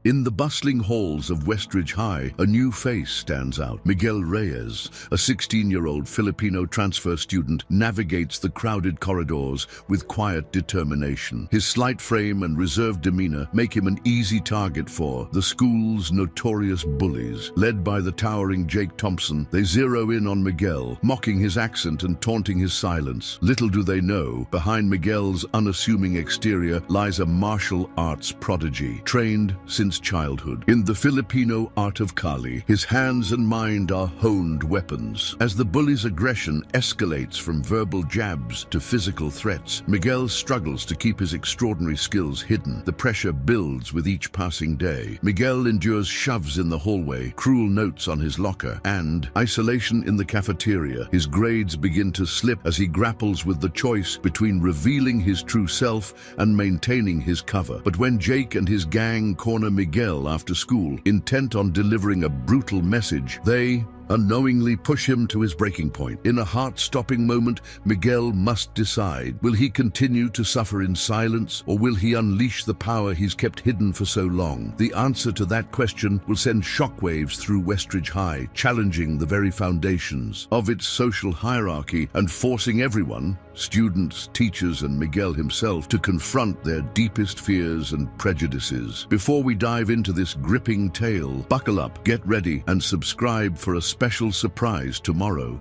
In the bustling halls of Westridge High, a new face stands out. Miguel Reyes, a 16-year-old Filipino transfer student, navigates the crowded corridors with quiet determination. His slight frame and reserved demeanor make him an easy target for the school's notorious bullies. Led by the towering Jake Thompson, they zero in on Miguel, mocking his accent and taunting his silence. Little do they know, behind Miguel's unassuming exterior lies a martial arts prodigy, trained since childhood. In the Filipino art of Kali, his hands and mind are honed weapons. As the bully's aggression escalates from verbal jabs to physical threats, Miguel struggles to keep his extraordinary skills hidden. The pressure builds with each passing day. Miguel endures shoves in the hallway, cruel notes on his locker, and isolation in the cafeteria. His grades begin to slip as he grapples with the choice between revealing his true self and maintaining his cover. But when Jake and his gang corner Miguel after school, intent on delivering a brutal message, they unknowingly push him to his breaking point. In a heart-stopping moment, Miguel must decide. Will he continue to suffer in silence, or will he unleash the power he's kept hidden for so long? The answer to that question will send shockwaves through Westridge High, challenging the very foundations of its social hierarchy and forcing everyone, students, teachers, and Miguel himself, to confront their deepest fears and prejudices. Before we dive into this gripping tale, buckle up, get ready, and subscribe for a special surprise tomorrow.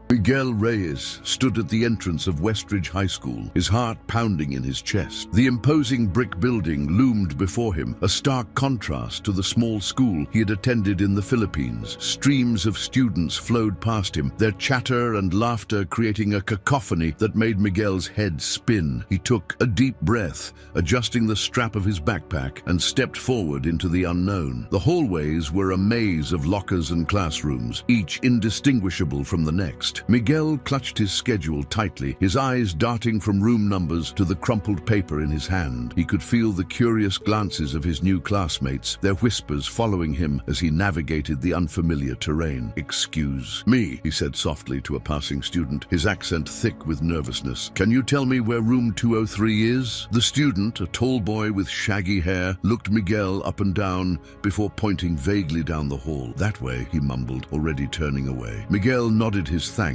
Miguel Reyes stood at the entrance of Westridge High School, his heart pounding in his chest. The imposing brick building loomed before him, a stark contrast to the small school he had attended in the Philippines. Streams of students flowed past him, their chatter and laughter creating a cacophony that made Miguel's head spin. He took a deep breath, adjusting the strap of his backpack, and stepped forward into the unknown. The hallways were a maze of lockers and classrooms, each indistinguishable from the next. Miguel clutched his schedule tightly, his eyes darting from room numbers to the crumpled paper in his hand. He could feel the curious glances of his new classmates, their whispers following him as he navigated the unfamiliar terrain. "Excuse me," he said softly to a passing student, his accent thick with nervousness. "Can you tell me where room 203 is?" The student, a tall boy with shaggy hair, looked Miguel up and down before pointing vaguely down the hall. "That way," he mumbled, already turning away. Miguel nodded his thanks,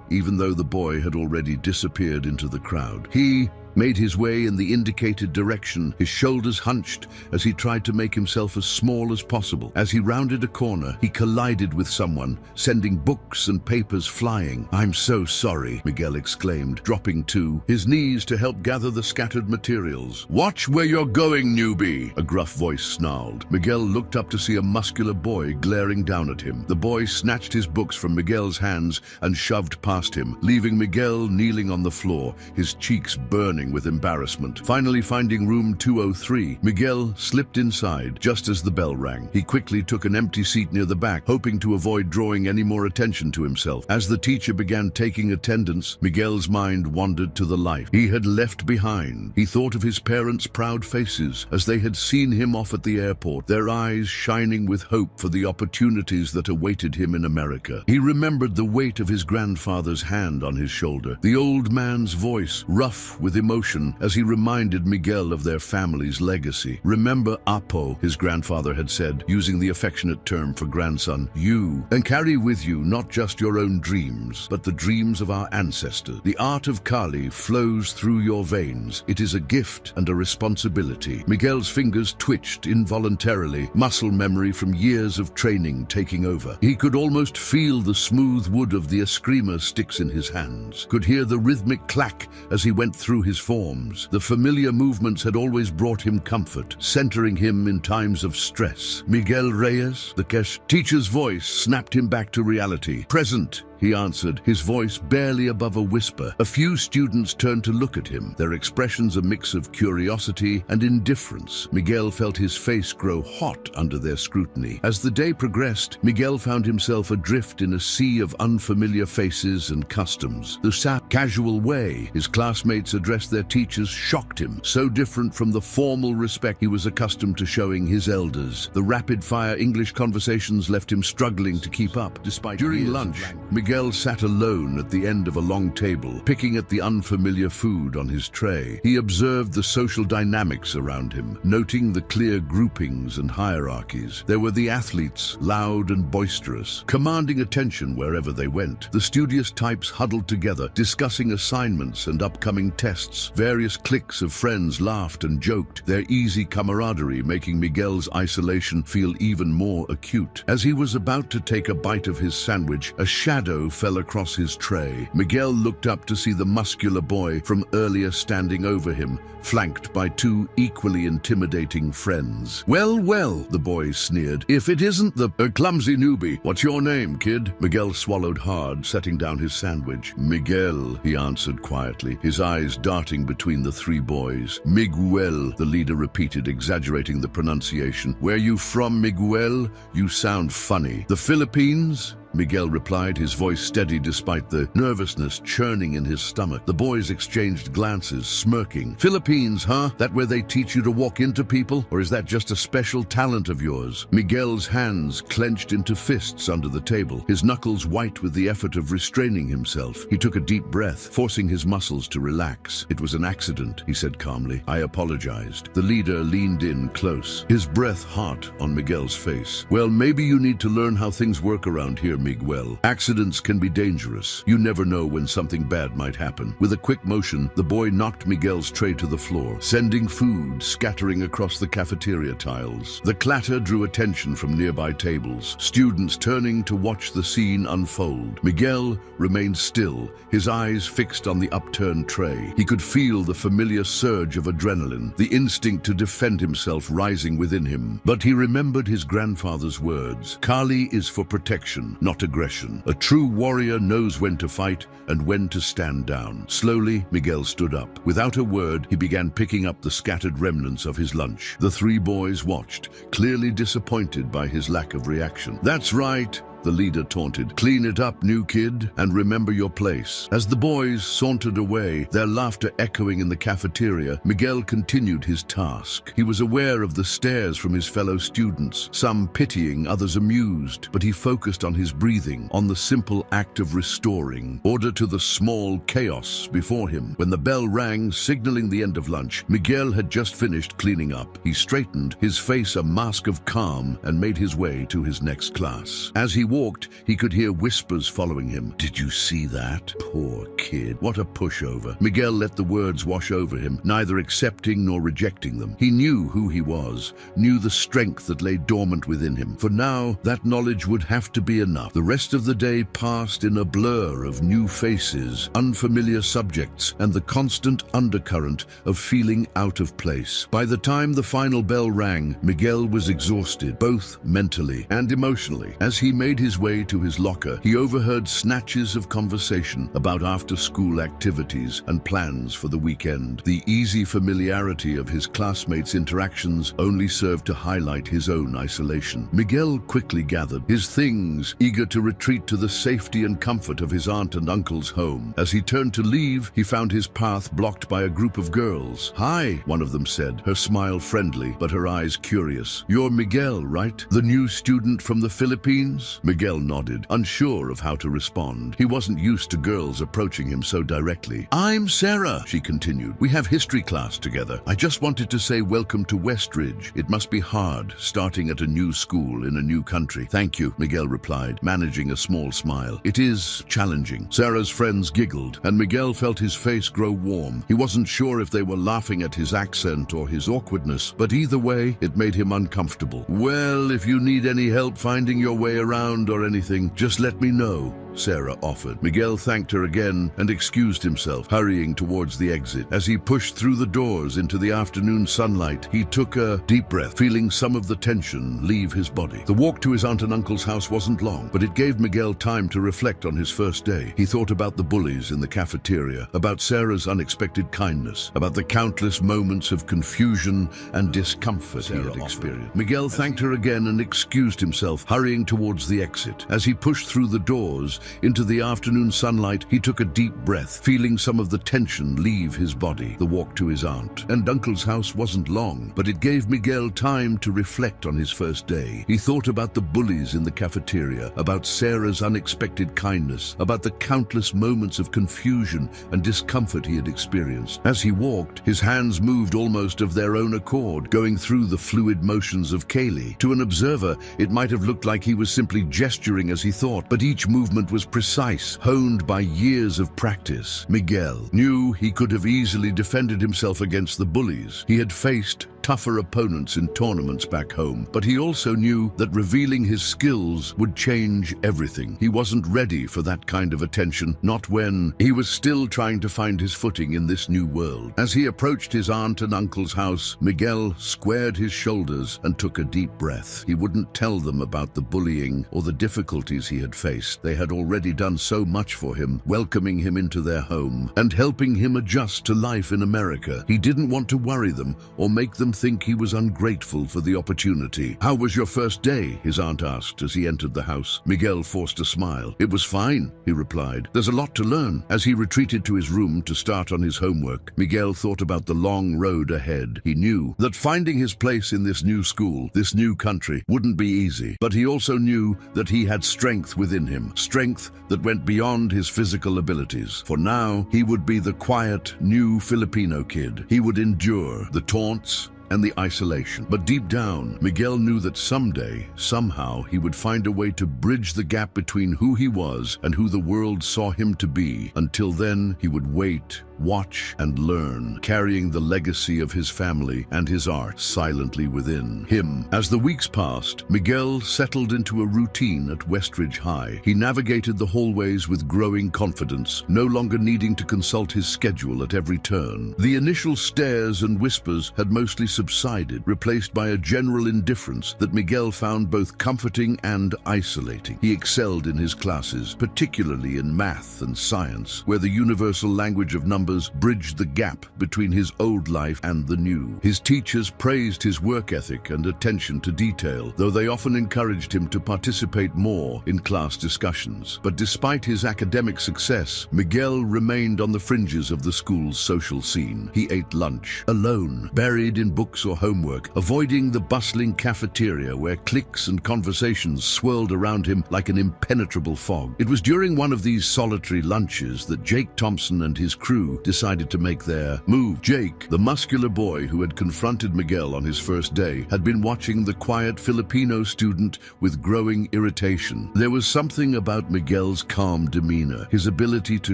even though the boy had already disappeared into the crowd. He made his way in the indicated direction, his shoulders hunched as he tried to make himself as small as possible. As he rounded a corner, he collided with someone, sending books and papers flying. "I'm so sorry," Miguel exclaimed, dropping to his knees to help gather the scattered materials. "Watch where you're going, newbie," a gruff voice snarled. Miguel looked up to see a muscular boy glaring down at him. The boy snatched his books from Miguel's hands and shoved past him, leaving Miguel kneeling on the floor, his cheeks burning with embarrassment. Finally finding room 203, Miguel slipped inside just as the bell rang. He quickly took an empty seat near the back, hoping to avoid drawing any more attention to himself. As the teacher began taking attendance, Miguel's mind wandered to the life he had left behind. He thought of his parents' proud faces as they had seen him off at the airport, their eyes shining with hope for the opportunities that awaited him in America. He remembered the weight of his grandfather's hand on his shoulder, the old man's voice, rough with emotion, as he reminded Miguel of their family's legacy. "Remember, Apo," his grandfather had said, using the affectionate term for grandson, "you, and carry with you not just your own dreams, but the dreams of our ancestors. The art of Kali flows through your veins. It is a gift and a responsibility." Miguel's fingers twitched involuntarily, muscle memory from years of training taking over. He could almost feel the smooth wood of the eskrima sticks in his hands, could hear the rhythmic clack as he went through his forms. The familiar movements had always brought him comfort, centering him in times of stress. "Miguel Reyes?" The teacher's voice snapped him back to reality. "Present," he answered, his voice barely above a whisper. A few students turned to look at him, their expressions a mix of curiosity and indifference. Miguel felt his face grow hot under their scrutiny. As the day progressed, Miguel found himself adrift in a sea of unfamiliar faces and customs. The casual way his classmates addressed their teachers shocked him, so different from the formal respect he was accustomed to showing his elders. The rapid-fire English conversations left him struggling to keep up. During lunch, Miguel Miguel sat alone at the end of a long table, picking at the unfamiliar food on his tray. He observed the social dynamics around him, noting the clear groupings and hierarchies. There were the athletes, loud and boisterous, commanding attention wherever they went. The studious types huddled together, discussing assignments and upcoming tests. Various cliques of friends laughed and joked, their easy camaraderie making Miguel's isolation feel even more acute. As he was about to take a bite of his sandwich, a shadow fell across his tray. Miguel looked up to see the muscular boy from earlier standing over him, flanked by two equally intimidating friends. Well, well, the boy sneered. If it isn't the clumsy newbie. What's your name, kid? Miguel swallowed hard, setting down his sandwich. Miguel, he answered quietly, his eyes darting between the three boys. Miguel, the leader repeated, exaggerating the pronunciation. Where you from, Miguel? You sound funny. The Philippines? Miguel replied, his voice steady despite the nervousness churning in his stomach. The boys exchanged glances, smirking. Philippines, huh? That where they teach you to walk into people? Or is that just a special talent of yours? Miguel's hands clenched into fists under the table, his knuckles white with the effort of restraining himself. He took a deep breath, forcing his muscles to relax. It was an accident, he said calmly. I apologized. The leader leaned in close, his breath hot on Miguel's face. Well, maybe you need to learn how things work around here, Miguel. Accidents can be dangerous. You never know when something bad might happen. With a quick motion, the boy knocked Miguel's tray to the floor, sending food scattering across the cafeteria tiles. The clatter drew attention from nearby tables, students turning to watch the scene unfold. Miguel remained still, his eyes fixed on the upturned tray. He could feel the familiar surge of adrenaline, the instinct to defend himself rising within him. But he remembered his grandfather's words. Kali is for protection, not aggression. A true warrior knows when to fight and when to stand down. Slowly, Miguel stood up. Without a word, he began picking up the scattered remnants of his lunch. The three boys watched, clearly disappointed by his lack of reaction. That's right, the leader taunted. Clean it up, new kid, and remember your place. As the boys sauntered away, their laughter echoing in the cafeteria, Miguel continued his task. He was aware of the stares from his fellow students, some pitying, others amused, but he focused on his breathing, on the simple act of restoring order to the small chaos before him. When the bell rang, signaling the end of lunch, Miguel had just finished cleaning up. He straightened, his face a mask of calm, and made his way to his next class. As he walked, he could hear whispers following him. Did you see that? Poor kid. What a pushover. Miguel let the words wash over him, neither accepting nor rejecting them. He knew who he was, knew the strength that lay dormant within him. For now, that knowledge would have to be enough. The rest of the day passed in a blur of new faces, unfamiliar subjects, and the constant undercurrent of feeling out of place. By the time the final bell rang, Miguel was exhausted, both mentally and emotionally. As he made his way to his locker, he overheard snatches of conversation about after-school activities and plans for the weekend. The easy familiarity of his classmates' interactions only served to highlight his own isolation. Miguel quickly gathered his things, eager to retreat to the safety and comfort of his aunt and uncle's home. As he turned to leave, he found his path blocked by a group of girls. "Hi," one of them said, her smile friendly, but her eyes curious. "You're Miguel, right? The new student from the Philippines?" Miguel nodded, unsure of how to respond. He wasn't used to girls approaching him so directly. "I'm Sarah," she continued. "We have history class together. I just wanted to say welcome to Westridge. It must be hard, starting at a new school in a new country." "Thank you," Miguel replied, managing a small smile. "It is challenging." Sarah's friends giggled, and Miguel felt his face grow warm. He wasn't sure if they were laughing at his accent or his awkwardness, but either way, it made him uncomfortable. "Well, if you need any help finding your way around or anything, just let me know," Sarah offered. Miguel thanked her again and excused himself, hurrying towards the exit. As he pushed through the doors into the afternoon sunlight, he took a deep breath, feeling some of the tension leave his body. The walk to his aunt and uncle's house wasn't long, but it gave Miguel time to reflect on his first day. He thought about the bullies in the cafeteria, about Sarah's unexpected kindness, about the countless moments of confusion and discomfort he had experienced. Miguel thanked her again and excused himself, hurrying towards the exit. As he pushed through the doors, house into the afternoon sunlight, he took a deep breath, feeling some of the tension leave his body. The walk to his aunt and uncle's house wasn't long, but it gave Miguel time to reflect on his first day. He thought about the bullies in the cafeteria, about Sarah's unexpected kindness, about the countless moments of confusion and discomfort he had experienced. As he walked, his hands moved almost of their own accord, going through the fluid motions of Kaylee. To an observer, it might have looked like he was simply gesturing as he thought, but each movement was precise, honed by years of practice. Miguel knew he could have easily defended himself against the bullies. He had faced tougher opponents in tournaments back home, but he also knew that revealing his skills would change everything. He wasn't ready for that kind of attention, not when he was still trying to find his footing in this new world. As he approached his aunt and uncle's house, Miguel squared his shoulders and took a deep breath. He wouldn't tell them about the bullying or the difficulties he had faced. They had already done so much for him, welcoming him into their home and helping him adjust to life in America. He didn't want to worry them or make them think he was ungrateful for the opportunity. "How was your first day?" his aunt asked as he entered the house. Miguel forced a smile. "It was fine," he replied. "There's a lot to learn." As he retreated to his room to start on his homework, Miguel thought about the long road ahead. He knew that finding his place in this new school, this new country, wouldn't be easy, but he also knew that he had strength within him, strength that went beyond his physical abilities. For now, he would be the quiet, new Filipino kid. He would endure the taunts and the isolation. But deep down, Miguel knew that someday, somehow, he would find a way to bridge the gap between who he was and who the world saw him to be. Until then, he would wait, watch, and learn, carrying the legacy of his family and his art silently within him. As the weeks passed, Miguel settled into a routine at Westridge High. He navigated the hallways with growing confidence, no longer needing to consult his schedule at every turn. The initial stares and whispers had mostly subsided, replaced by a general indifference that Miguel found both comforting and isolating. He excelled in his classes, particularly in math and science, where the universal language of numbers bridged the gap between his old life and the new. His teachers praised his work ethic and attention to detail, though they often encouraged him to participate more in class discussions. But despite his academic success, Miguel remained on the fringes of the school's social scene. He ate lunch alone, buried in books or homework, avoiding the bustling cafeteria where cliques and conversations swirled around him like an impenetrable fog. It was during one of these solitary lunches that Jake Thompson and his crew decided to make their move. Jake, the muscular boy who had confronted Miguel on his first day, had been watching the quiet Filipino student with growing irritation. There was something about Miguel's calm demeanor, his ability to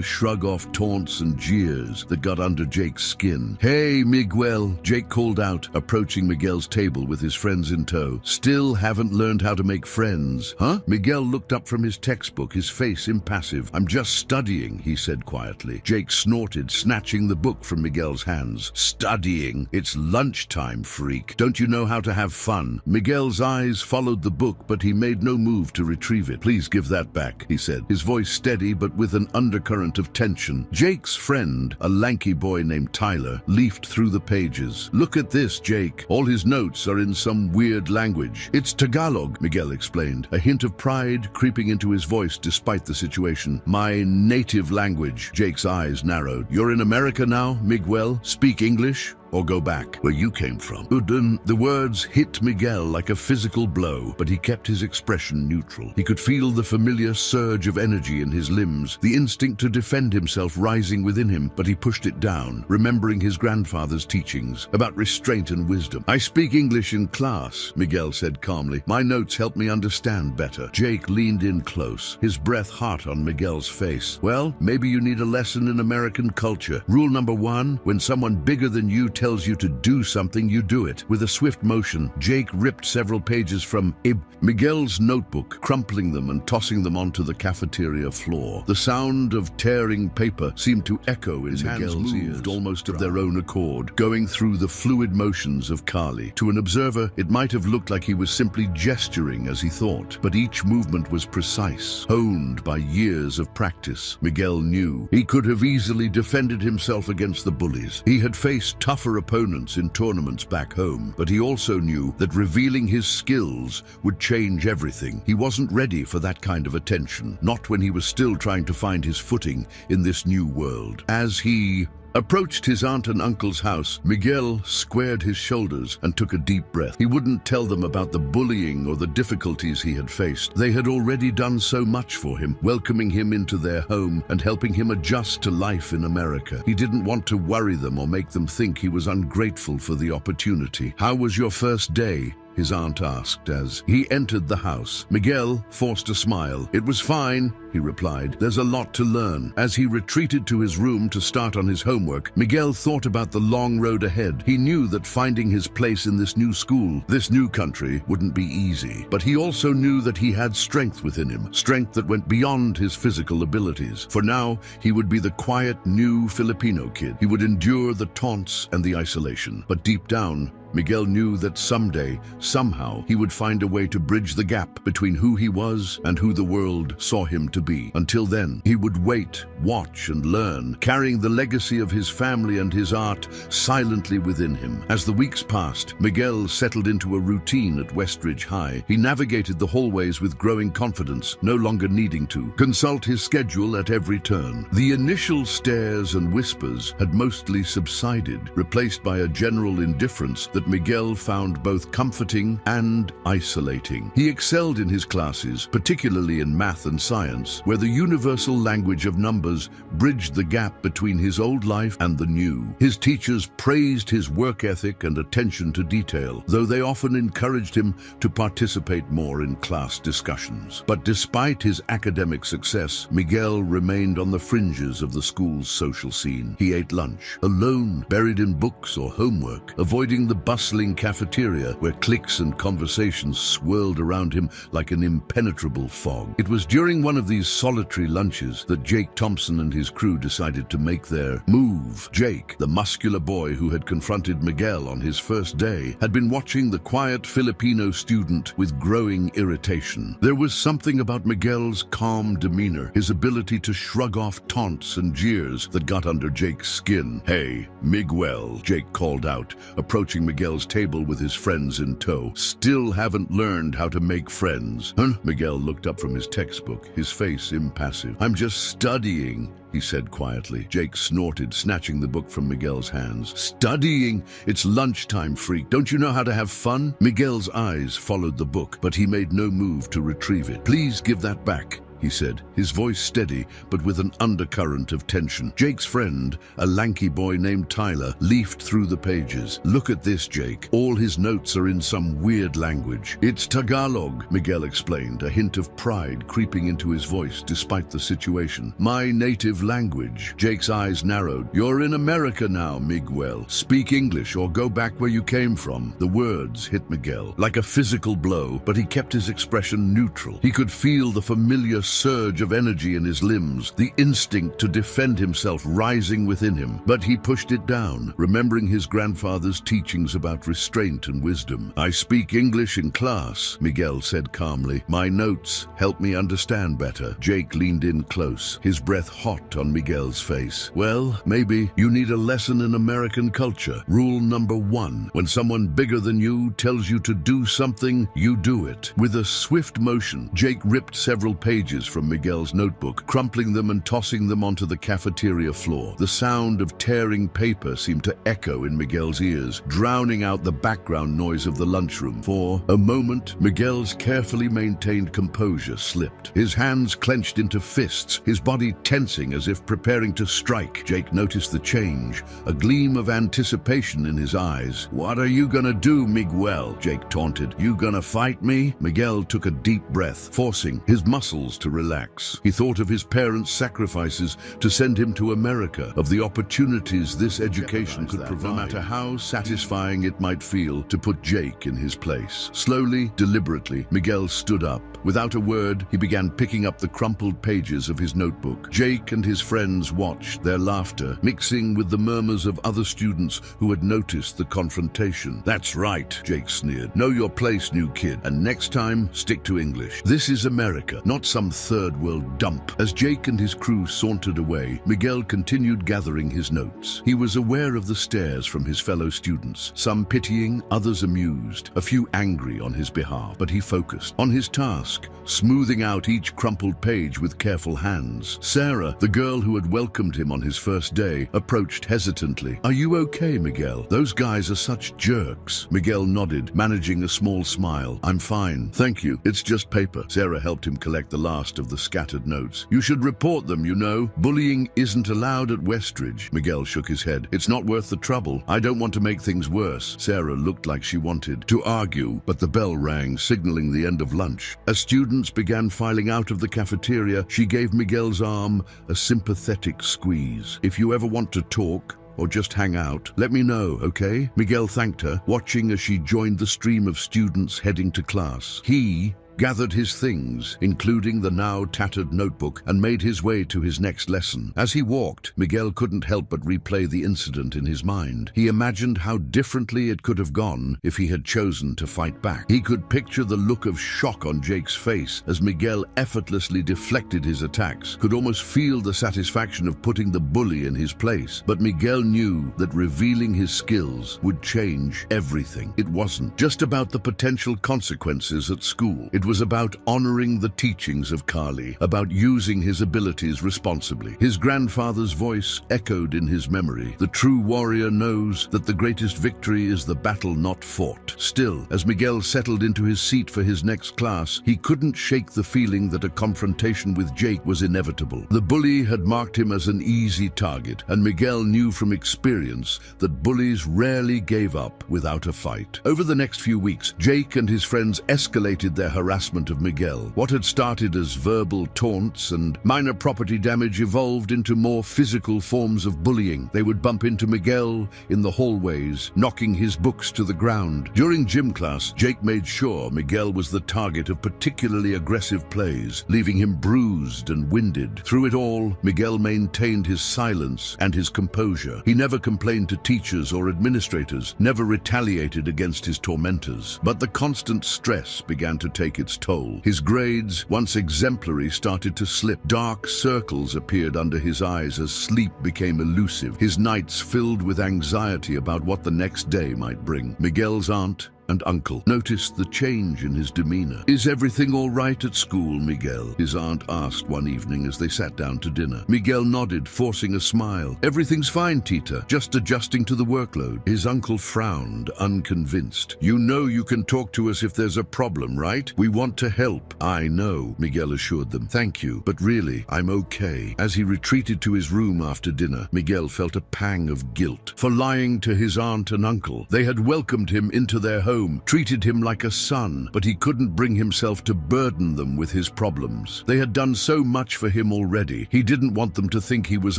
shrug off taunts and jeers, that got under Jake's skin. "Hey, Miguel," Jake called out, approaching Miguel's table with his friends in tow. "Still haven't learned how to make friends, huh?" Miguel looked up from his textbook, his face impassive. "I'm just studying," he said quietly. Jake snorted, snatching the book from Miguel's hands. "Studying? It's lunchtime, freak. Don't you know how to have fun?" Miguel's eyes followed the book, but he made no move to retrieve it. "Please give that back," he said, his voice steady but with an undercurrent of tension. Jake's friend, a lanky boy named Tyler, leafed through the pages. "Look at this, Jake. All his notes are in some weird language." "It's Tagalog," Miguel explained, a hint of pride creeping into his voice despite the situation. "My native language." Jake's eyes narrowed. "You're in America now, Miguel? Speak English or go back where you came from." Udun. The words hit Miguel like a physical blow, but he kept his expression neutral. He could feel the familiar surge of energy in his limbs, the instinct to defend himself rising within him, but he pushed it down, remembering his grandfather's teachings about restraint and wisdom. "I speak English in class," Miguel said calmly. "My notes help me understand better." Jake leaned in close, his breath hot on Miguel's face. "Well, maybe you need a lesson in American culture. Rule number 1, when someone bigger than you tells you to do something, you do it." With a swift motion, Jake ripped several pages from Miguel's notebook, crumpling them and tossing them onto the cafeteria floor. The sound of tearing paper seemed to echo in Miguel's ears, almost of their own accord, going through the fluid motions of Kali. To an observer, it might have looked like he was simply gesturing as he thought, but each movement was precise, honed by years of practice. Miguel knew he could have easily defended himself against the bullies. He had faced tougher tougher opponents in tournaments back home, but he also knew that revealing his skills would change everything. He wasn't ready for that kind of attention, not when he was still trying to find his footing in this new world. As he approached his aunt and uncle's house, Miguel squared his shoulders and took a deep breath. He wouldn't tell them about the bullying or the difficulties he had faced. They had already done so much for him, welcoming him into their home and helping him adjust to life in America. He didn't want to worry them or make them think he was ungrateful for the opportunity. "How was your first day?" his aunt asked as he entered the house. Miguel forced a smile. "It was fine," he replied. "There's a lot to learn." As he retreated to his room to start on his homework, Miguel thought about the long road ahead. He knew that finding his place in this new school, this new country, wouldn't be easy. But he also knew that he had strength within him, strength that went beyond his physical abilities. For now, he would be the quiet, new Filipino kid. He would endure the taunts and the isolation. But deep down, Miguel knew that someday, somehow, he would find a way to bridge the gap between who he was and who the world saw him to be. Until then, he would wait, watch, and learn, carrying the legacy of his family and his art silently within him. As the weeks passed, Miguel settled into a routine at Westridge High. He navigated the hallways with growing confidence, no longer needing to consult his schedule at every turn. The initial stares and whispers had mostly subsided, replaced by a general indifference that Miguel found both comforting and isolating. He excelled in his classes, particularly in math and science, where the universal language of numbers bridged the gap between his old life and the new. His teachers praised his work ethic and attention to detail, though they often encouraged him to participate more in class discussions. But despite his academic success, Miguel remained on the fringes of the school's social scene. He ate lunch, alone, buried in books or homework, avoiding the bustling cafeteria where cliques and conversations swirled around him like an impenetrable fog. It was during one of these solitary lunches that Jake Thompson and his crew decided to make their move. Jake, the muscular boy who had confronted Miguel on his first day, had been watching the quiet Filipino student with growing irritation. There was something about Miguel's calm demeanor, his ability to shrug off taunts and jeers that got under Jake's skin. "Hey, Miguel," Jake called out, approaching Miguel's table with his friends in tow. "Still haven't learned how to make friends, huh?" Miguel looked up from his textbook, his face impassive. "I'm just studying," he said quietly. Jake snorted, snatching the book from Miguel's hands. "Studying? It's lunchtime, freak. Don't you know how to have fun?" Miguel's eyes followed the book, but he made no move to retrieve it. "Please give that back," he said, his voice steady but with an undercurrent of tension. Jake's friend, a lanky boy named Tyler, leafed through the pages. "Look at this, Jake. All his notes are in some weird language." "It's Tagalog," Miguel explained, a hint of pride creeping into his voice despite the situation. "My native language." Jake's eyes narrowed. "You're in America now, Miguel. Speak English or go back where you came from." The words hit Miguel like a physical blow, but he kept his expression neutral. He could feel the familiar surge of energy in his limbs, the instinct to defend himself rising within him. But he pushed it down, remembering his grandfather's teachings about restraint and wisdom. "I speak English in class," Miguel said calmly. "My notes help me understand better." Jake leaned in close, his breath hot on Miguel's face. "Well, maybe you need a lesson in American culture. Rule number 1, when someone bigger than you tells you to do something, you do it." With a swift motion, Jake ripped several pages from Miguel's notebook, crumpling them and tossing them onto the cafeteria floor. The sound of tearing paper seemed to echo in Miguel's ears, drowning out the background noise of the lunchroom. For a moment, Miguel's carefully maintained composure slipped. His hands clenched into fists, his body tensing as if preparing to strike. Jake noticed the change, a gleam of anticipation in his eyes. "What are you gonna do, Miguel?" Jake taunted. "You gonna fight me?" Miguel took a deep breath, forcing his muscles to relax. He thought of his parents' sacrifices to send him to America, of the opportunities this education could provide, no matter how satisfying it might feel to put Jake in his place. Slowly, deliberately, Miguel stood up. Without a word, he began picking up the crumpled pages of his notebook. Jake and his friends watched, their laughter mixing with the murmurs of other students who had noticed the confrontation. "That's right," Jake sneered. "Know your place, new kid, and next time, stick to English. This is America, not some third world dump. As Jake and his crew sauntered away, Miguel continued gathering his notes. He was aware of the stares from his fellow students, some pitying, others amused, a few angry on his behalf, but he focused on his task, smoothing out each crumpled page with careful hands. Sarah, the girl who had welcomed him on his first day, approached hesitantly. "Are you okay, Miguel? Those guys are such jerks." Miguel nodded, managing a small smile. "I'm fine, thank you. It's just paper." Sarah helped him collect the last of the scattered notes. "You should report them, you know. Bullying isn't allowed at Westridge." Miguel shook his head. "It's not worth the trouble. I don't want to make things worse." Sarah looked like she wanted to argue, but the bell rang, signaling the end of lunch. As students began filing out of the cafeteria, she gave Miguel's arm a sympathetic squeeze. "If you ever want to talk, or just hang out, let me know, okay?" Miguel thanked her, watching as she joined the stream of students heading to class. He gathered his things, including the now tattered notebook, and made his way to his next lesson. As he walked, Miguel couldn't help but replay the incident in his mind. He imagined how differently it could have gone if he had chosen to fight back. He could picture the look of shock on Jake's face as Miguel effortlessly deflected his attacks, could almost feel the satisfaction of putting the bully in his place. But Miguel knew that revealing his skills would change everything. It wasn't just about the potential consequences at school. It was about honoring the teachings of Kali, about using his abilities responsibly. His grandfather's voice echoed in his memory. The true warrior knows that the greatest victory is the battle not fought. Still, as Miguel settled into his seat for his next class, he couldn't shake the feeling that a confrontation with Jake was inevitable. The bully had marked him as an easy target, and Miguel knew from experience that bullies rarely gave up without a fight. Over the next few weeks, Jake and his friends escalated their harassment of Miguel. What had started as verbal taunts and minor property damage evolved into more physical forms of bullying. They would bump into Miguel in the hallways, knocking his books to the ground. During gym class, Jake made sure Miguel was the target of particularly aggressive plays, leaving him bruised and winded. Through it all, Miguel maintained his silence and his composure. He never complained to teachers or administrators, never retaliated against his tormentors. But the constant stress began to take its toll. His grades, once exemplary, started to slip. Dark circles appeared under his eyes as sleep became elusive. His nights filled with anxiety about what the next day might bring. Miguel's aunt and uncle noticed the change in his demeanor. "Is everything all right at school, Miguel?" his aunt asked one evening as they sat down to dinner. Miguel nodded, forcing a smile. "Everything's fine, Tita, just adjusting to the workload." His uncle frowned, unconvinced. "You know you can talk to us if there's a problem, right? We want to help." "I know," Miguel assured them. "Thank you, but really, I'm okay." As he retreated to his room after dinner, Miguel felt a pang of guilt for lying to his aunt and uncle. They had welcomed him into their home, treated him like a son, but he couldn't bring himself to burden them with his problems. They had done so much for him already. He didn't want them to think he was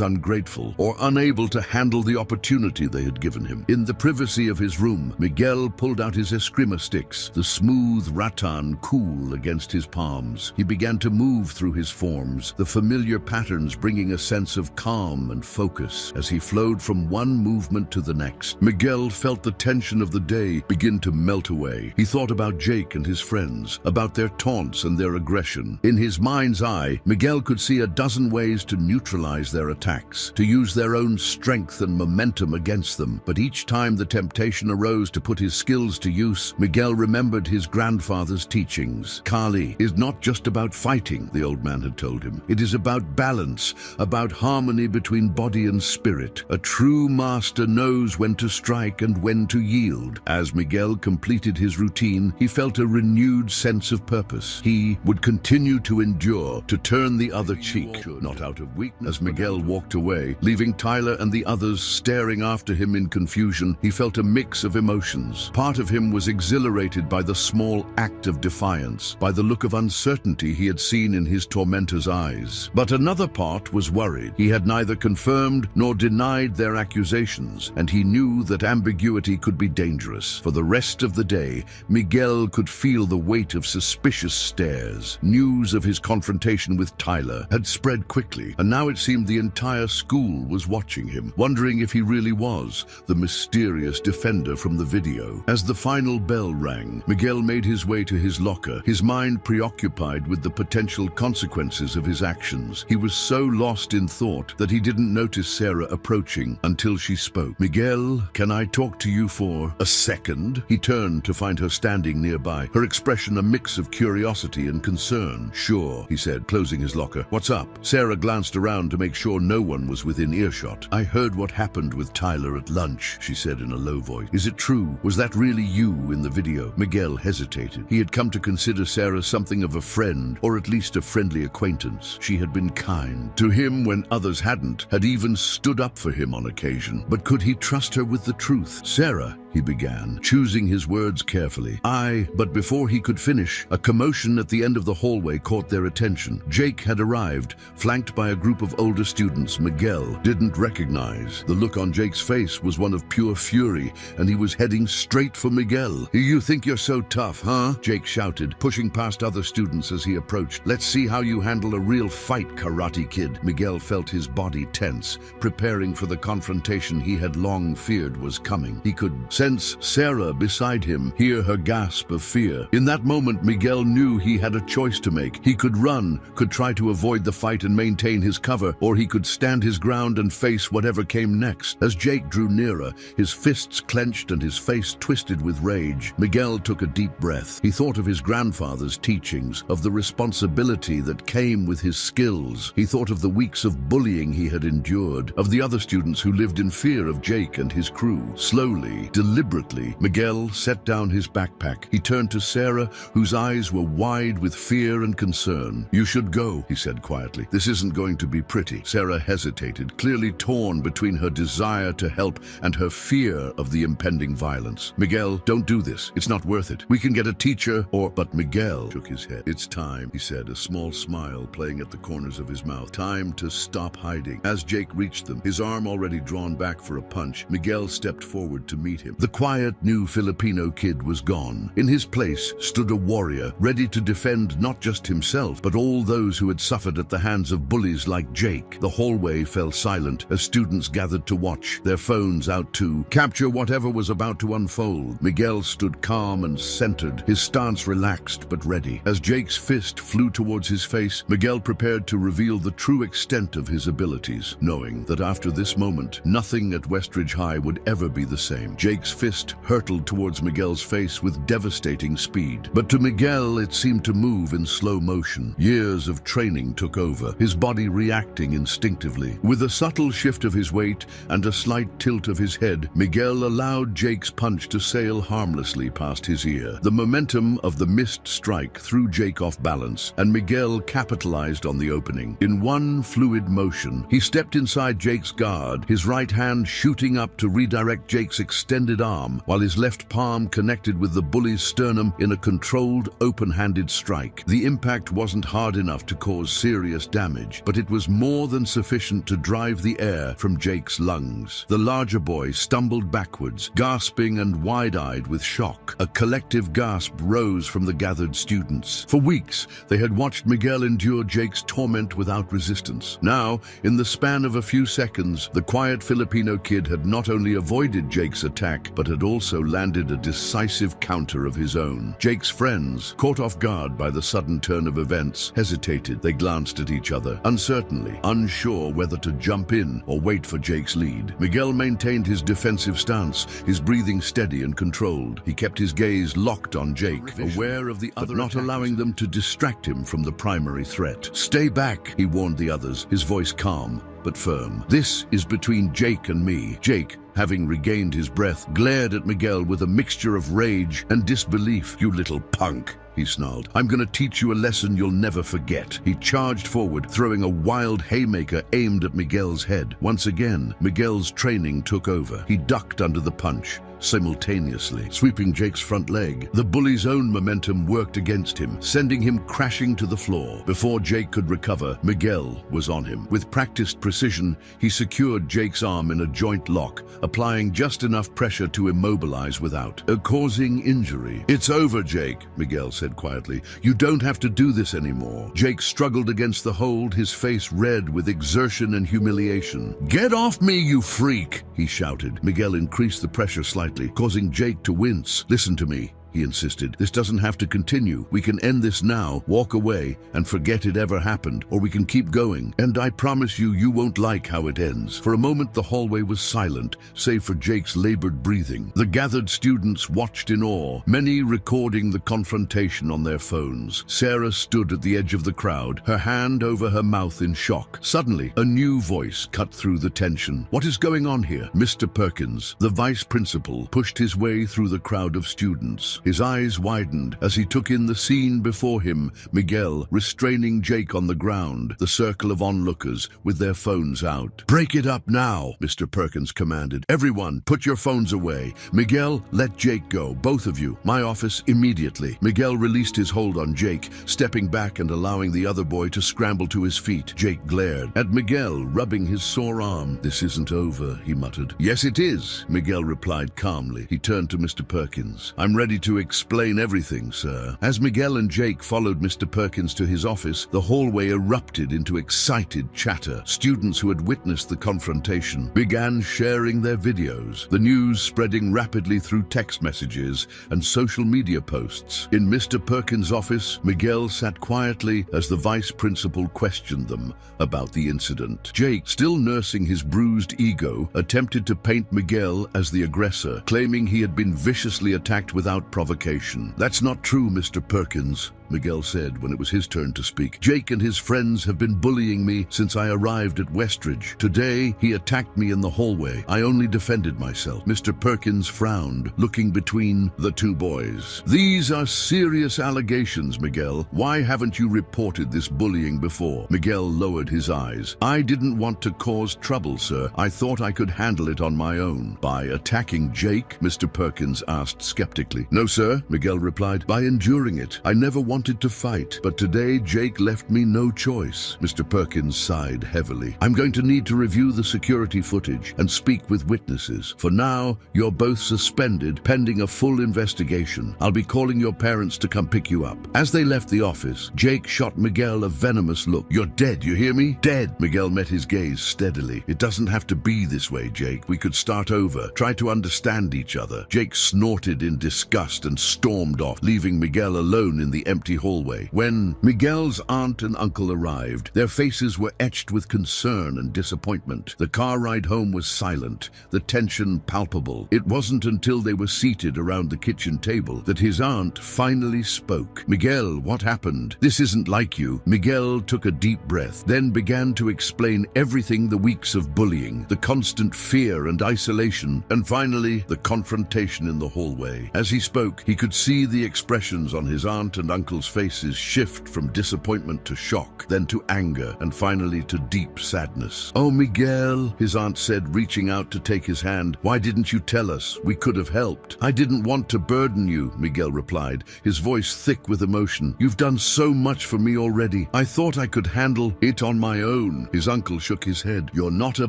ungrateful or unable to handle the opportunity they had given him. In the privacy of his room, Miguel pulled out his eskrima sticks, the smooth rattan cool against his palms. He began to move through his forms, the familiar patterns bringing a sense of calm and focus. As he flowed from one movement to the next, Miguel felt the tension of the day begin to melt away. He thought about Jake and his friends, about their taunts and their aggression. In his mind's eye, Miguel could see a dozen ways to neutralize their attacks, to use their own strength and momentum against them. But each time the temptation arose to put his skills to use, Miguel remembered his grandfather's teachings. Kali is not just about fighting, the old man had told him. It is about balance, about harmony between body and spirit. A true master knows when to strike and when to yield. As Miguel completed his routine, he felt a renewed sense of purpose. He would continue to endure, to turn the other cheek, not out of weakness. As Miguel walked away, leaving Tyler and the others staring after him in confusion, he felt a mix of emotions. Part of him was exhilarated by the small act of defiance, by the look of uncertainty he had seen in his tormentor's eyes. But another part was worried. He had neither confirmed nor denied their accusations, and he knew that ambiguity could be dangerous. For the rest of of the day, Miguel could feel the weight of suspicious stares. News of his confrontation with Tyler had spread quickly, and now it seemed the entire school was watching him, wondering if he really was the mysterious defender from the video. As the final bell rang, Miguel made his way to his locker, his mind preoccupied with the potential consequences of his actions. He was so lost in thought that he didn't notice Sarah approaching until she spoke. "Miguel, can I talk to you for a second?" He turned to find her standing nearby, her expression a mix of curiosity and concern. "Sure," he said, closing his locker. "What's up?" Sarah glanced around to make sure no one was within earshot. "I heard what happened with Tyler at lunch," she said in a low voice. "Is it true? Was that really you in the video?" Miguel hesitated. He had come to consider Sarah something of a friend, or at least a friendly acquaintance. She had been kind to him when others hadn't, had even stood up for him on occasion. But could he trust her with the truth? "Sarah," he began, choosing his words carefully. But before he could finish, a commotion at the end of the hallway caught their attention. Jake had arrived, flanked by a group of older students Miguel didn't recognize. The look on Jake's face was one of pure fury, and he was heading straight for Miguel. "You think you're so tough, huh?" Jake shouted, pushing past other students as he approached. "Let's see how you handle a real fight, Karate Kid." Miguel felt his body tense, preparing for the confrontation he had long feared was coming. He could sense Sarah beside him, hear her gasp of fear. In that moment, Miguel knew he had a choice to make. He could run, could try to avoid the fight and maintain his cover, or he could stand his ground and face whatever came next. As Jake drew nearer, his fists clenched and his face twisted with rage, Miguel took a deep breath. He thought of his grandfather's teachings, of the responsibility that came with his skills. He thought of the weeks of bullying he had endured, of the other students who lived in fear of Jake and his crew. Slowly, deliberately, Miguel set down his backpack. He turned to Sarah, whose eyes were wide with fear and concern. "You should go," he said quietly. "This isn't going to be pretty." Sarah hesitated, clearly torn between her desire to help and her fear of the impending violence. "Miguel, don't do this. It's not worth it. We can get a teacher or—" But Miguel shook his head. "It's time," he said, a small smile playing at the corners of his mouth. "Time to stop hiding." As Jake reached them, his arm already drawn back for a punch, Miguel stepped forward to meet him. The quiet new Filipino kid was gone. In his place stood a warrior, ready to defend not just himself, but all those who had suffered at the hands of bullies like Jake. The hallway fell silent as students gathered to watch, their phones out to capture whatever was about to unfold. Miguel stood calm and centered, his stance relaxed but ready. As Jake's fist flew towards his face, Miguel prepared to reveal the true extent of his abilities, knowing that after this moment, nothing at Westridge High would ever be the same. Jake's fist hurtled towards Miguel's face with devastating speed. But to Miguel, it seemed to move in slow motion. Years of training took over, his body reacting instinctively. With a subtle shift of his weight and a slight tilt of his head, Miguel allowed Jake's punch to sail harmlessly past his ear. The momentum of the missed strike threw Jake off balance, and Miguel capitalized on the opening. In one fluid motion, he stepped inside Jake's guard, his right hand shooting up to redirect Jake's extended arm, while his left palm connected with the bully's sternum in a controlled, open-handed strike. The impact wasn't hard enough to cause serious damage, but it was more than sufficient to drive the air from Jake's lungs. The larger boy stumbled backwards, gasping and wide-eyed with shock. A collective gasp rose from the gathered students. For weeks, they had watched Miguel endure Jake's torment without resistance. Now, in the span of a few seconds, the quiet Filipino kid had not only avoided Jake's attack, but had also landed a decisive counter of his own. Jake's friends, caught off guard by the sudden turn of events, hesitated. They glanced at each other, uncertainly, unsure whether to jump in or wait for Jake's lead. Miguel maintained his defensive stance, his breathing steady and controlled. He kept his gaze locked on Jake, aware of the other, but not allowing them to distract him from the primary threat. "Stay back," he warned the others, his voice calm but firm. "This is between Jake and me." Jake, having regained his breath, glared at Miguel with a mixture of rage and disbelief. "You little punk," he snarled. "I'm gonna teach you a lesson you'll never forget." He charged forward, throwing a wild haymaker aimed at Miguel's head. Once again, Miguel's training took over. He ducked under the punch, simultaneously, sweeping Jake's front leg. The bully's own momentum worked against him, sending him crashing to the floor. Before Jake could recover, Miguel was on him. With practiced precision, he secured Jake's arm in a joint lock, applying just enough pressure to immobilize without causing injury. "It's over, Jake," Miguel said quietly. "You don't have to do this anymore." Jake struggled against the hold, his face red with exertion and humiliation. "Get off me, you freak!" he shouted. Miguel increased the pressure slightly, causing Jake to wince. "Listen to me," he insisted. "This doesn't have to continue. We can end this now, walk away, and forget it ever happened, or we can keep going. And I promise you, you won't like how it ends." For a moment, the hallway was silent, save for Jake's labored breathing. The gathered students watched in awe, many recording the confrontation on their phones. Sarah stood at the edge of the crowd, her hand over her mouth in shock. Suddenly, a new voice cut through the tension. "What is going on here?" Mr. Perkins, the vice principal, pushed his way through the crowd of students. His eyes widened as he took in the scene before him, Miguel restraining Jake on the ground, the circle of onlookers with their phones out. "Break it up now," Mr. Perkins commanded. "Everyone, put your phones away. Miguel, let Jake go, both of you. My office immediately." Miguel released his hold on Jake, stepping back and allowing the other boy to scramble to his feet. Jake glared at Miguel, rubbing his sore arm. "This isn't over," he muttered. "Yes, it is," Miguel replied calmly. He turned to Mr. Perkins. "I'm ready to explain everything, sir." As Miguel and Jake followed Mr. Perkins to his office, the hallway erupted into excited chatter. Students who had witnessed the confrontation began sharing their videos, the news spreading rapidly through text messages and social media posts. In Mr. Perkins' office, Miguel sat quietly as the vice principal questioned them about the incident. Jake, still nursing his bruised ego, attempted to paint Miguel as the aggressor, claiming he had been viciously attacked without provocation. "That's not true, Mr. Perkins," Miguel said when it was his turn to speak. "Jake and his friends have been bullying me since I arrived at Westridge. Today, he attacked me in the hallway. I only defended myself." Mr. Perkins frowned, looking between the two boys. "These are serious allegations, Miguel. Why haven't you reported this bullying before?" Miguel lowered his eyes. "I didn't want to cause trouble, sir. I thought I could handle it on my own." "By attacking Jake?" Mr. Perkins asked skeptically. "No, sir," Miguel replied. "By enduring it. I never wanted to fight, but today Jake left me no choice." Mr. Perkins sighed heavily. "I'm going to need to review the security footage and speak with witnesses. For now, you're both suspended pending a full investigation. I'll be calling your parents to come pick you up." As they left the office, Jake shot Miguel a venomous look. "You're dead, you hear me? Dead." Miguel met his gaze steadily. "It doesn't have to be this way, Jake. We could start over. Try to understand each other." Jake snorted in disgust and stormed off, leaving Miguel alone in the empty hallway. When Miguel's aunt and uncle arrived, their faces were etched with concern and disappointment. The car ride home was silent, the tension palpable. It wasn't until they were seated around the kitchen table that his aunt finally spoke. "Miguel, what happened? This isn't like you." Miguel took a deep breath, then began to explain everything: the weeks of bullying, the constant fear and isolation, and finally, the confrontation in the hallway. As he spoke, he could see the expressions on his aunt and uncle's faces shift from disappointment to shock, then to anger, and finally to deep sadness. "Oh, Miguel," his aunt said, reaching out to take his hand. "Why didn't you tell us? We could have helped." "I didn't want to burden you," Miguel replied, his voice thick with emotion. "You've done so much for me already. I thought I could handle it on my own." His uncle shook his head. "You're not a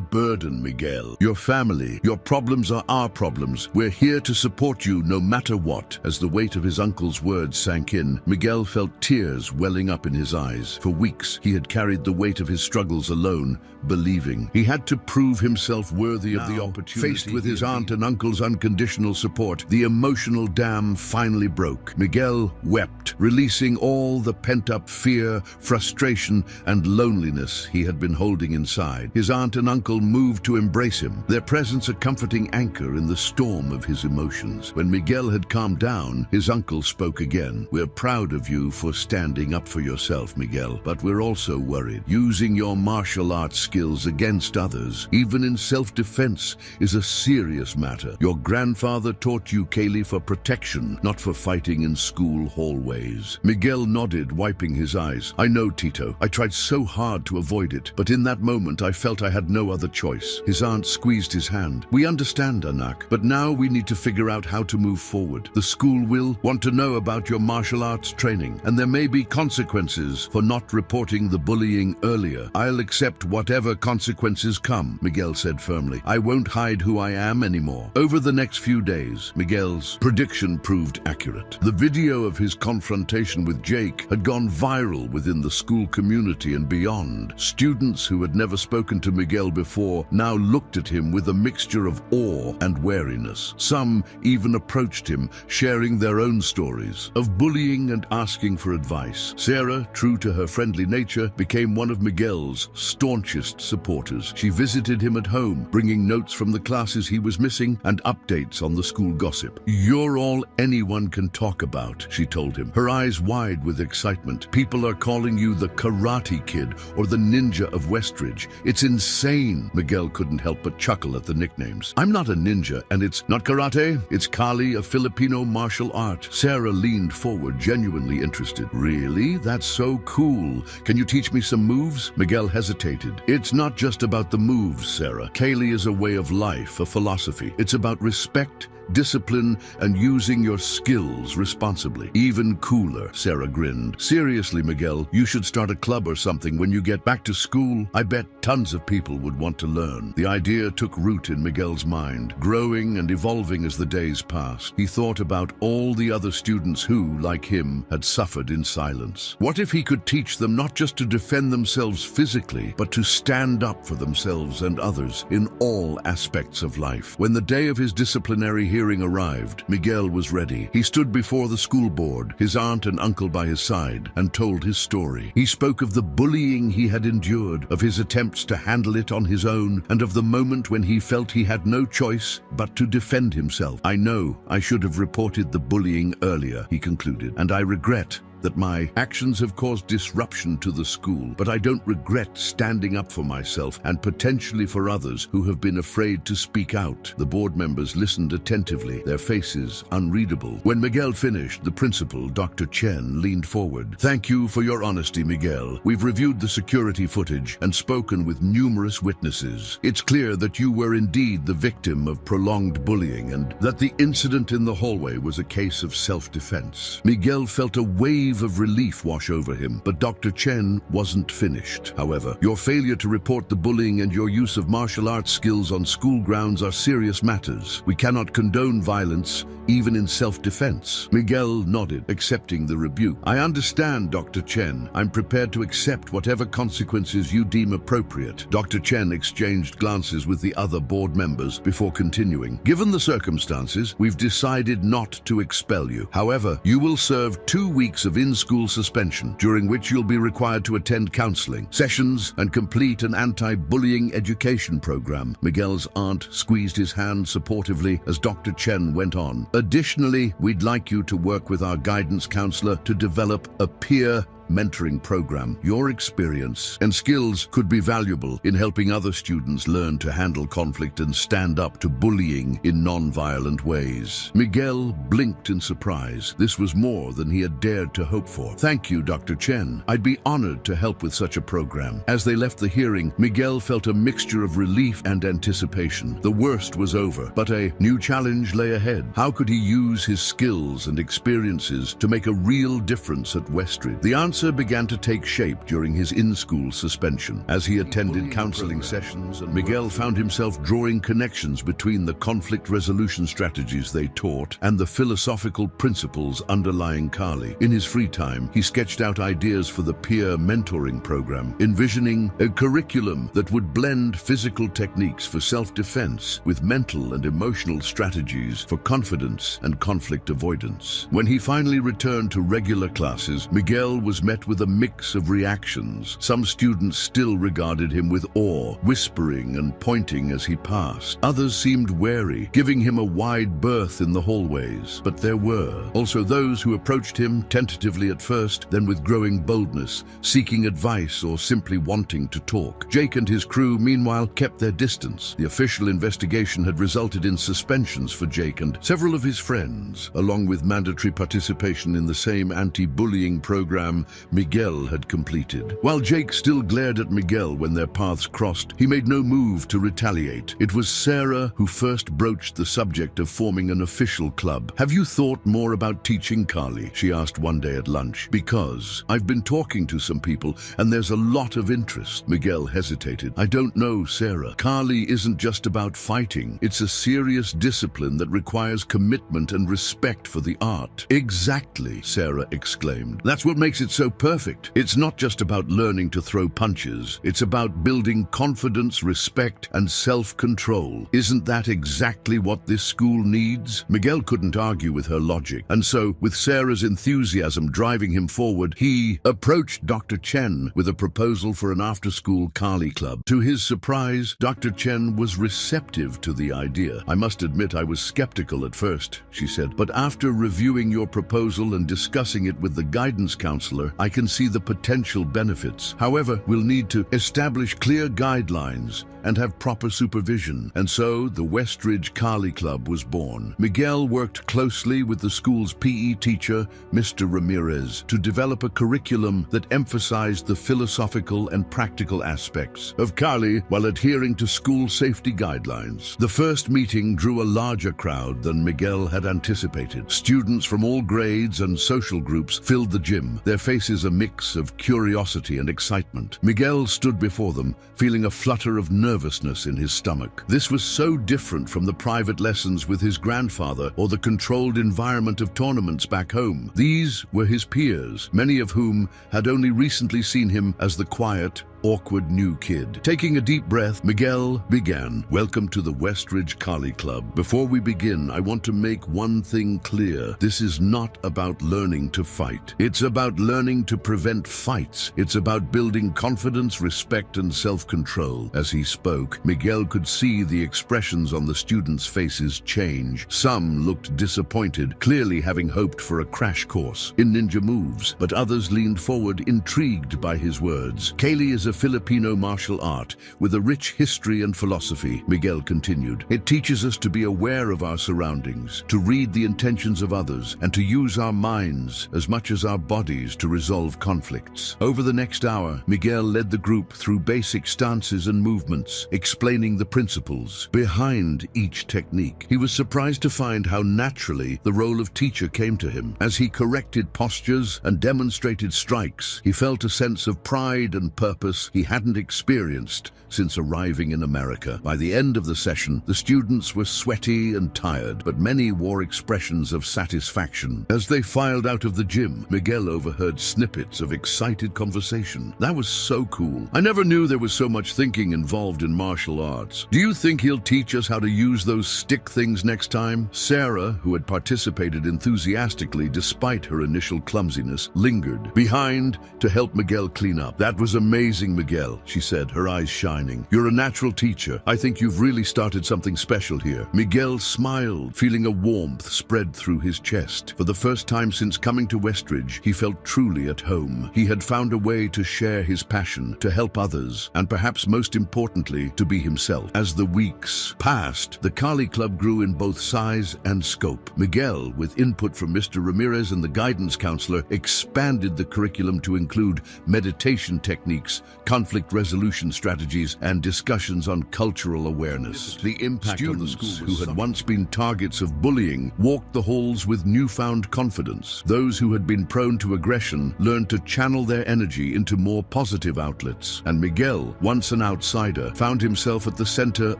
burden, Miguel. Your family, your problems are our problems. We're here to support you no matter what." As the weight of his uncle's words sank in, Miguel felt tears welling up in his eyes. For weeks, he had carried the weight of his struggles alone, believing he had to prove himself worthy of the opportunity. Faced with his aunt and uncle's unconditional support, the emotional dam finally broke. Miguel wept, releasing all the pent-up fear, frustration, and loneliness he had been holding inside. His aunt and uncle moved to embrace him, their presence a comforting anchor in the storm of his emotions. When Miguel had calmed down, his uncle spoke again. "We're proud of you for standing up for yourself, Miguel, but we're also worried. Using your martial arts skills against others, even in self-defense, is a serious matter. Your grandfather taught you, Kaylee, for protection, not for fighting in school hallways. Miguel nodded, wiping his eyes. I know, Tito. I tried so hard to avoid it, but in that moment I felt I had no other choice. His aunt squeezed his hand. We understand, Anak, but now we need to figure out how to move forward. The school will want to know about your martial arts training, and there may be consequences for not reporting the bullying earlier. I'll accept whatever consequences come, Miguel said firmly. I won't hide who I am anymore. Over the next few days, Miguel's prediction proved accurate. The video of his confrontation with Jake had gone viral within the school community and beyond. Students who had never spoken to Miguel before now looked at him with a mixture of awe and wariness. Some even approached him, sharing their own stories of bullying and asking for advice. Sarah, true to her friendly nature, became one of Miguel's staunchest supporters. She visited him at home, bringing notes from the classes he was missing and updates on the school gossip. You're all anyone can talk about, she told him, her eyes wide with excitement. People are calling you the Karate Kid or the Ninja of Westridge. It's insane. Miguel couldn't help but chuckle at the nicknames. I'm not a ninja, and it's not karate, it's Kali, a Filipino martial art. Sarah leaned forward, genuinely interested. Really? That's so cool. Can you teach me some moves? Miguel hesitated. It's not just about the moves, Sarah. Kali is a way of life, a philosophy. It's about respect, discipline, and using your skills responsibly. Even cooler, Sarah grinned. Seriously, Miguel, you should start a club or something when you get back to school. I bet tons of people would want to learn. The idea took root in Miguel's mind, growing and evolving as the days passed. He thought about all the other students who, like him, had suffered in silence. What if he could teach them not just to defend themselves physically, but to stand up for themselves and others in all aspects of life? When the day of his disciplinary hearing arrived, Miguel was ready. He stood before the school board, his aunt and uncle by his side, and told his story. He spoke of the bullying he had endured, of his attempts to handle it on his own, and of the moment when he felt he had no choice but to defend himself. I know I should have reported the bullying earlier, he concluded, and I regret that my actions have caused disruption to the school, but I don't regret standing up for myself and potentially for others who have been afraid to speak out. The board members listened attentively, their faces unreadable. When Miguel finished, the principal, Dr. Chen, leaned forward. Thank you for your honesty, Miguel. We've reviewed the security footage and spoken with numerous witnesses. It's clear that you were indeed the victim of prolonged bullying and that the incident in the hallway was a case of self-defense. Miguel felt a wave of relief wash over him, but Dr. Chen wasn't finished. However, your failure to report the bullying and your use of martial arts skills on school grounds are serious matters. We cannot condone violence, even in self-defense. Miguel nodded, accepting the rebuke. I understand, Dr. Chen. I'm prepared to accept whatever consequences you deem appropriate. Dr. Chen exchanged glances with the other board members before continuing. Given the circumstances, we've decided not to expel you. However, you will serve 2 weeks of in-school suspension, during which you'll be required to attend counseling sessions and complete an anti-bullying education program. Miguel's aunt squeezed his hand supportively as Dr. Chen went on. Additionally, we'd like you to work with our guidance counselor to develop a peer mentoring program. Your experience and skills could be valuable in helping other students learn to handle conflict and stand up to bullying in non-violent ways. Miguel blinked in surprise. This was more than he had dared to hope for. Thank you, Dr. Chen. I'd be honored to help with such a program. As they left the hearing, Miguel felt a mixture of relief and anticipation. The worst was over, but a new challenge lay ahead. How could he use his skills and experiences to make a real difference at Westridge? The answer began to take shape during his in-school suspension. As he attended counseling sessions, Miguel found himself drawing connections between the conflict resolution strategies they taught and the philosophical principles underlying Kali. In his free time, he sketched out ideas for the peer mentoring program, envisioning a curriculum that would blend physical techniques for self-defense with mental and emotional strategies for confidence and conflict avoidance. When he finally returned to regular classes, Miguel was met with a mix of reactions. Some students still regarded him with awe, whispering and pointing as he passed. Others seemed wary, giving him a wide berth in the hallways. But there were also those who approached him tentatively at first, then with growing boldness, seeking advice or simply wanting to talk. Jake and his crew, meanwhile, kept their distance. The official investigation had resulted in suspensions for Jake and several of his friends, along with mandatory participation in the same anti-bullying program Miguel had completed. While Jake still glared at Miguel when their paths crossed, he made no move to retaliate. It was Sarah who first broached the subject of forming an official club. "Have you thought more about teaching Carly?" she asked one day at lunch. "Because I've been talking to some people and there's a lot of interest." Miguel hesitated. "I don't know, Sarah. Carly isn't just about fighting. It's a serious discipline that requires commitment and respect for the art." "Exactly," Sarah exclaimed. "That's what makes it so perfect. It's not just about learning to throw punches. It's about building confidence, respect, and self-control. Isn't that exactly what this school needs?" Miguel couldn't argue with her logic, and so, with Sarah's enthusiasm driving him forward, he approached Dr. Chen with a proposal for an after-school Carly club. To his surprise, Dr. Chen was receptive to the idea. "I must admit I was skeptical at first," she said, "but after reviewing your proposal and discussing it with the guidance counselor, I can see the potential benefits. However, we'll need to establish clear guidelines and have proper supervision." And so the Westridge Carly Club was born. Miguel worked closely with the school's PE teacher, Mr. Ramirez, to develop a curriculum that emphasized the philosophical and practical aspects of Carly while adhering to school safety guidelines. The first meeting drew a larger crowd than Miguel had anticipated. Students from all grades and social groups filled the gym, their faces a mix of curiosity and excitement. Miguel stood before them, feeling a flutter of nervousness in his stomach. This was so different from the private lessons with his grandfather or the controlled environment of tournaments back home. These were his peers, many of whom had only recently seen him as the quiet, awkward new kid. Taking a deep breath, Miguel began. "Welcome to the Westridge Carly Club. Before we begin, I want to make one thing clear. This is not about learning to fight. It's about learning to prevent fights. It's about building confidence, respect, and self-control." As he spoke, Miguel could see the expressions on the students' faces change. Some looked disappointed, clearly having hoped for a crash course in ninja moves, but others leaned forward, intrigued by his words. "Kaylee is a Filipino martial art with a rich history and philosophy," Miguel continued. "It teaches us to be aware of our surroundings, to read the intentions of others, and to use our minds as much as our bodies to resolve conflicts." Over the next hour, Miguel led the group through basic stances and movements, explaining the principles behind each technique. He was surprised to find how naturally the role of teacher came to him. As he corrected postures and demonstrated strikes, he felt a sense of pride and purpose he hadn't experienced since arriving in America. By the end of the session, the students were sweaty and tired, but many wore expressions of satisfaction. As they filed out of the gym, Miguel overheard snippets of excited conversation. "That was so cool. I never knew there was so much thinking involved in martial arts. Do you think he'll teach us how to use those stick things next time?" Sarah, who had participated enthusiastically despite her initial clumsiness, lingered behind to help Miguel clean up. "That was amazing, Miguel," she said, her eyes shining. "You're a natural teacher. I think you've really started something special here." Miguel smiled, feeling a warmth spread through his chest. For the first time since coming to Westridge, he felt truly at home. He had found a way to share his passion, to help others, and perhaps most importantly, to be himself. As the weeks passed, the Carly Club grew in both size and scope. Miguel, with input from Mr. Ramirez and the guidance counselor, expanded the curriculum to include meditation techniques, conflict resolution strategies, and discussions on cultural awareness. The impact on the schools who had once been targets of bullying walked the halls with newfound confidence. Those who had been prone to aggression learned to channel their energy into more positive outlets. And Miguel, once an outsider, found himself at the center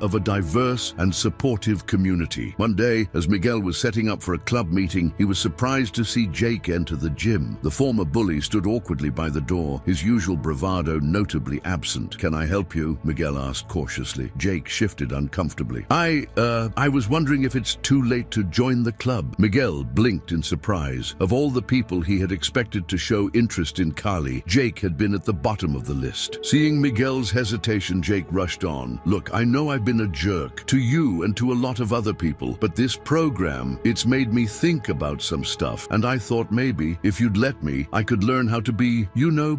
of a diverse and supportive community. One day, as Miguel was setting up for a club meeting, he was surprised to see Jake enter the gym. The former bully stood awkwardly by the door, his usual bravado noted notably absent. "Can I help you?" Miguel asked cautiously. Jake shifted uncomfortably. I was wondering if it's too late to join the club." Miguel blinked in surprise. Of all the people he had expected to show interest in Carly, Jake had been at the bottom of the list. Seeing Miguel's hesitation, Jake rushed on. "Look, I know I've been a jerk to you and to a lot of other people, but this program, it's made me think about some stuff, and I thought maybe, if you'd let me, I could learn how to be,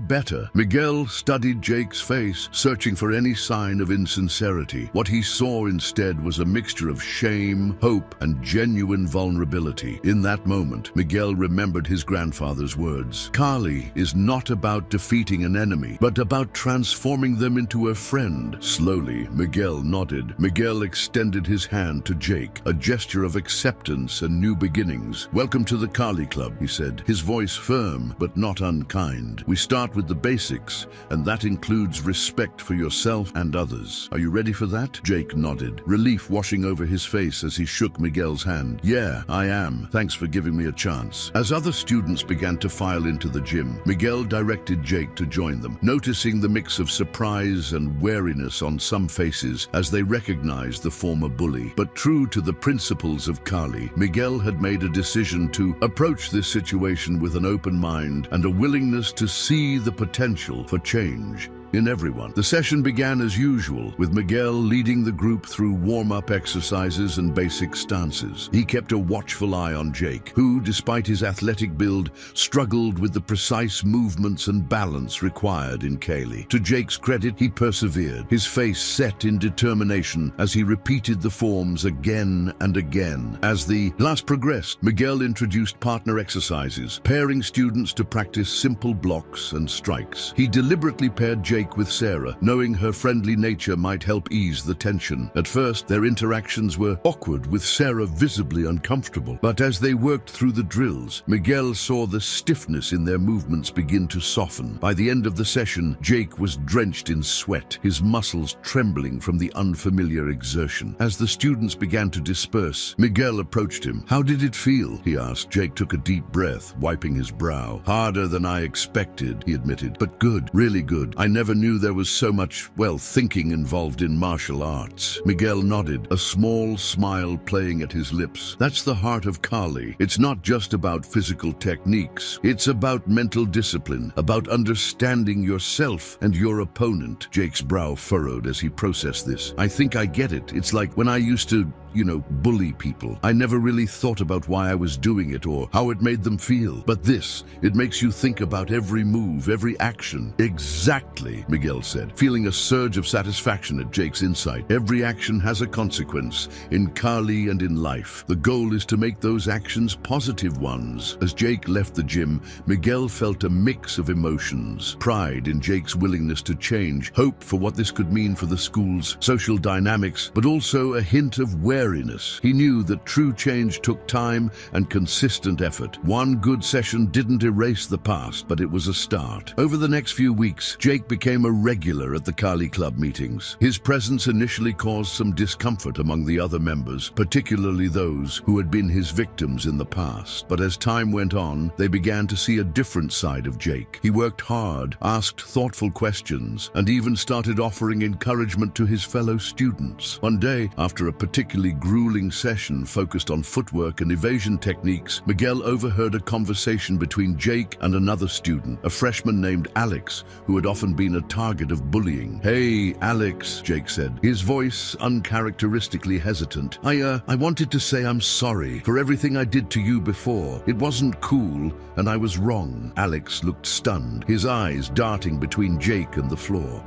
better." Miguel studied Jake's face, searching for any sign of insincerity. What he saw instead was a mixture of shame, hope, and genuine vulnerability. In that moment, Miguel remembered his grandfather's words. Carly is not about defeating an enemy, but about transforming them into a friend. Slowly, Miguel nodded. Miguel extended his hand to Jake, a gesture of acceptance and new beginnings. "Welcome to the Carly Club," he said, his voice firm but not unkind. "We start with the basics, and that includes respect for yourself and others. Are you ready for that?" Jake nodded, relief washing over his face as he shook Miguel's hand. "Yeah, I am. Thanks for giving me a chance." As other students began to file into the gym, Miguel directed Jake to join them, noticing the mix of surprise and wariness on some faces as they recognized the former bully. But true to the principles of Carly, Miguel had made a decision to approach this situation with an open mind and a willingness to see the potential for change in everyone. The session began as usual, with Miguel leading the group through warm-up exercises and basic stances. He kept a watchful eye on Jake, who, despite his athletic build, struggled with the precise movements and balance required in Carly. To Jake's credit, he persevered, his face set in determination as he repeated the forms again and again. As the class progressed, Miguel introduced partner exercises, pairing students to practice simple blocks and strikes. He deliberately paired Jake with Sarah, knowing her friendly nature might help ease the tension. At first, their interactions were awkward, with Sarah visibly uncomfortable. But as they worked through the drills, Miguel saw the stiffness in their movements begin to soften. By the end of the session, Jake was drenched in sweat, his muscles trembling from the unfamiliar exertion. As the students began to disperse, Miguel approached him. "How did it feel?" he asked. Jake took a deep breath, wiping his brow. "Harder than I expected," he admitted, "but good, really good. I never knew there was so much, thinking involved in martial arts." Miguel nodded, a small smile playing at his lips. "That's the heart of Carly. It's not just about physical techniques. It's about mental discipline, about understanding yourself and your opponent." Jake's brow furrowed as he processed this. "I think I get it. It's like when I used to, bully people. I never really thought about why I was doing it or how it made them feel. But this, it makes you think about every move, every action." "Exactly," Miguel said, feeling a surge of satisfaction at Jake's insight. "Every action has a consequence, in Carly and in life. The goal is to make those actions positive ones." As Jake left the gym, Miguel felt a mix of emotions. Pride in Jake's willingness to change, hope for what this could mean for the school's social dynamics, but also a hint of wariness. He knew that true change took time and consistent effort. One good session didn't erase the past, but it was a start. Over the next few weeks, Jake became a regular at the Carly Club meetings. His presence initially caused some discomfort among the other members, particularly those who had been his victims in the past. But as time went on, they began to see a different side of Jake. He worked hard, asked thoughtful questions, and even started offering encouragement to his fellow students. One day, after a particularly grueling session focused on footwork and evasion techniques, Miguel overheard a conversation between Jake and another student, a freshman named Alex, who had often been a target of bullying. "Hey, Alex," Jake said, his voice uncharacteristically hesitant. I wanted to say I'm sorry for everything I did to you before. It wasn't cool, and I was wrong." Alex looked stunned, his eyes darting between Jake and the floor.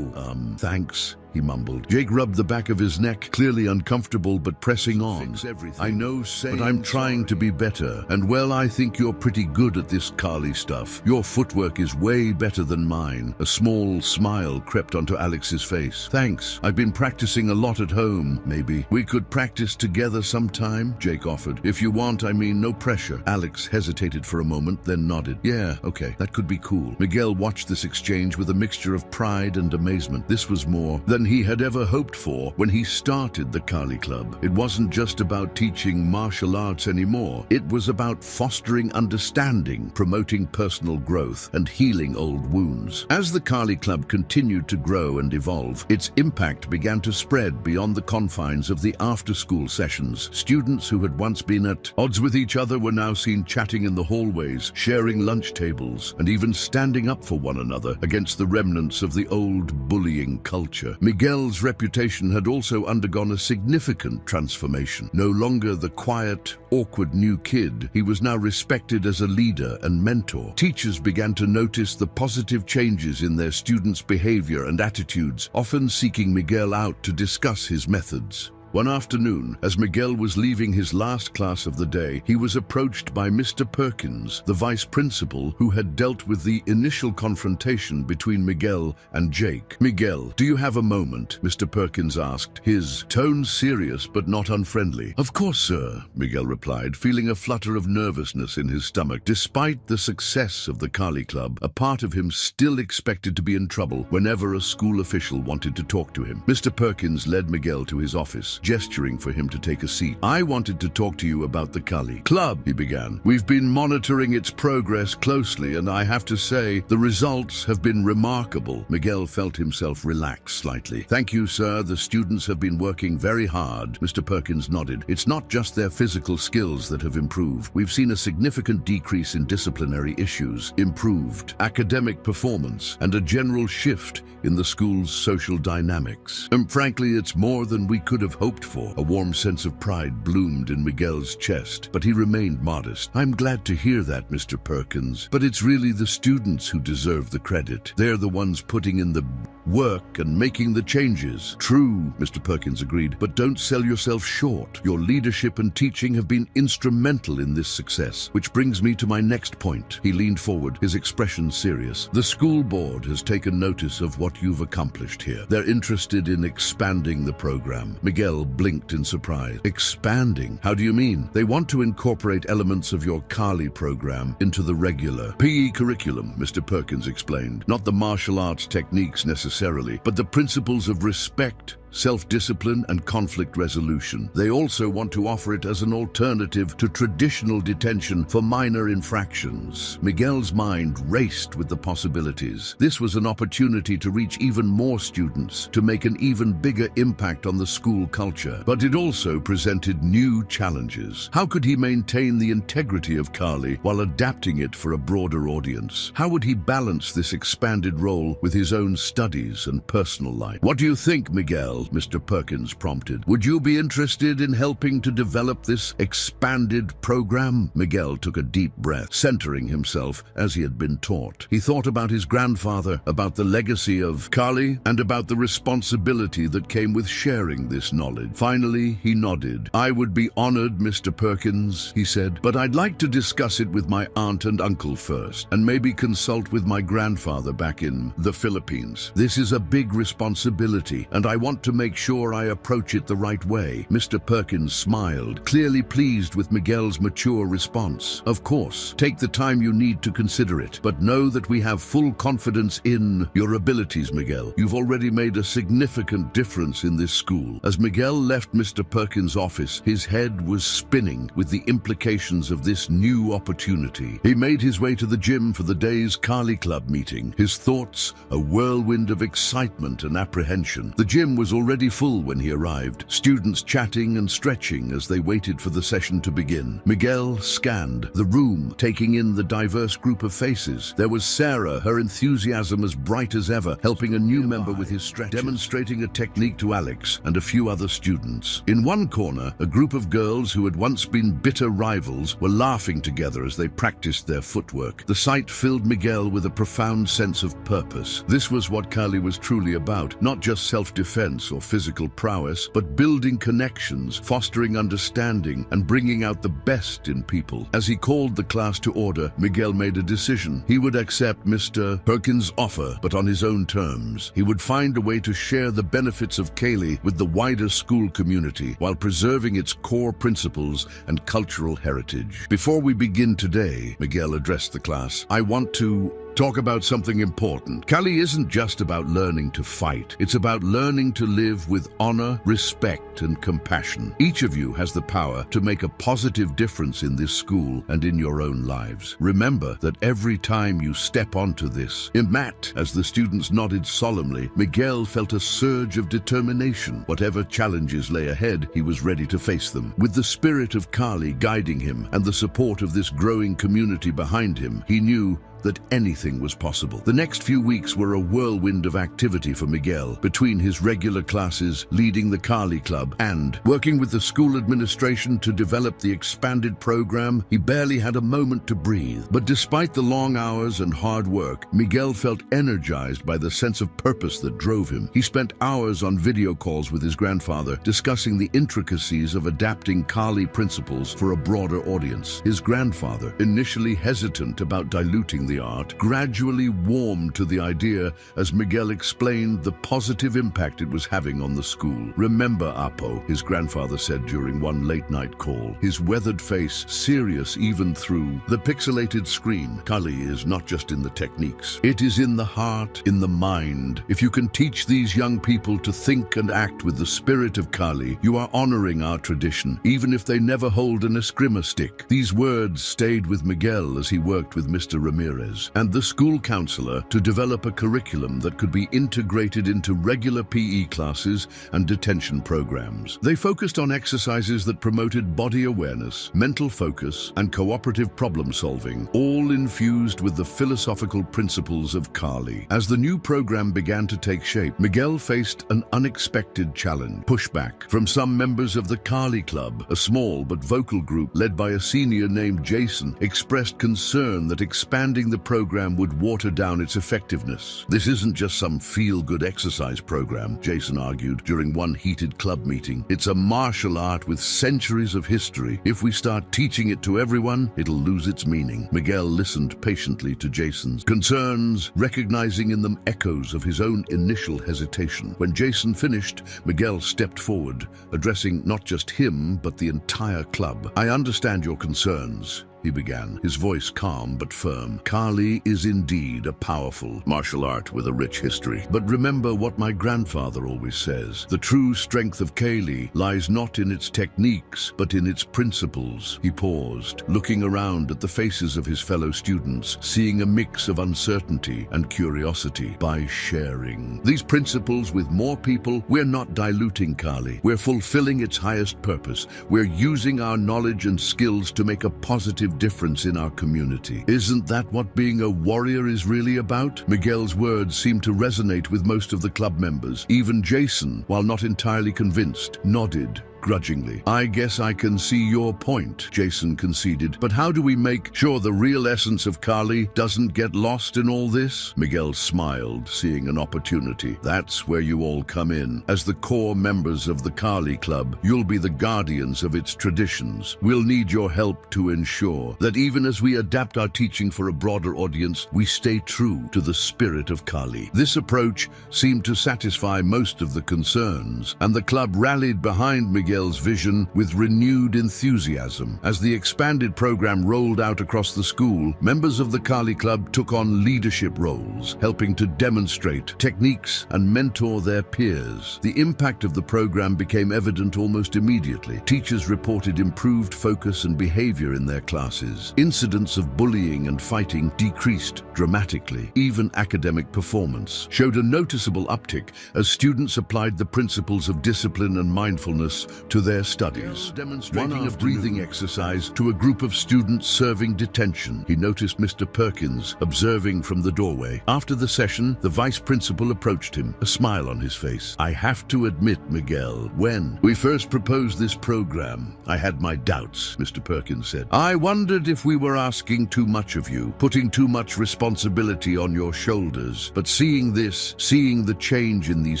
Thanks," he mumbled. Jake rubbed the back of his neck, clearly uncomfortable but pressing on. "I know, but I'm trying to be better. And I think you're pretty good at this Carly stuff. Your footwork is way better than mine." A small smile crept onto Alex's face. "Thanks. I've been practicing a lot at home. Maybe we could practice together sometime," Jake offered. "If you want, no pressure." Alex hesitated for a moment, then nodded. "Yeah, okay, that could be cool." Miguel watched this exchange with a mixture of pride and amazement. This was more than than he had ever hoped for when he started the Kali Club. It wasn't just about teaching martial arts anymore. It was about fostering understanding, promoting personal growth, and healing old wounds. As the Kali Club continued to grow and evolve, its impact began to spread beyond the confines of the after-school sessions. Students who had once been at odds with each other were now seen chatting in the hallways, sharing lunch tables, and even standing up for one another against the remnants of the old bullying culture. Miguel's reputation had also undergone a significant transformation. No longer the quiet, awkward new kid, he was now respected as a leader and mentor. Teachers began to notice the positive changes in their students' behavior and attitudes, often seeking Miguel out to discuss his methods. One afternoon, as Miguel was leaving his last class of the day, he was approached by Mr. Perkins, the vice principal who had dealt with the initial confrontation between Miguel and Jake. "Miguel, do you have a moment?" Mr. Perkins asked, his tone serious but not unfriendly. "Of course, sir," Miguel replied, feeling a flutter of nervousness in his stomach. Despite the success of the Kali Club, a part of him still expected to be in trouble whenever a school official wanted to talk to him. Mr. Perkins led Miguel to his office, gesturing for him to take a seat. "I wanted to talk to you about the Kali Club," he began. "We've been monitoring its progress closely, and I have to say, the results have been remarkable." Miguel felt himself relax slightly. "Thank you, sir. The students have been working very hard." Mr. Perkins nodded. "It's not just their physical skills that have improved. We've seen a significant decrease in disciplinary issues, improved academic performance, and a general shift in the school's social dynamics. And frankly, it's more than we could have hoped for." A warm sense of pride bloomed in Miguel's chest, but he remained modest. "I'm glad to hear that, Mr. Perkins, but it's really the students who deserve the credit. They're the ones putting in the work and making the changes." "True," Mr. Perkins agreed, "but don't sell yourself short. Your leadership and teaching have been instrumental in this success, which brings me to my next point." He leaned forward, his expression serious. "The school board has taken notice of what you've accomplished here. They're interested in expanding the program." Miguel blinked in surprise. "Expanding? How do you mean?" "They want to incorporate elements of your Kali program into the regular PE curriculum," Mr. Perkins explained. "Not the martial arts techniques necessarily, but the principles of respect, self-discipline, and conflict resolution. They also want to offer it as an alternative to traditional detention for minor infractions." Miguel's mind raced with the possibilities. This was an opportunity to reach even more students, to make an even bigger impact on the school culture. But it also presented new challenges. How could he maintain the integrity of Kali while adapting it for a broader audience? How would he balance this expanded role with his own studies and personal life? "What do you think, Miguel?" Mr. Perkins prompted. "Would you be interested in helping to develop this expanded program?" Miguel took a deep breath, centering himself as he had been taught. He thought about his grandfather, about the legacy of Kali, and about the responsibility that came with sharing this knowledge. Finally, he nodded. "I would be honored, Mr. Perkins," he said, "but I'd like to discuss it with my aunt and uncle first, and maybe consult with my grandfather back in the Philippines. This is a big responsibility, and I want to make sure I approach it the right way." Mr. Perkins smiled, clearly pleased with Miguel's mature response. "Of course, take the time you need to consider it, but know that we have full confidence in your abilities, Miguel. You've already made a significant difference in this school." As Miguel left Mr. Perkins' office, his head was spinning with the implications of this new opportunity. He made his way to the gym for the day's Kali Club meeting, his thoughts a whirlwind of excitement and apprehension. The gym was already full when he arrived, students chatting and stretching as they waited for the session to begin. Miguel scanned the room, taking in the diverse group of faces. There was Sarah, her enthusiasm as bright as ever, helping a new member with his stretches, demonstrating a technique to Alex and a few other students. In one corner, a group of girls who had once been bitter rivals were laughing together as they practiced their footwork. The sight filled Miguel with a profound sense of purpose. This was what Kali was truly about, not just self-defense or physical prowess, but building connections, fostering understanding, and bringing out the best in people. As he called the class to order, Miguel made a decision. He would accept Mr. Perkins' offer, but on his own terms. He would find a way to share the benefits of Kali with the wider school community while preserving its core principles and cultural heritage. "Before we begin today," Miguel addressed the class, "I want to talk about something important. Kali isn't just about learning to fight. It's about learning to live with honor, respect, and compassion. Each of you has the power to make a positive difference in this school and in your own lives. Remember that every time you step onto this, Matt, as the students nodded solemnly, Miguel felt a surge of determination. Whatever challenges lay ahead, he was ready to face them. With the spirit of Kali guiding him and the support of this growing community behind him, he knew that anything was possible. The next few weeks were a whirlwind of activity for Miguel, between his regular classes, leading the Kali Club, and working with the school administration to develop the expanded program. He barely had a moment to breathe. But despite the long hours and hard work, Miguel felt energized by the sense of purpose that drove him. He spent hours on video calls with his grandfather, discussing the intricacies of adapting Kali principles for a broader audience. His grandfather, initially hesitant about diluting the art, gradually warmed to the idea as Miguel explained the positive impact it was having on the school. "Remember, Apo," his grandfather said during one late-night call, his weathered face serious even through the pixelated screen. "Kali is not just in the techniques. It is in the heart, in the mind. If you can teach these young people to think and act with the spirit of Kali, you are honoring our tradition, even if they never hold an eskrima stick." These words stayed with Miguel as he worked with Mr. Ramirez and the school counselor to develop a curriculum that could be integrated into regular PE classes and detention programs. They focused on exercises that promoted body awareness, mental focus, and cooperative problem solving, all infused with the philosophical principles of Kali. As the new program began to take shape, Miguel faced an unexpected challenge: pushback from some members of the Kali Club. A small but vocal group led by a senior named Jason expressed concern that expanding the program would water down its effectiveness. "This isn't just some feel-good exercise program," Jason argued during one heated club meeting. "It's a martial art with centuries of history. If we start teaching it to everyone, it'll lose its meaning." Miguel listened patiently to Jason's concerns, recognizing in them echoes of his own initial hesitation. When Jason finished, Miguel stepped forward, addressing not just him, but the entire club. "I understand your concerns," he began, his voice calm but firm. "Kali is indeed a powerful martial art with a rich history. But remember what my grandfather always says: the true strength of Kali lies not in its techniques, but in its principles." He paused, looking around at the faces of his fellow students, seeing a mix of uncertainty and curiosity. "By sharing these principles with more people, we're not diluting Kali. We're fulfilling its highest purpose. We're using our knowledge and skills to make a positive difference in our community. Isn't that what being a warrior is really about?" Miguel's words seemed to resonate with most of the club members. Even Jason, while not entirely convinced, nodded grudgingly. "I guess I can see your point," Jason conceded. "But how do we make sure the real essence of Kali doesn't get lost in all this?" Miguel smiled, seeing an opportunity. "That's where you all come in. As the core members of the Kali Club, you'll be the guardians of its traditions. We'll need your help to ensure that even as we adapt our teaching for a broader audience, we stay true to the spirit of Kali." This approach seemed to satisfy most of the concerns, and the club rallied behind Miguel's vision with renewed enthusiasm. As the expanded program rolled out across the school, members of the Kali Club took on leadership roles, helping to demonstrate techniques and mentor their peers. The impact of the program became evident almost immediately. Teachers reported improved focus and behavior in their classes. Incidents of bullying and fighting decreased dramatically. Even academic performance showed a noticeable uptick as students applied the principles of discipline and mindfulness to their studies. Demonstrating a breathing exercise to a group of students serving detention, he noticed Mr. Perkins observing from the doorway. After the session, the vice principal approached him, a smile on his face. "I have to admit, Miguel, when we first proposed this program, I had my doubts," Mr. Perkins said. "I wondered if we were asking too much of you, putting too much responsibility on your shoulders. But seeing this, seeing the change in these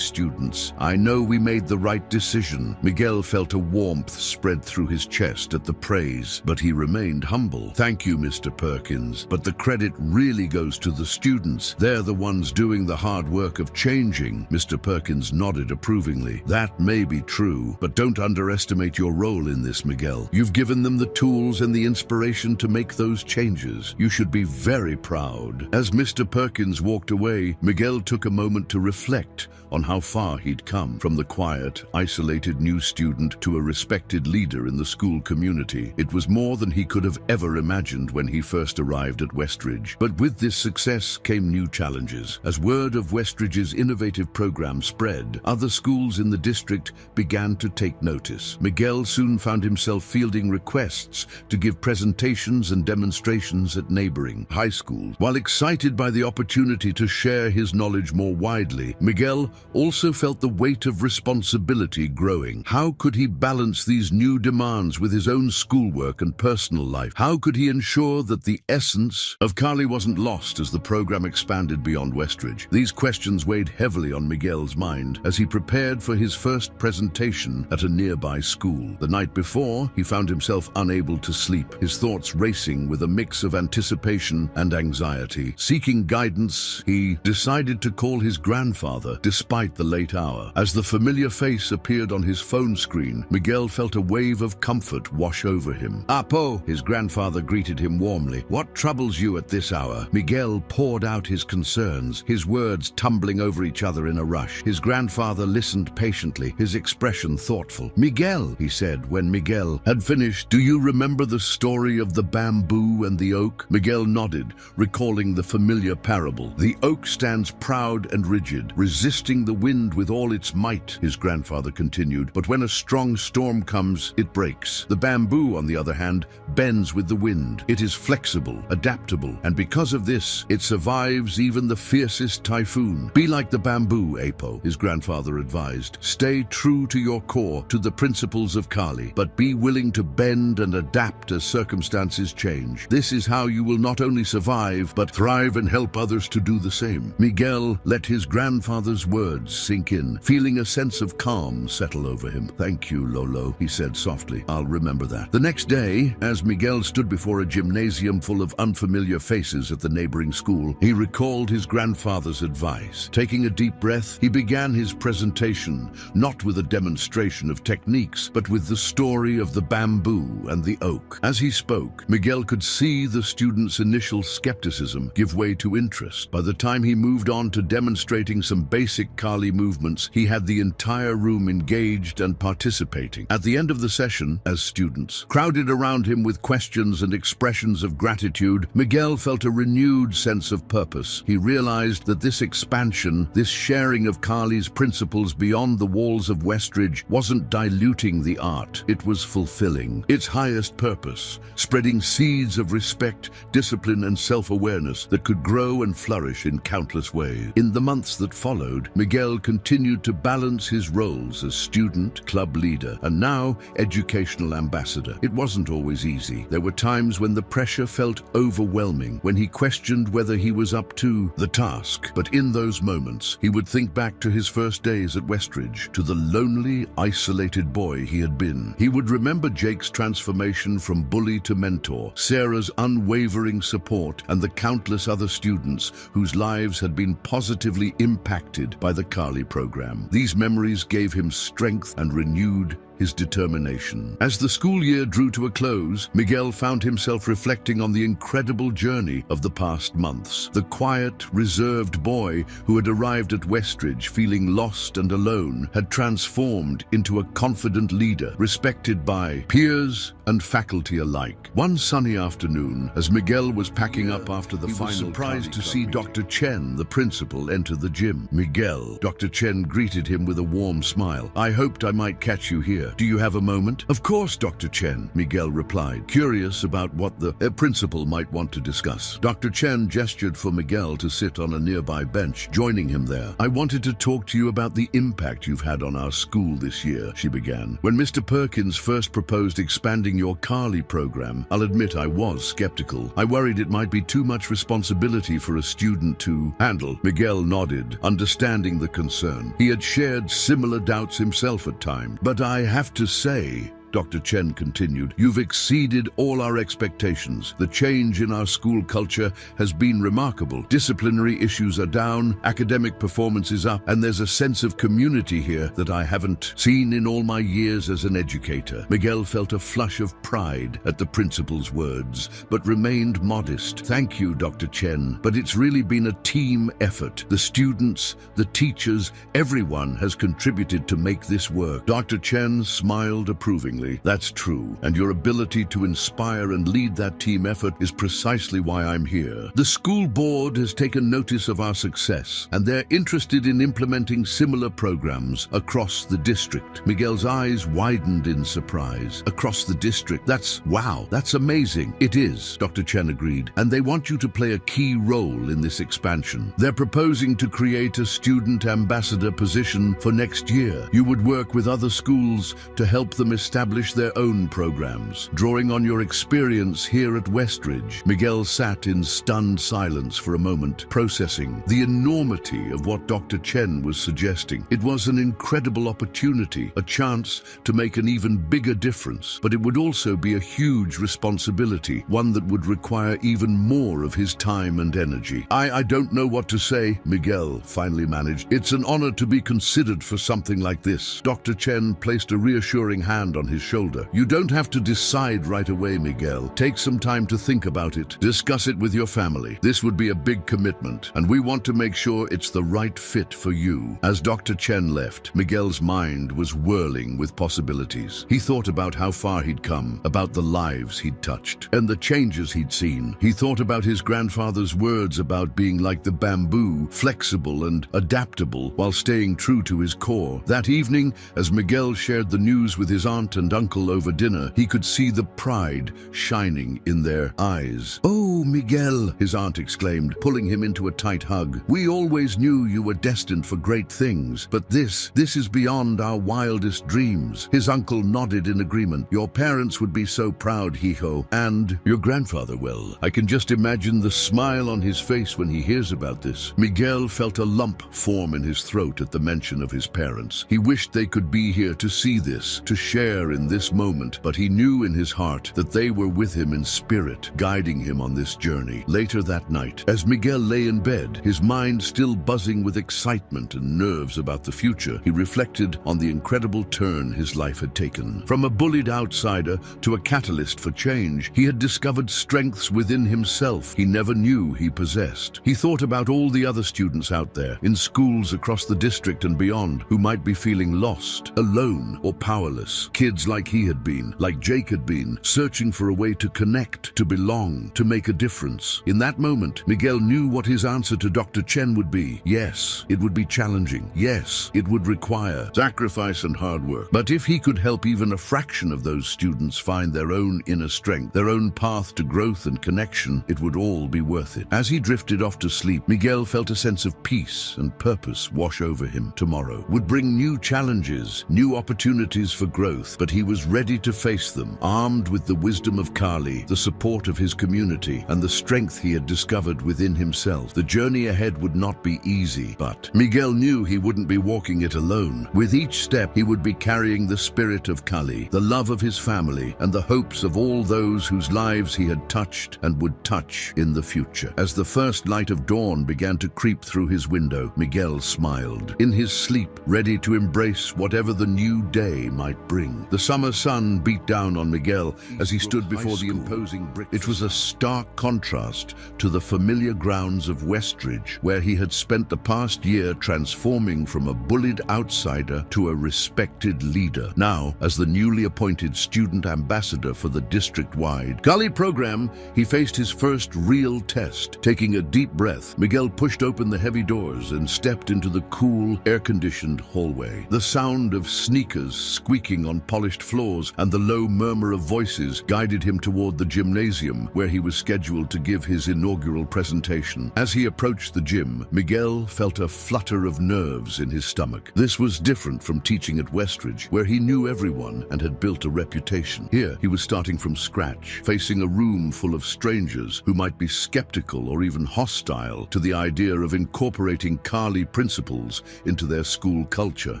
students, I know we made the right decision." Miguel felt a warmth spread through his chest at the praise, but he remained humble. "Thank you, Mr. Perkins, but the credit really goes to the students. They're the ones doing the hard work of changing." Mr. Perkins nodded approvingly. "That may be true, but don't underestimate your role in this, Miguel. You've given them the tools and the inspiration to make those changes. You should be very proud." As Mr. Perkins walked away, Miguel took a moment to reflect on how far he'd come, from the quiet, isolated new student to a respected leader in the school community. It was more than he could have ever imagined when he first arrived at Westridge. But with this success came new challenges. As word of Westridge's innovative program spread, other schools in the district began to take notice. Miguel soon found himself fielding requests to give presentations and demonstrations at neighboring high schools. While excited by the opportunity to share his knowledge more widely, Miguel also felt the weight of responsibility growing. How could he balance these new demands with his own schoolwork and personal life? How could he ensure that the essence of Cali wasn't lost as the program expanded beyond Westridge? These questions weighed heavily on Miguel's mind as he prepared for his first presentation at a nearby school. The night before, he found himself unable to sleep, his thoughts racing with a mix of anticipation and anxiety. Seeking guidance, he decided to call his grandfather despite the late hour. As the familiar face appeared on his phone screen, Miguel felt a wave of comfort wash over him. "Apo," his grandfather greeted him warmly. "What troubles you at this hour?" Miguel poured out his concerns, his words tumbling over each other in a rush. His grandfather listened patiently, his expression thoughtful. "Miguel," he said when Miguel had finished, "do you remember the story of the bamboo and the oak?" Miguel nodded, recalling the familiar parable. "The oak stands proud and rigid, resisting the wind with all its might," his grandfather continued. "But when a strong storm comes, it breaks. The bamboo, on the other hand, bends with the wind. It is flexible, adaptable, and because of this, it survives even the fiercest typhoon. Be like the bamboo, Apo," his grandfather advised. "Stay true to your core, to the principles of Kali, but be willing to bend and adapt as circumstances change. This is how you will not only survive, but thrive and help others to do the same." Miguel let his grandfather's words sink in, feeling a sense of calm settle over him. "Thank you, Lolo," he said softly. "I'll remember that." The next day, as Miguel stood before a gymnasium full of unfamiliar faces at the neighboring school, he recalled his grandfather's advice. Taking a deep breath, he began his presentation, not with a demonstration of techniques, but with the story of the bamboo and the oak. As he spoke, Miguel could see the students' initial skepticism give way to interest. By the time he moved on to demonstrating some basic Kali movements, he had the entire room engaged and participating. At the end of the session, as students crowded around him with questions and expressions of gratitude, Miguel felt a renewed sense of purpose. He realized that this expansion, this sharing of Kali's principles beyond the walls of Westridge, wasn't diluting the art. It was fulfilling its highest purpose, spreading seeds of respect, discipline, and self-awareness that could grow and flourish in countless ways. In the months that followed, Miguel continued to balance his roles as student, club leader, and now educational ambassador. It wasn't always easy. There were times when the pressure felt overwhelming, when he questioned whether he was up to the task. But in those moments, he would think back to his first days at Westridge, to the lonely, isolated boy he had been. He would remember Jake's transformation from bully to mentor, Sarah's unwavering support, and the countless other students whose lives had been positively impacted by the Kali program. These memories gave him strength and renewed his determination. As the school year drew to a close, Miguel found himself reflecting on the incredible journey of the past months. The quiet, reserved boy who had arrived at Westridge feeling lost and alone had transformed into a confident leader, respected by peers and faculty alike. One sunny afternoon, as Miguel was packing up after the final, he was surprised to see Dr. Chen, the principal, enter the gym. "Miguel," Dr. Chen greeted him with a warm smile. "I hoped I might catch you here. Do you have a moment?" "Of course, Dr. Chen," Miguel replied, curious about what the principal might want to discuss. Dr. Chen gestured for Miguel to sit on a nearby bench, joining him there. "I wanted to talk to you about the impact you've had on our school this year," she began. "When Mr. Perkins first proposed expanding starting your Kali program, I'll admit I was skeptical. I worried it might be too much responsibility for a student to handle. Miguel nodded, understanding the concern. He had shared similar doubts himself at times. But I have to say, Dr. Chen continued, you've exceeded all our expectations. The change in our school culture has been remarkable. Disciplinary issues are down, academic performance is up, and there's a sense of community here that I haven't seen in all my years as an educator. Miguel felt a flush of pride at the principal's words, but remained modest. Thank you, Dr. Chen, but it's really been a team effort. The students, the teachers, everyone has contributed to make this work. Dr. Chen smiled approvingly. That's true, and your ability to inspire and lead that team effort is precisely why I'm here. The school board has taken notice of our success, and they're interested in implementing similar programs across the district. Miguel's eyes widened in surprise. Across the district? Wow, that's amazing. It is, Dr. Chen agreed, and they want you to play a key role in this expansion. They're proposing to create a student ambassador position for next year. You would work with other schools to help them establish their own programs. Drawing on your experience here at Westridge, Miguel sat in stunned silence for a moment, processing the enormity of what Dr. Chen was suggesting. It was an incredible opportunity, a chance to make an even bigger difference, but it would also be a huge responsibility, one that would require even more of his time and energy. I don't know what to say, Miguel finally managed. It's an honor to be considered for something like this. Dr. Chen placed a reassuring hand on his shoulder. You don't have to decide right away, Miguel. Take some time to think about it. Discuss it with your family. This would be a big commitment, and we want to make sure it's the right fit for you. As Dr. Chen left, Miguel's mind was whirling with possibilities. He thought about how far he'd come, about the lives he'd touched, and the changes he'd seen. He thought about his grandfather's words about being like the bamboo, flexible and adaptable while staying true to his core. That evening, as Miguel shared the news with his aunt and uncle over dinner, he could see the pride shining in their eyes. "Oh, Miguel," his aunt exclaimed, pulling him into a tight hug. "We always knew you were destined for great things, but this is beyond our wildest dreams." His uncle nodded in agreement. "Your parents would be so proud, Hijo. And your grandfather, well, I can just imagine the smile on his face when he hears about this." Miguel felt a lump form in his throat at the mention of his parents. He wished they could be here to see this, to share in this moment, but he knew in his heart that they were with him in spirit, guiding him on this journey. Later that night, as Miguel lay in bed, his mind still buzzing with excitement and nerves about the future, he reflected on the incredible turn his life had taken. From a bullied outsider to a catalyst for change, he had discovered strengths within himself he never knew he possessed. He thought about all the other students out there, in schools across the district and beyond, who might be feeling lost, alone, or powerless. Kids like he had been, like Jake had been, searching for a way to connect, to belong, to make a difference. In that moment, Miguel knew what his answer to Dr. Chen would be. Yes, it would be challenging. Yes, it would require sacrifice and hard work. But if he could help even a fraction of those students find their own inner strength, their own path to growth and connection, it would all be worth it. As he drifted off to sleep, Miguel felt a sense of peace and purpose wash over him. Tomorrow would bring new challenges, new opportunities for growth, but he was ready to face them, armed with the wisdom of Kali, the support of his community, and the strength he had discovered within himself. The journey ahead would not be easy, but Miguel knew he wouldn't be walking it alone. With each step, he would be carrying the spirit of Kali, the love of his family, and the hopes of all those whose lives he had touched and would touch in the future. As the first light of dawn began to creep through his window, Miguel smiled. In his sleep, ready to embrace whatever the new day might bring. The summer sun beat down on Miguel as he stood before the imposing brick. It was a stark contrast to the familiar grounds of Westridge, where he had spent the past year transforming from a bullied outsider to a respected leader. Now, as the newly appointed student ambassador for the district-wide Kali program, he faced his first real test. Taking a deep breath, Miguel pushed open the heavy doors and stepped into the cool, air-conditioned hallway. The sound of sneakers squeaking on polished polished floors and the low murmur of voices guided him toward the gymnasium where he was scheduled to give his inaugural presentation. As he approached the gym, Miguel felt a flutter of nerves in his stomach. This was different from teaching at Westridge, where he knew everyone and had built a reputation. Here, he was starting from scratch, facing a room full of strangers who might be skeptical or even hostile to the idea of incorporating Kali principles into their school culture.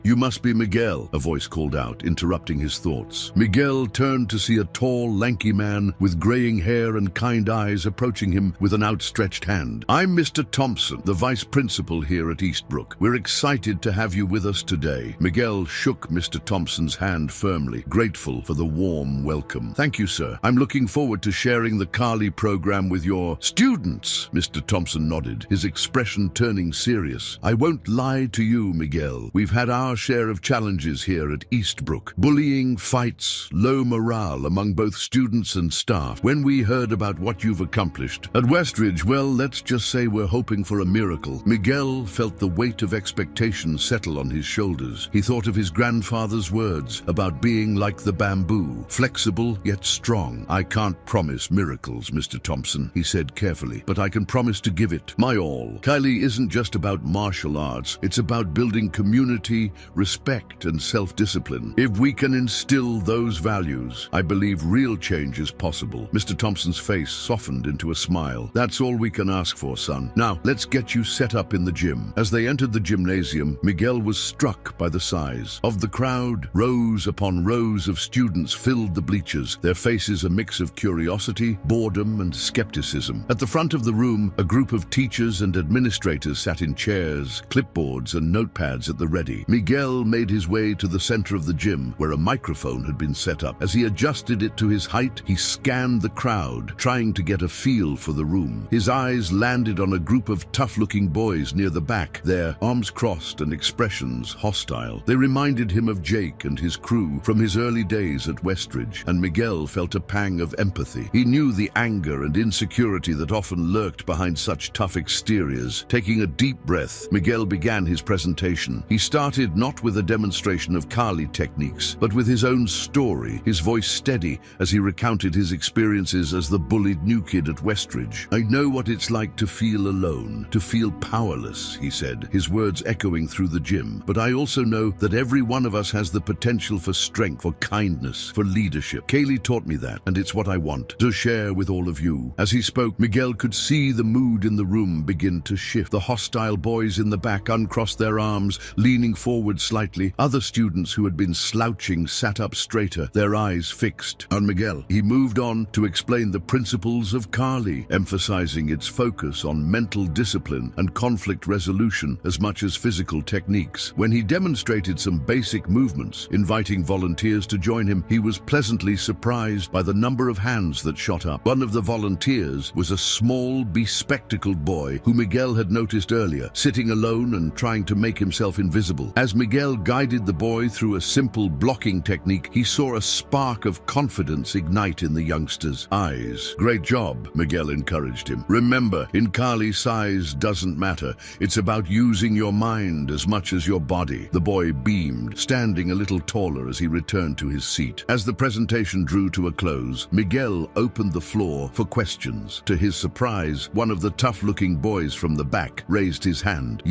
"You must be Miguel," a voice called out, interrupting his thoughts. Miguel turned to see a tall, lanky man with graying hair and kind eyes approaching him with an outstretched hand. "I'm Mr. Thompson, the vice principal here at Eastbrook. We're excited to have you with us today." Miguel shook Mr. Thompson's hand firmly, grateful for the warm welcome. "Thank you, sir. I'm looking forward to sharing the Kali program with your students." Mr. Thompson nodded, his expression turning serious. "I won't lie to you, Miguel. We've had our share of challenges here at Eastbrook. Bullying, fights, low morale among both students and staff. When we heard about what you've accomplished at Westridge, well, let's just say we're hoping for a miracle." Miguel felt the weight of expectation settle on his shoulders. He thought of his grandfather's words about being like the bamboo, flexible yet strong. "I can't promise miracles, Mr. Thompson," he said carefully, "but I can promise to give it my all. Kali isn't just about martial arts. It's about building community, respect, and self-discipline. If we can instill those values, I believe real change is possible." Mr. Thompson's face softened into a smile. "That's all we can ask for, son. Now, let's get you set up in the gym." As they entered the gymnasium, Miguel was struck by the size of the crowd. Rows upon rows of students filled the bleachers, their faces a mix of curiosity, boredom, and skepticism. At the front of the room, a group of teachers and administrators sat in chairs, clipboards, and notepads at the ready. Miguel made his way to the center of the gym, where a microphone had been set up. As he adjusted it to his height, he scanned the crowd, trying to get a feel for the room. His eyes landed on a group of tough-looking boys near the back, their arms crossed and expressions hostile. They reminded him of Jake and his crew from his early days at Westridge, and Miguel felt a pang of empathy. He knew the anger and insecurity that often lurked behind such tough exteriors. Taking a deep breath, Miguel began his presentation. He started not with a demonstration of Kali techniques, but with his own story, his voice steady as he recounted his experiences as the bullied new kid at Westridge. "I know what it's like to feel alone, to feel powerless," he said, his words echoing through the gym. "But I also know that every one of us has the potential for strength, for kindness, for leadership. Kaylee taught me that, and it's what I want to share with all of you." As he spoke, Miguel could see the mood in the room begin to shift. The hostile boys in the back uncrossed their arms, leaning forward slightly. Other students who had been slouching sat up straighter, their eyes fixed on Miguel. He moved on to explain the principles of Kali, emphasizing its focus on mental discipline and conflict resolution as much as physical techniques. When he demonstrated some basic movements, inviting volunteers to join him, he was pleasantly surprised by the number of hands that shot up. One of the volunteers was a small, bespectacled boy who Miguel had noticed earlier, sitting alone and trying to make himself invisible. As Miguel guided the boy through a simple blocking technique, he saw a spark of confidence ignite in the youngster's eyes. "Great job," Miguel encouraged him. "Remember, in Kali, size doesn't matter. It's about using your mind as much as your body." The boy beamed, standing a little taller as he returned to his seat. As the presentation drew to a close, Miguel opened the floor for questions. To his surprise, one of the tough-looking boys from the back raised his hand.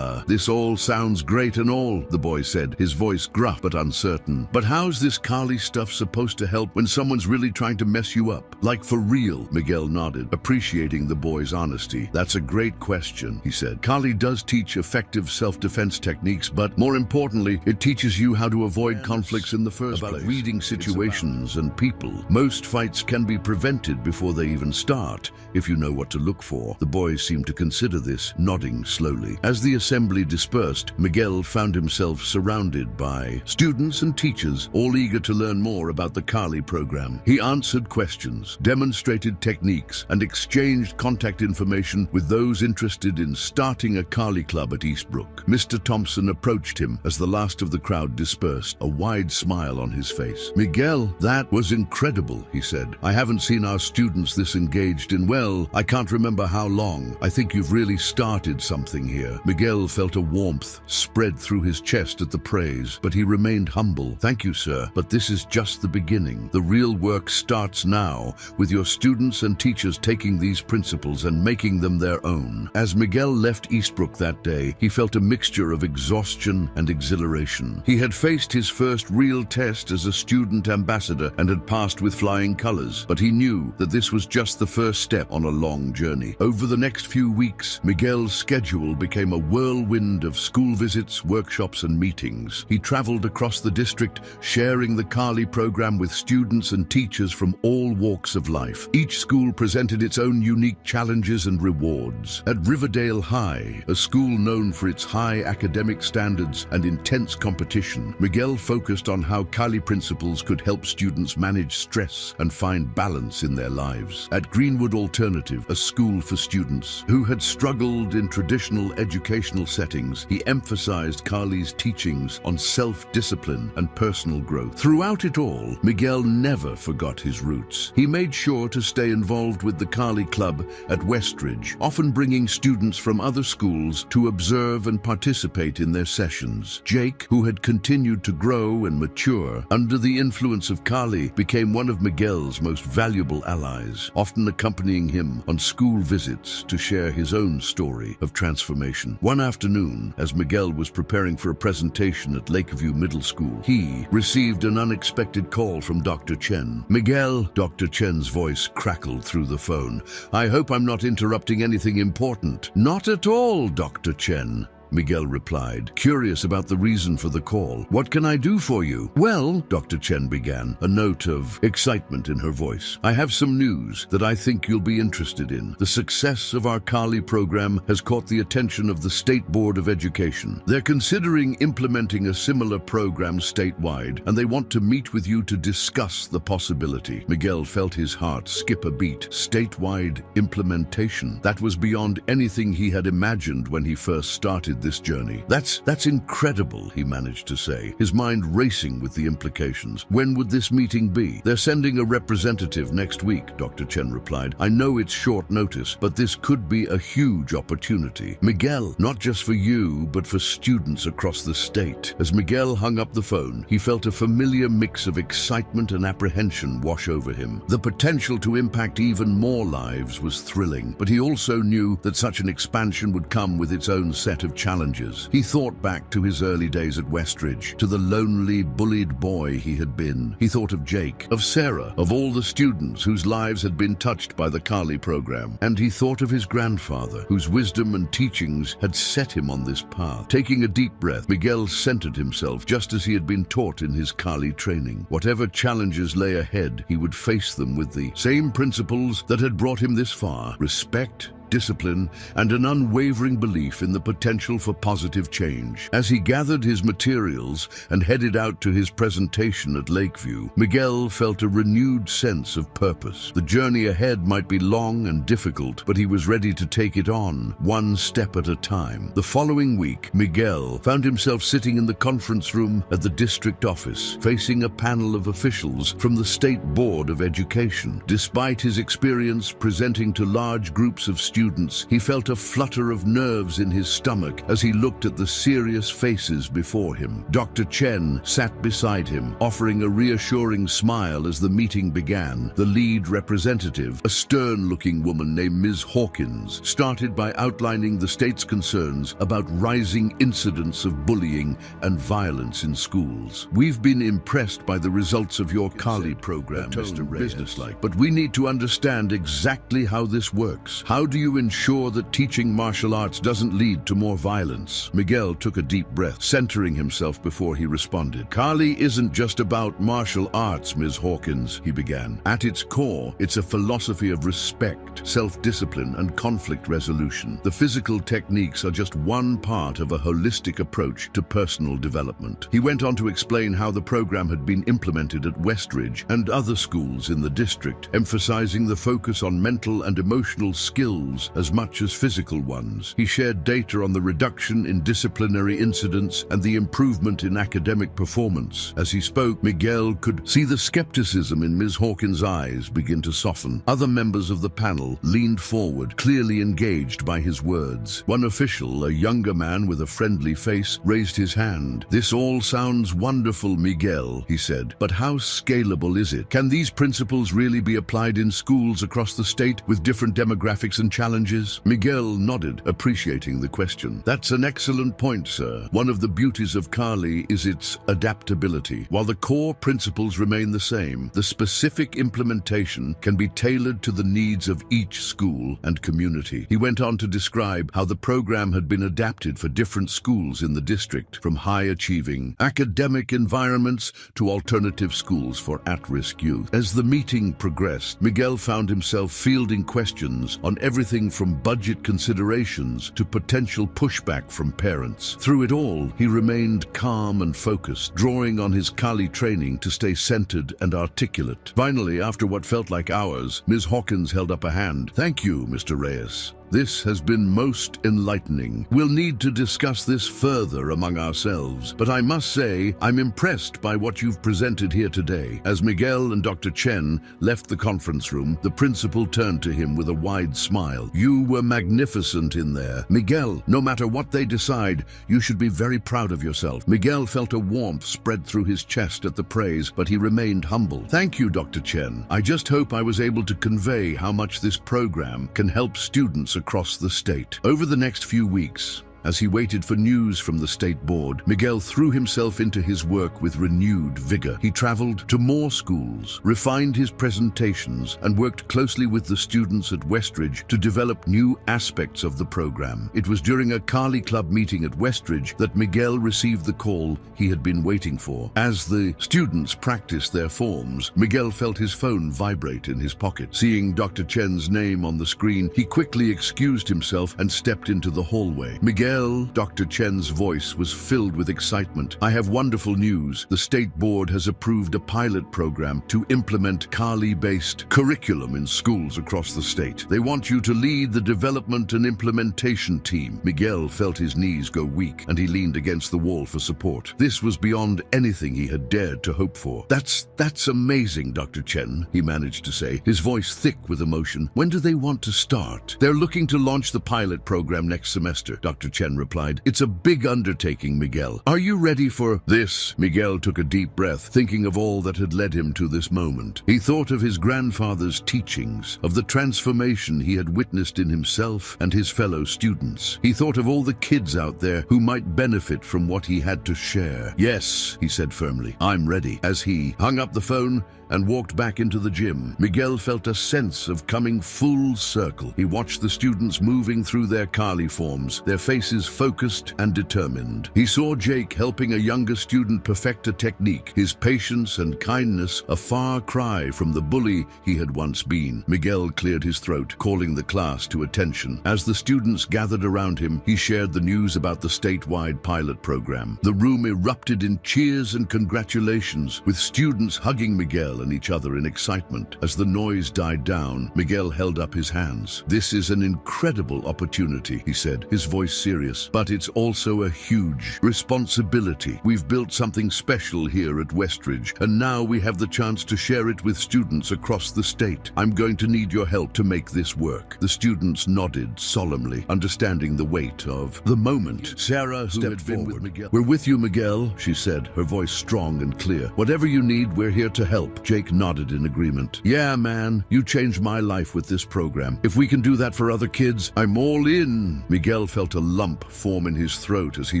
This all sounds great and all," the boy said, his voice gruff but uncertain. "But how's this Kali stuff supposed to help when someone's really trying to mess you up? Like for real?" Miguel nodded, appreciating the boy's honesty. "That's a great question," he said. "Kali does teach effective self-defense techniques, but more importantly, it teaches you how to avoid conflicts in the first place. Reading situations and people. Most fights can be prevented before they even start, if you know what to look for." The boy seemed to consider this, nodding slowly. As the assembly dispersed, Miguel found himself surrounded by students and teachers, all eager to learn more about the Kali program. He answered questions, demonstrated techniques, and exchanged contact information with those interested in starting a Kali club at Eastbrook. Mr. Thompson approached him as the last of the crowd dispersed, a wide smile on his face. "Miguel, that was incredible," he said. "I haven't seen our students this engaged in, well, I can't remember how long. I think you've really started something here." Miguel felt a warmth spread through his chest at the praise, but he remained humble. "Thank you, sir, but this is just the beginning. The real work starts now, with your students and teachers taking these principles and making them their own." As Miguel left Eastbrook that day, he felt a mixture of exhaustion and exhilaration. He had faced his first real test as a student ambassador and had passed with flying colors, but he knew that this was just the first step on a long journey. Over the next few weeks, Miguel's schedule became a whirlwind of school visits, workshops, and meetings. He traveled across the district, sharing the Kali program with students and teachers from all walks of life. Each school presented its own unique challenges and rewards. At Riverdale High, a school known for its high academic standards and intense competition, Miguel focused on how Kali principles could help students manage stress and find balance in their lives. At Greenwood Alternative, a school for students who had struggled in traditional educational settings, he emphasized Kali's teachings on self-discipline and personal growth. Throughout it all, Miguel never forgot his roots. He made sure to stay involved with the Kali Club at Westridge, often bringing students from other schools to observe and participate in their sessions. Jake, who had continued to grow and mature under the influence of Kali, became one of Miguel's most valuable allies, often accompanying him on school visits to share his own story of transformation. One afternoon, as Miguel was preparing for a presentation at Lakeview Middle School, he received an unexpected call from Dr. Chen. "Miguel," Dr. Chen's voice crackled through the phone. "I hope I'm not interrupting anything important." "Not at all, Dr. Chen," Miguel replied, curious about the reason for the call. "What can I do for you?" "Well," Dr. Chen began, a note of excitement in her voice, "I have some news that I think you'll be interested in. The success of our Kali program has caught the attention of the State Board of Education. They're considering implementing a similar program statewide, and they want to meet with you to discuss the possibility." Miguel felt his heart skip a beat. Statewide implementation. That was beyond anything he had imagined when he first started this journey. That's incredible," he managed to say, his mind racing with the implications. "When would this meeting be?" "They're sending a representative next week," Dr. Chen replied. "I know it's short notice, but this could be a huge opportunity. Miguel, not just for you, but for students across the state." As Miguel hung up the phone, he felt a familiar mix of excitement and apprehension wash over him. The potential to impact even more lives was thrilling, but he also knew that such an expansion would come with its own set of challenges. He thought back to his early days at Westridge, to the lonely, bullied boy he had been. He thought of Jake, of Sarah, of all the students whose lives had been touched by the Kali program. And he thought of his grandfather, whose wisdom and teachings had set him on this path. Taking a deep breath, Miguel centered himself just as he had been taught in his Kali training. Whatever challenges lay ahead, he would face them with the same principles that had brought him this far: respect, discipline, and an unwavering belief in the potential for positive change. As he gathered his materials and headed out to his presentation at Lakeview, Miguel felt a renewed sense of purpose. The journey ahead might be long and difficult, but he was ready to take it on, one step at a time. The following week, Miguel found himself sitting in the conference room at the district office, facing a panel of officials from the State Board of Education. Despite his experience presenting to large groups of students, he felt a flutter of nerves in his stomach as he looked at the serious faces before him. Dr. Chen sat beside him, offering a reassuring smile as the meeting began. The lead representative, a stern-looking woman named Ms. Hawkins, started by outlining the state's concerns about rising incidents of bullying and violence in schools. "We've been impressed by the results of your Kali program, Mr. Reyes, businesslike, but we need to understand exactly how this works. How do you ensure that teaching martial arts doesn't lead to more violence?" Miguel took a deep breath, centering himself before he responded. "Kali isn't just about martial arts, Ms. Hawkins," he began. "At its core, it's a philosophy of respect, self-discipline, and conflict resolution. The physical techniques are just one part of a holistic approach to personal development." He went on to explain how the program had been implemented at Westridge and other schools in the district, emphasizing the focus on mental and emotional skills skills as much as physical ones. He shared data on the reduction in disciplinary incidents and the improvement in academic performance. As he spoke, Miguel could see the skepticism in Ms. Hawkins' eyes begin to soften. Other members of the panel leaned forward, clearly engaged by his words. One official, a younger man with a friendly face, raised his hand. "This all sounds wonderful, Miguel," he said, "but how scalable is it? Can these principles really be applied in schools across the state with different demographics and challenges?" Miguel nodded, appreciating the question. "That's an excellent point, sir. One of the beauties of Cali is its adaptability. While the core principles remain the same, the specific implementation can be tailored to the needs of each school and community." He went on to describe how the program had been adapted for different schools in the district, from high-achieving academic environments to alternative schools for at-risk youth. As the meeting progressed, Miguel found himself fielding questions on everything from budget considerations to potential pushback from parents. Through it all, he remained calm and focused, drawing on his Kali training to stay centered and articulate. Finally, after what felt like hours, Ms. Hawkins held up a hand. "Thank you, Mr. Reyes. This has been most enlightening. We'll need to discuss this further among ourselves, but I must say I'm impressed by what you've presented here today." As Miguel and Dr. Chen left the conference room, the principal turned to him with a wide smile. "You were magnificent in there. Miguel, no matter what they decide, you should be very proud of yourself." Miguel felt a warmth spread through his chest at the praise, but he remained humble. "Thank you, Dr. Chen. I just hope I was able to convey how much this program can help students across the state." Over the next few weeks, as he waited for news from the state board, Miguel threw himself into his work with renewed vigor. He traveled to more schools, refined his presentations, and worked closely with the students at Westridge to develop new aspects of the program. It was during a Kali Club meeting at Westridge that Miguel received the call he had been waiting for. As the students practiced their forms, Miguel felt his phone vibrate in his pocket. Seeing Dr. Chen's name on the screen, he quickly excused himself and stepped into the hallway. "Miguel," Dr. Chen's voice was filled with excitement. "I have wonderful news. The state board has approved a pilot program to implement Kali-based curriculum in schools across the state. They want you to lead the development and implementation team." Miguel felt his knees go weak, and he leaned against the wall for support. This was beyond anything he had dared to hope for. That's amazing, Dr. Chen," he managed to say, his voice thick with emotion. "When do they want to start?" "They're looking to launch the pilot program next semester," Dr. Chen replied. "It's a big undertaking, Miguel. Are you ready for this?" Miguel took a deep breath, thinking of all that had led him to this moment. He thought of his grandfather's teachings, of the transformation he had witnessed in himself and his fellow students. He thought of all the kids out there who might benefit from what he had to share. "Yes," he said firmly, "I'm ready." As he hung up the phone and walked back into the gym, Miguel felt a sense of coming full circle. He watched the students moving through their Kali forms, their faces focused and determined. He saw Jake helping a younger student perfect a technique, his patience and kindness a far cry from the bully he had once been. Miguel cleared his throat, calling the class to attention. As the students gathered around him, he shared the news about the statewide pilot program. The room erupted in cheers and congratulations, with students hugging Miguel and each other in excitement. As the noise died down, Miguel held up his hands. "This is an incredible opportunity," he said, his voice serious, "but it's also a huge responsibility. We've built something special here at Westridge, and now we have the chance to share it with students across the state. I'm going to need your help to make this work." The students nodded solemnly, understanding the weight of the moment. Sarah stepped forward. "We're with you, Miguel," she said, her voice strong and clear. "Whatever you need, we're here to help." Jake nodded in agreement. "Yeah, man, you changed my life with this program. If we can do that for other kids, I'm all in." Miguel felt a lump form in his throat as he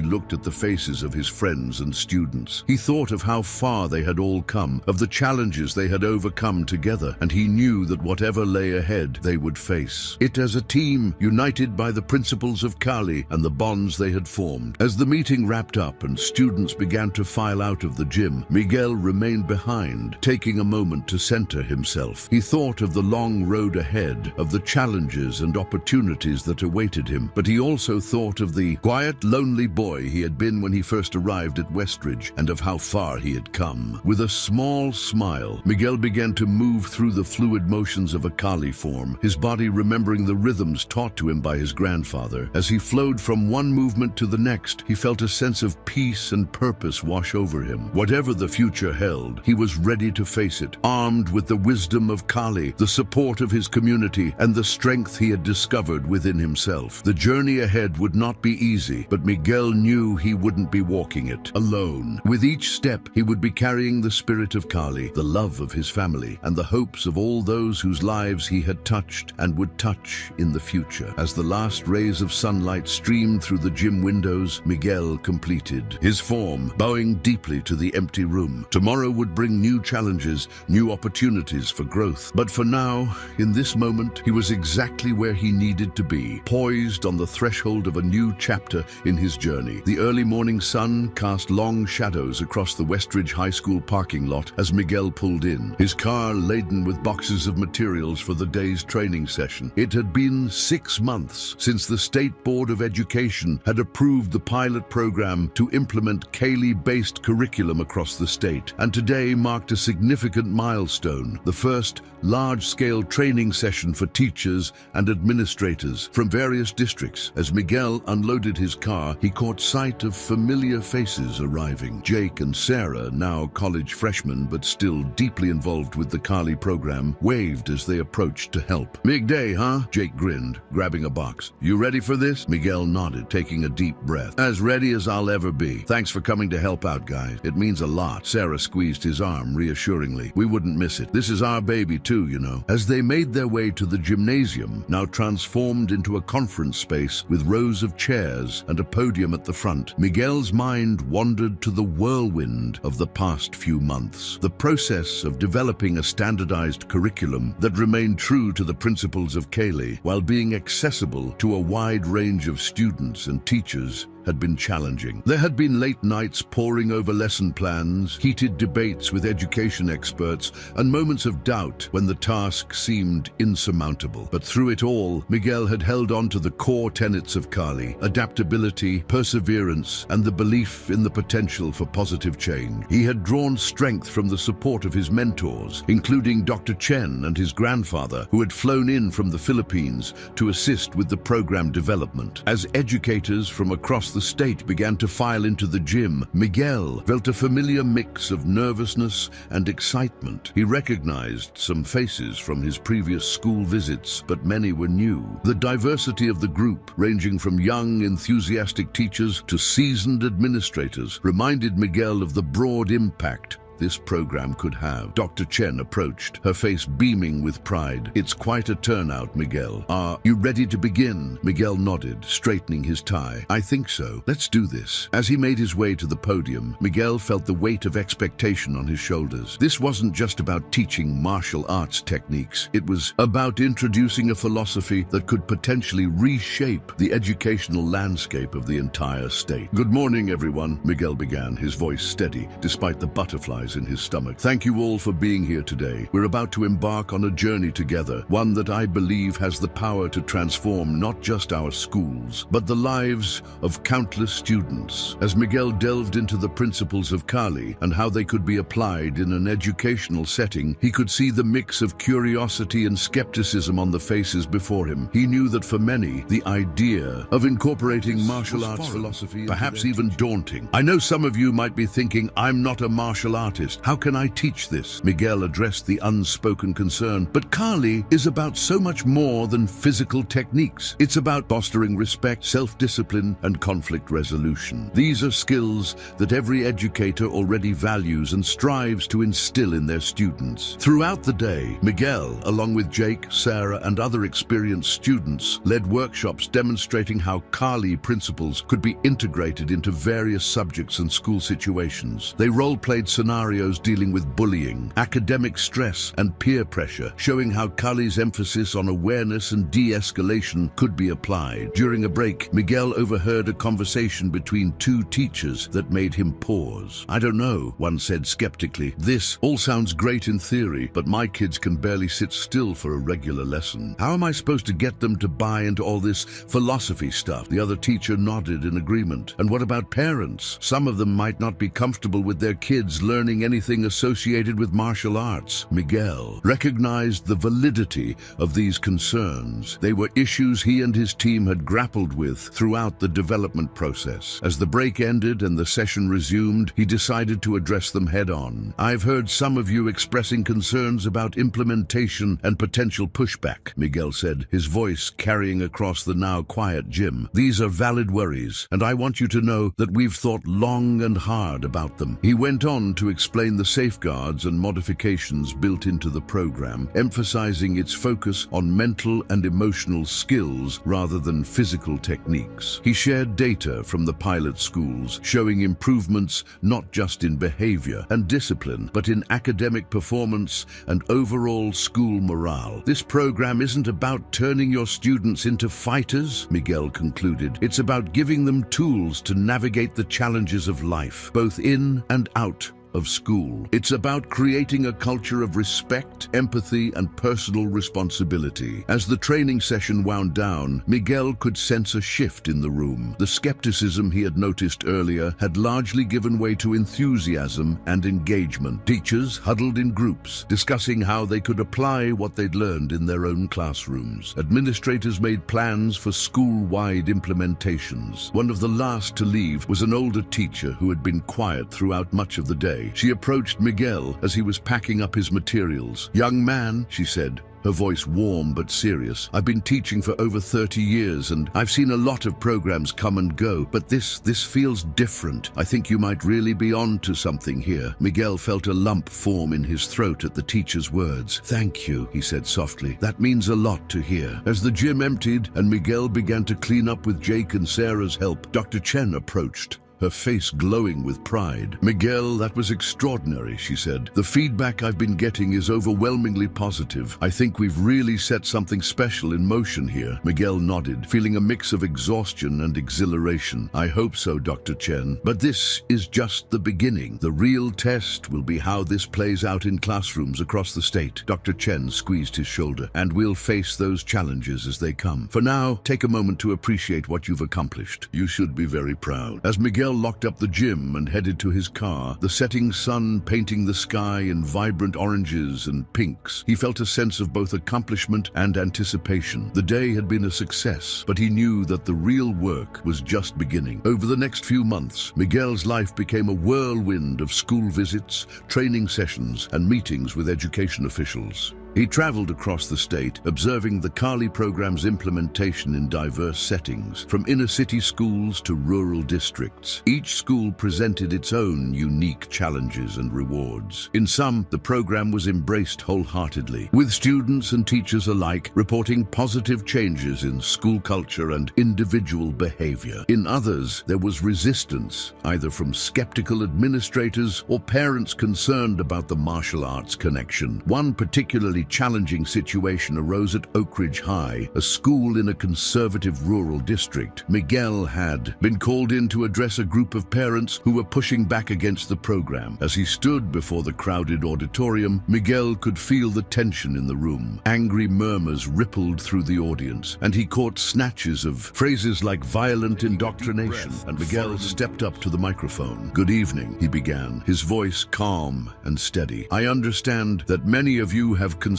looked at the faces of his friends and students. He thought of how far they had all come, of the challenges they had overcome together, and he knew that whatever lay ahead, they would face it as a team, united by the principles of Kali and the bonds they had formed. As the meeting wrapped up and students began to file out of the gym, Miguel remained behind, taking taking a moment to center himself. He thought of the long road ahead, of the challenges and opportunities that awaited him, but he also thought of the quiet, lonely boy he had been when he first arrived at Westridge, and of how far he had come. With a small smile, Miguel began to move through the fluid motions of a Kali form, his body remembering the rhythms taught to him by his grandfather. As he flowed from one movement to the next, he felt a sense of peace and purpose wash over him. Whatever the future held, he was ready to face it, armed with the wisdom of Kali, the support of his community, and the strength he had discovered within himself. The journey ahead would not be easy, but Miguel knew he wouldn't be walking it alone. With each step, he would be carrying the spirit of Kali, the love of his family, and the hopes of all those whose lives he had touched and would touch in the future. As the last rays of sunlight streamed through the gym windows, Miguel completed his form, bowing deeply to the empty room. Tomorrow would bring new challenges, new opportunities for growth. But for now, in this moment, he was exactly where he needed to be, poised on the threshold of a new chapter in his journey. The early morning sun cast long shadows across the Westridge High School parking lot as Miguel pulled in, his car laden with boxes of materials for the day's training session. It had been 6 months since the State Board of Education had approved the pilot program to implement Kali-based curriculum across the state, and today marked a significant milestone, the first large-scale training session for teachers and administrators from various districts. As Miguel unloaded his car, he caught sight of familiar faces arriving. Jake and Sarah, now college freshmen but still deeply involved with the Kali program, waved as they approached to help. "Big day, huh?" Jake grinned, grabbing a box. "You ready for this?" Miguel nodded, taking a deep breath. "As ready as I'll ever be. Thanks for coming to help out, guys. It means a lot." Sarah squeezed his arm reassuringly. "We wouldn't miss it. This is our baby too, you know." As they made their way to the gymnasium, now transformed into a conference space with rows of chairs and a podium at the front, Miguel's mind wandered to the whirlwind of the past few months. The process of developing a standardized curriculum that remained true to the principles of Kali, while being accessible to a wide range of students and teachers, had been challenging. There had been late nights poring over lesson plans, heated debates with education experts, and moments of doubt when the task seemed insurmountable. But through it all, Miguel had held on to the core tenets of Kali: adaptability, perseverance, and the belief in the potential for positive change. He had drawn strength from the support of his mentors, including Dr. Chen and his grandfather, who had flown in from the Philippines to assist with the program development. As educators from across the state began to file into the gym, Miguel felt a familiar mix of nervousness and excitement. He recognized some faces from his previous school visits, but many were new. The diversity of the group, ranging from young, enthusiastic teachers to seasoned administrators, reminded Miguel of the broad impact this program could have. Dr. Chen approached, her face beaming with pride. "It's quite a turnout, Miguel. Are you ready to begin?" Miguel nodded, straightening his tie. "I think so. Let's do this." As he made his way to the podium, Miguel felt the weight of expectation on his shoulders. This wasn't just about teaching martial arts techniques. It was about introducing a philosophy that could potentially reshape the educational landscape of the entire state. "Good morning, everyone," Miguel began, his voice steady, despite the butterflies in his stomach. "Thank you all for being here today. We're about to embark on a journey together, one that I believe has the power to transform not just our schools, but the lives of countless students." As Miguel delved into the principles of Kali and how they could be applied in an educational setting, he could see the mix of curiosity and skepticism on the faces before him. He knew that for many, the idea of incorporating martial arts philosophy, perhaps even daunting. "I know some of you might be thinking, I'm not a martial artist. How can I teach this?" Miguel addressed the unspoken concern. But Kali is about so much more than physical techniques. It's about fostering respect, self-discipline, and conflict resolution. These are skills that every educator already values and strives to instill in their students. Throughout the day, Miguel, along with Jake, Sarah, and other experienced students, led workshops demonstrating how Kali principles could be integrated into various subjects and school situations. They role-played scenarios scenarios dealing with bullying, academic stress, and peer pressure, showing how Kali's emphasis on awareness and de-escalation could be applied. During a break, Miguel overheard a conversation between two teachers that made him pause. "I don't know," one said skeptically. "This all sounds great in theory, but my kids can barely sit still for a regular lesson. How am I supposed to get them to buy into all this philosophy stuff?" The other teacher nodded in agreement. "And what about parents? Some of them might not be comfortable with their kids learning anything associated with martial arts." Miguel recognized the validity of these concerns. They were issues he and his team had grappled with throughout the development process. As the break ended and the session resumed, he decided to address them head-on. "I've heard some of you expressing concerns about implementation and potential pushback," Miguel said, his voice carrying across the now quiet gym. "These are valid worries, and I want you to know that we've thought long and hard about them." He went on to explain the safeguards and modifications built into the program, emphasizing its focus on mental and emotional skills rather than physical techniques. He shared data from the pilot schools, showing improvements not just in behavior and discipline, but in academic performance and overall school morale. "This program isn't about turning your students into fighters," Miguel concluded. "It's about giving them tools to navigate the challenges of life, both in and out of school. It's about creating a culture of respect, empathy, and personal responsibility." As the training session wound down, Miguel could sense a shift in the room. The skepticism he had noticed earlier had largely given way to enthusiasm and engagement. Teachers huddled in groups, discussing how they could apply what they'd learned in their own classrooms. Administrators made plans for school-wide implementations. One of the last to leave was an older teacher who had been quiet throughout much of the day. She approached Miguel as he was packing up his materials. "Young man," she said, her voice warm but serious, "I've been teaching for over 30 years and I've seen a lot of programs come and go, but this feels different. I think you might really be on to something here." Miguel felt a lump form in his throat at the teacher's words. "Thank you," he said softly. "That means a lot to hear." As the gym emptied and Miguel began to clean up with Jake and Sarah's help, Dr. Chen approached, her face glowing with pride. "Miguel, that was extraordinary," she said. "The feedback I've been getting is overwhelmingly positive. I think we've really set something special in motion here." Miguel nodded, feeling a mix of exhaustion and exhilaration. "I hope so, Dr. Chen. But this is just the beginning. The real test will be how this plays out in classrooms across the state." Dr. Chen squeezed his shoulder. "And we'll face those challenges as they come. For now, take a moment to appreciate what you've accomplished. You should be very proud." As Miguel locked up the gym and headed to his car, the setting sun painting the sky in vibrant oranges and pinks, he felt a sense of both accomplishment and anticipation. The day had been a success, but he knew that the real work was just beginning. Over the next few months, Miguel's life became a whirlwind of school visits, training sessions, and meetings with education officials. He traveled across the state, observing the Kali program's implementation in diverse settings, from inner-city schools to rural districts. Each school presented its own unique challenges and rewards. In some, the program was embraced wholeheartedly, with students and teachers alike reporting positive changes in school culture and individual behavior. In others, there was resistance, either from skeptical administrators or parents concerned about the martial arts connection. One particularly challenging situation arose at Oak Ridge High, a school in a conservative rural district. Miguel had been called in to address a group of parents who were pushing back against the program. As he stood before the crowded auditorium, Miguel could feel the tension in the room. Angry murmurs rippled through the audience, and he caught snatches of phrases like violent indoctrination. And Miguel stepped up to the microphone. "Good evening," he began, his voice calm and steady. "I understand that many of you have concerns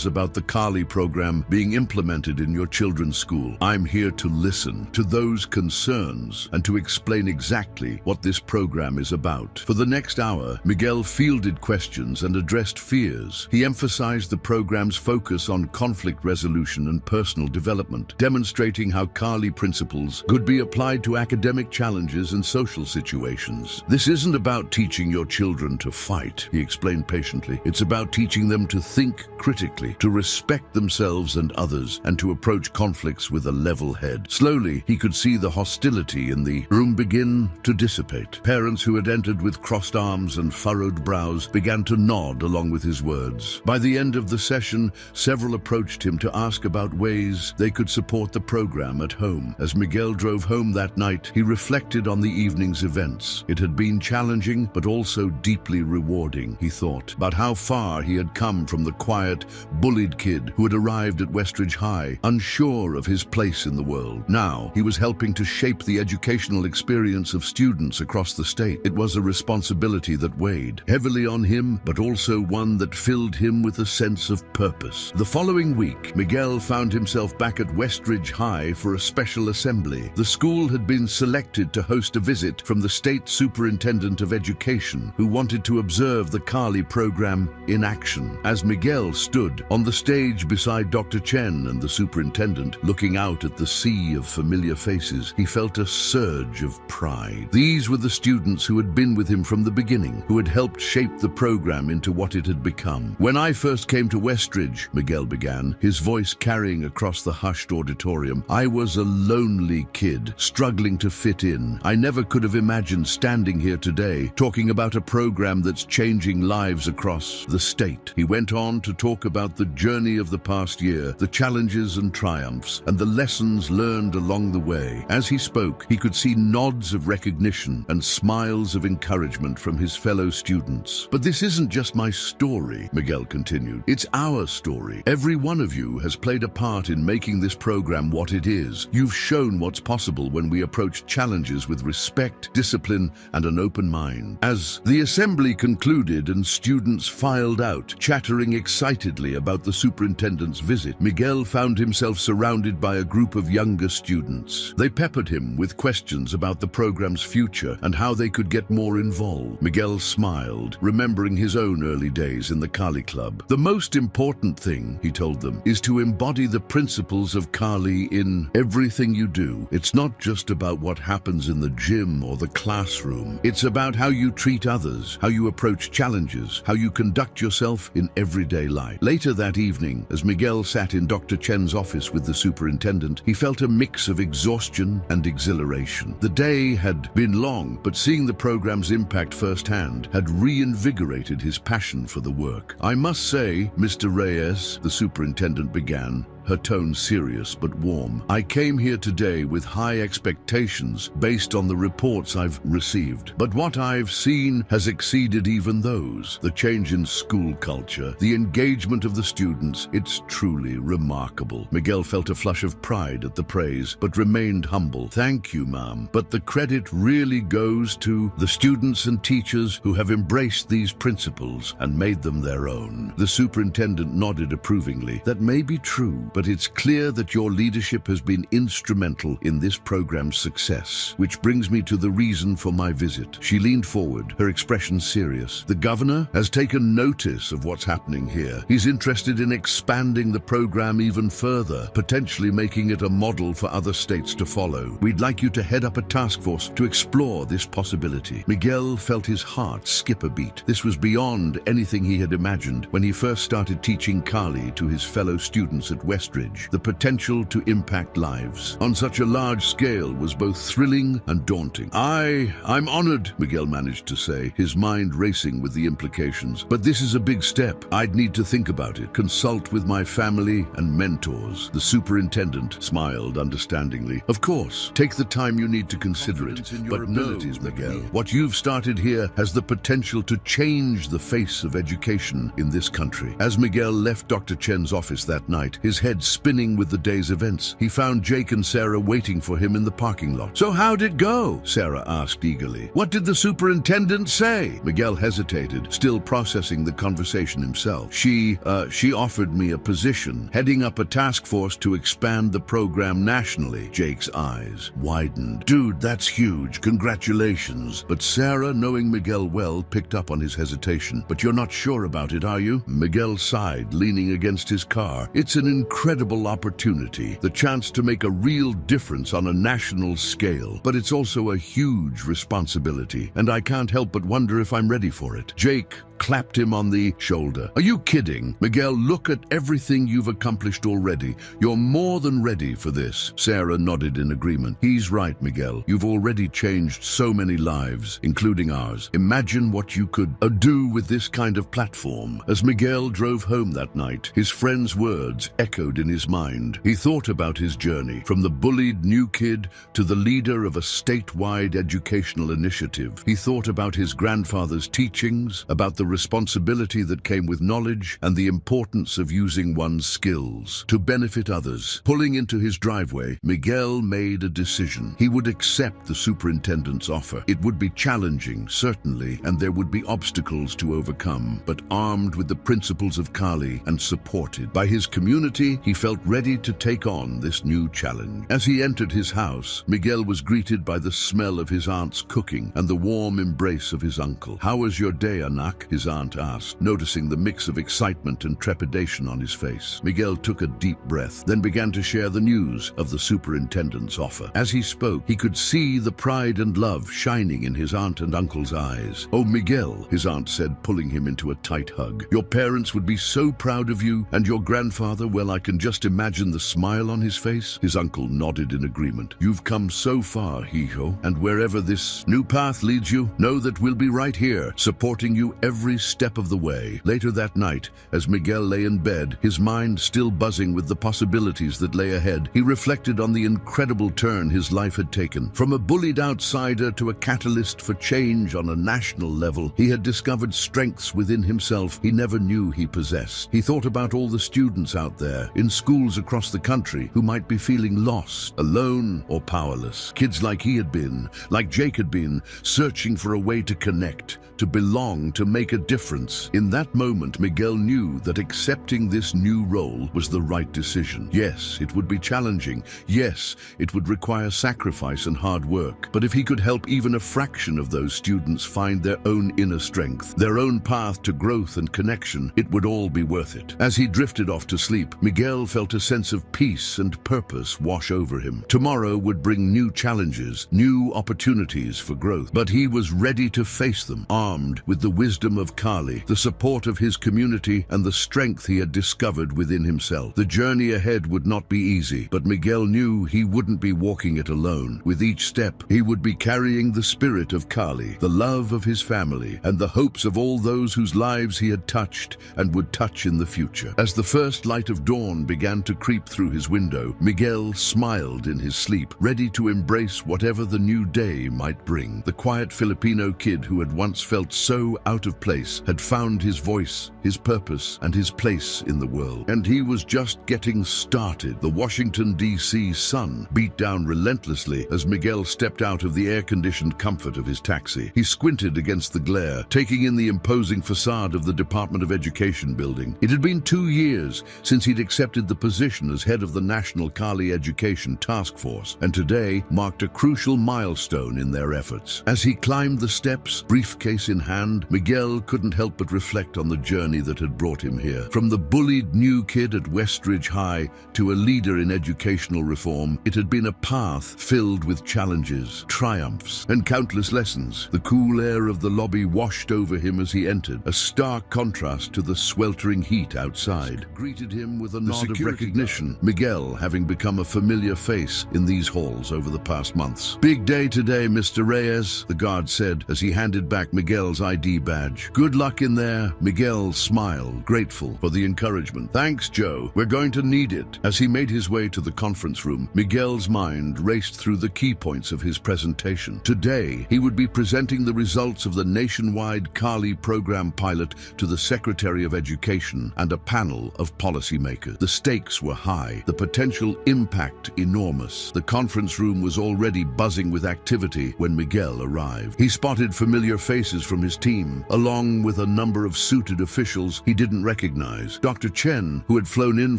about the Kali program being implemented in your children's school. I'm here to listen to those concerns and to explain exactly what this program is about." For the next hour, Miguel fielded questions and addressed fears. He emphasized the program's focus on conflict resolution and personal development, demonstrating how Kali principles could be applied to academic challenges and social situations. "This isn't about teaching your children to fight," he explained patiently. "It's about teaching them to think critically, to respect themselves and others, and to approach conflicts with a level head. Slowly, he could see the hostility in the room begin to dissipate. Parents who had entered with crossed arms and furrowed brows began to nod along with his words. By the end of the session, several approached him to ask about ways they could support the program at home. As Miguel drove home that night, he reflected on the evening's events. It had been challenging, but also deeply rewarding, he thought, about how far he had come from the quiet, bullied kid who had arrived at Westridge High, unsure of his place in the world. Now, he was helping to shape the educational experience of students across the state. It was a responsibility that weighed heavily on him, but also one that filled him with a sense of purpose. The following week, Miguel found himself back at Westridge High for a special assembly. The school had been selected to host a visit from the state superintendent of education, who wanted to observe the Kali program in action. As Miguel stood on the stage beside Dr. Chen and the superintendent, looking out at the sea of familiar faces, he felt a surge of pride. These were the students who had been with him from the beginning, who had helped shape the program into what it had become. When I first came to Westridge, Miguel began, his voice carrying across the hushed auditorium, I was a lonely kid, struggling to fit in. I never could have imagined standing here today, talking about a program that's changing lives across the state. He went on to talk about the journey of the past year, the challenges and triumphs, and the lessons learned along the way. As he spoke, he could see nods of recognition and smiles of encouragement from his fellow students. But this isn't just my story, Miguel continued. It's our story. Every one of you has played a part in making this program what it is. You've shown what's possible when we approach challenges with respect, discipline, and an open mind. As the assembly concluded and students filed out, chattering excitedly about the superintendent's visit, Miguel found himself surrounded by a group of younger students. They peppered him with questions about the program's future and how they could get more involved. Miguel smiled, remembering his own early days in the Kali Club. The most important thing, he told them, is to embody the principles of Kali in everything you do. It's not just about what happens in the gym or the classroom. It's about how you treat others, how you approach challenges, how you conduct yourself in everyday life. Later that evening, as Miguel sat in Dr. Chen's office with the superintendent, he felt a mix of exhaustion and exhilaration. The day had been long, but seeing the program's impact firsthand had reinvigorated his passion for the work. I must say, Mr. Reyes, the superintendent began, her tone serious but warm. I came here today with high expectations based on the reports I've received. But what I've seen has exceeded even those. The change in school culture, the engagement of the students, it's truly remarkable. Miguel felt a flush of pride at the praise, but remained humble. Thank you, ma'am. But the credit really goes to the students and teachers who have embraced these principles and made them their own. The superintendent nodded approvingly. That may be true, but it's clear that your leadership has been instrumental in this program's success, which brings me to the reason for my visit. She leaned forward, her expression serious. The governor has taken notice of what's happening here. He's interested in expanding the program even further, potentially making it a model for other states to follow. We'd like you to head up a task force to explore this possibility. Miguel felt his heart skip a beat. This was beyond anything he had imagined when he first started teaching Kali to his fellow students at Westridge. The potential to impact lives on such a large scale was both thrilling and daunting. I'm honored, Miguel managed to say, his mind racing with the implications. But this is a big step. I'd need to think about it, consult with my family and mentors. The superintendent smiled understandingly. Of course, take the time you need to consider it. But know, Miguel, what you've started here has the potential to change the face of education in this country. As Miguel left Dr. Chen's office that night, his head spinning with the day's events, he found Jake and Sarah waiting for him in the parking lot. So how'd it go? Sarah asked eagerly. What did the superintendent say? Miguel hesitated, still processing the conversation himself. She offered me a position, heading up a task force to expand the program nationally. Jake's eyes widened. Dude, that's huge. Congratulations. But Sarah, knowing Miguel well, picked up on his hesitation. But you're not sure about it, are you? Miguel sighed, leaning against his car. It's an incredible opportunity, the chance to make a real difference on a national scale, but it's also a huge responsibility, and I can't help but wonder if I'm ready for it. Jake clapped him on the shoulder. "Are you kidding? Miguel, look at everything you've accomplished already. You're more than ready for this." Sarah nodded in agreement. "He's right, Miguel. You've already changed so many lives, including ours. Imagine what you could do with this kind of platform." As Miguel drove home that night, his friend's words echoed in his mind. He thought about his journey, from the bullied new kid to the leader of a statewide educational initiative. He thought about his grandfather's teachings, about the responsibility that came with knowledge, and the importance of using one's skills to benefit others. Pulling into his driveway, Miguel made a decision. He would accept the superintendent's offer. It would be challenging, certainly, and there would be obstacles to overcome, but armed with the principles of Kali and supported by his community, he felt ready to take on this new challenge. As he entered his house, Miguel was greeted by the smell of his aunt's cooking and the warm embrace of his uncle. "How was your day, Anak?" his aunt asked, noticing the mix of excitement and trepidation on his face. Miguel took a deep breath, then began to share the news of the superintendent's offer. As he spoke, he could see the pride and love shining in his aunt and uncle's eyes. "Oh, Miguel," his aunt said, pulling him into a tight hug. "Your parents would be so proud of you, and your grandfather, well, I can just imagine the smile on his face." His uncle nodded in agreement. "You've come so far, Hijo, and wherever this new path leads you, know that we'll be right here, supporting you every step of the way." Later that night, as Miguel lay in bed, his mind still buzzing with the possibilities that lay ahead, he reflected on the incredible turn his life had taken. From a bullied outsider to a catalyst for change on a national level, he had discovered strengths within himself he never knew he possessed. He thought about all the students out there, in schools across the country, who might be feeling lost, alone, or powerless. Kids like he had been, like Jake had been, searching for a way to connect, to belong, to make a difference. In that moment, Miguel knew that accepting this new role was the right decision. Yes, it would be challenging. Yes, it would require sacrifice and hard work. But if he could help even a fraction of those students find their own inner strength, their own path to growth and connection, it would all be worth it. As he drifted off to sleep, Miguel felt a sense of peace and purpose wash over him. Tomorrow would bring new challenges, new opportunities for growth, but he was ready to face them, armed with the wisdom of Kali, the support of his community, and the strength he had discovered within himself. The journey ahead would not be easy, but Miguel knew he wouldn't be walking it alone. With each step, he would be carrying the spirit of Kali, the love of his family, and the hopes of all those whose lives he had touched and would touch in the future. As the first light of dawn began to creep through his window, Miguel smiled in his sleep, ready to embrace whatever the new day might bring. The quiet Filipino kid who had once felt so out of place had found his voice, his purpose, and his place in the world. And he was just getting started. The Washington, D.C. sun beat down relentlessly as Miguel stepped out of the air-conditioned comfort of his taxi. He squinted against the glare, taking in the imposing facade of the Department of Education building. It had been 2 years since he'd accepted the position as head of the National Kali Education Task Force, and today marked a crucial milestone in their efforts. As he climbed the steps, briefcase in hand, Miguel couldn't help but reflect on the journey that had brought him here. From the bullied new kid at Westridge High to a leader in educational reform, it had been a path filled with challenges, triumphs, and countless lessons. The cool air of the lobby washed over him as he entered, a stark contrast to the sweltering heat outside. Greeted him with a nod of recognition, Miguel having become a familiar face in these halls over the past months. "Big day today, Mr. Reyes," the guard said as he handed back Miguel's ID badge. "Good luck in there." Miguel smiled, grateful for the encouragement. "Thanks, Joe. We're going to need it." As he made his way to the conference room, Miguel's mind raced through the key points of his presentation. Today, he would be presenting the results of the nationwide Kali program pilot to the Secretary of Education and a panel of policymakers. The stakes were high, the potential impact enormous. The conference room was already buzzing with activity when Miguel arrived. He spotted familiar faces from his team, along with a number of suited officials he didn't recognize. Dr. Chen, who had flown in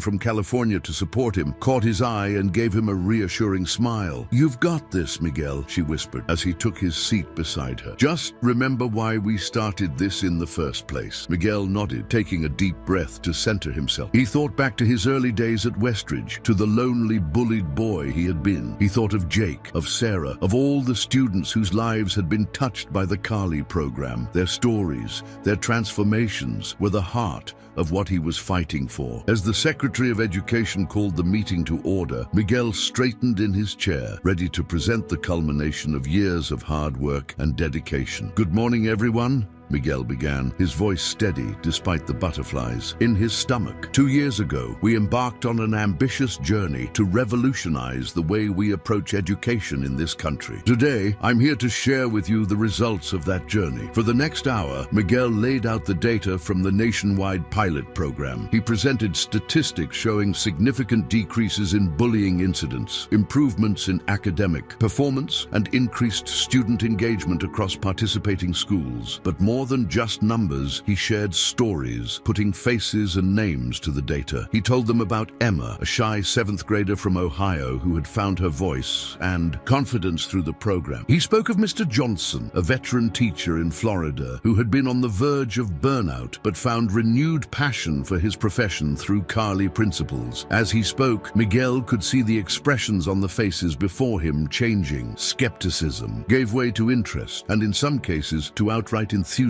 from California to support him, caught his eye and gave him a reassuring smile. "You've got this, Miguel," she whispered as he took his seat beside her. "Just remember why we started this in the first place." Miguel nodded, taking a deep breath to center himself. He thought back to his early days at Westridge, to the lonely, bullied boy he had been. He thought of Jake, of Sarah, of all the students whose lives had been touched by the Kali program. Their stories, stories, their transformations, were the heart of what he was fighting for. As the Secretary of Education called the meeting to order, Miguel straightened in his chair, ready to present the culmination of years of hard work and dedication. "Good morning, everyone," Miguel began, his voice steady despite the butterflies in his stomach. 2 years ago, we embarked on an ambitious journey to revolutionize the way we approach education in this country. Today, I'm here to share with you the results of that journey. For the next hour, Miguel laid out the data from the nationwide pilot program. He presented statistics showing significant decreases in bullying incidents, improvements in academic performance, and increased student engagement across participating schools. But more than just numbers, he shared stories, putting faces and names to the data. He told them about Emma, a shy 7th grader from Ohio who had found her voice and confidence through the program. He spoke of Mr. Johnson, a veteran teacher in Florida who had been on the verge of burnout but found renewed passion for his profession through Carly principles. As he spoke, Miguel could see the expressions on the faces before him changing. Skepticism gave way to interest, and in some cases to outright enthusiasm.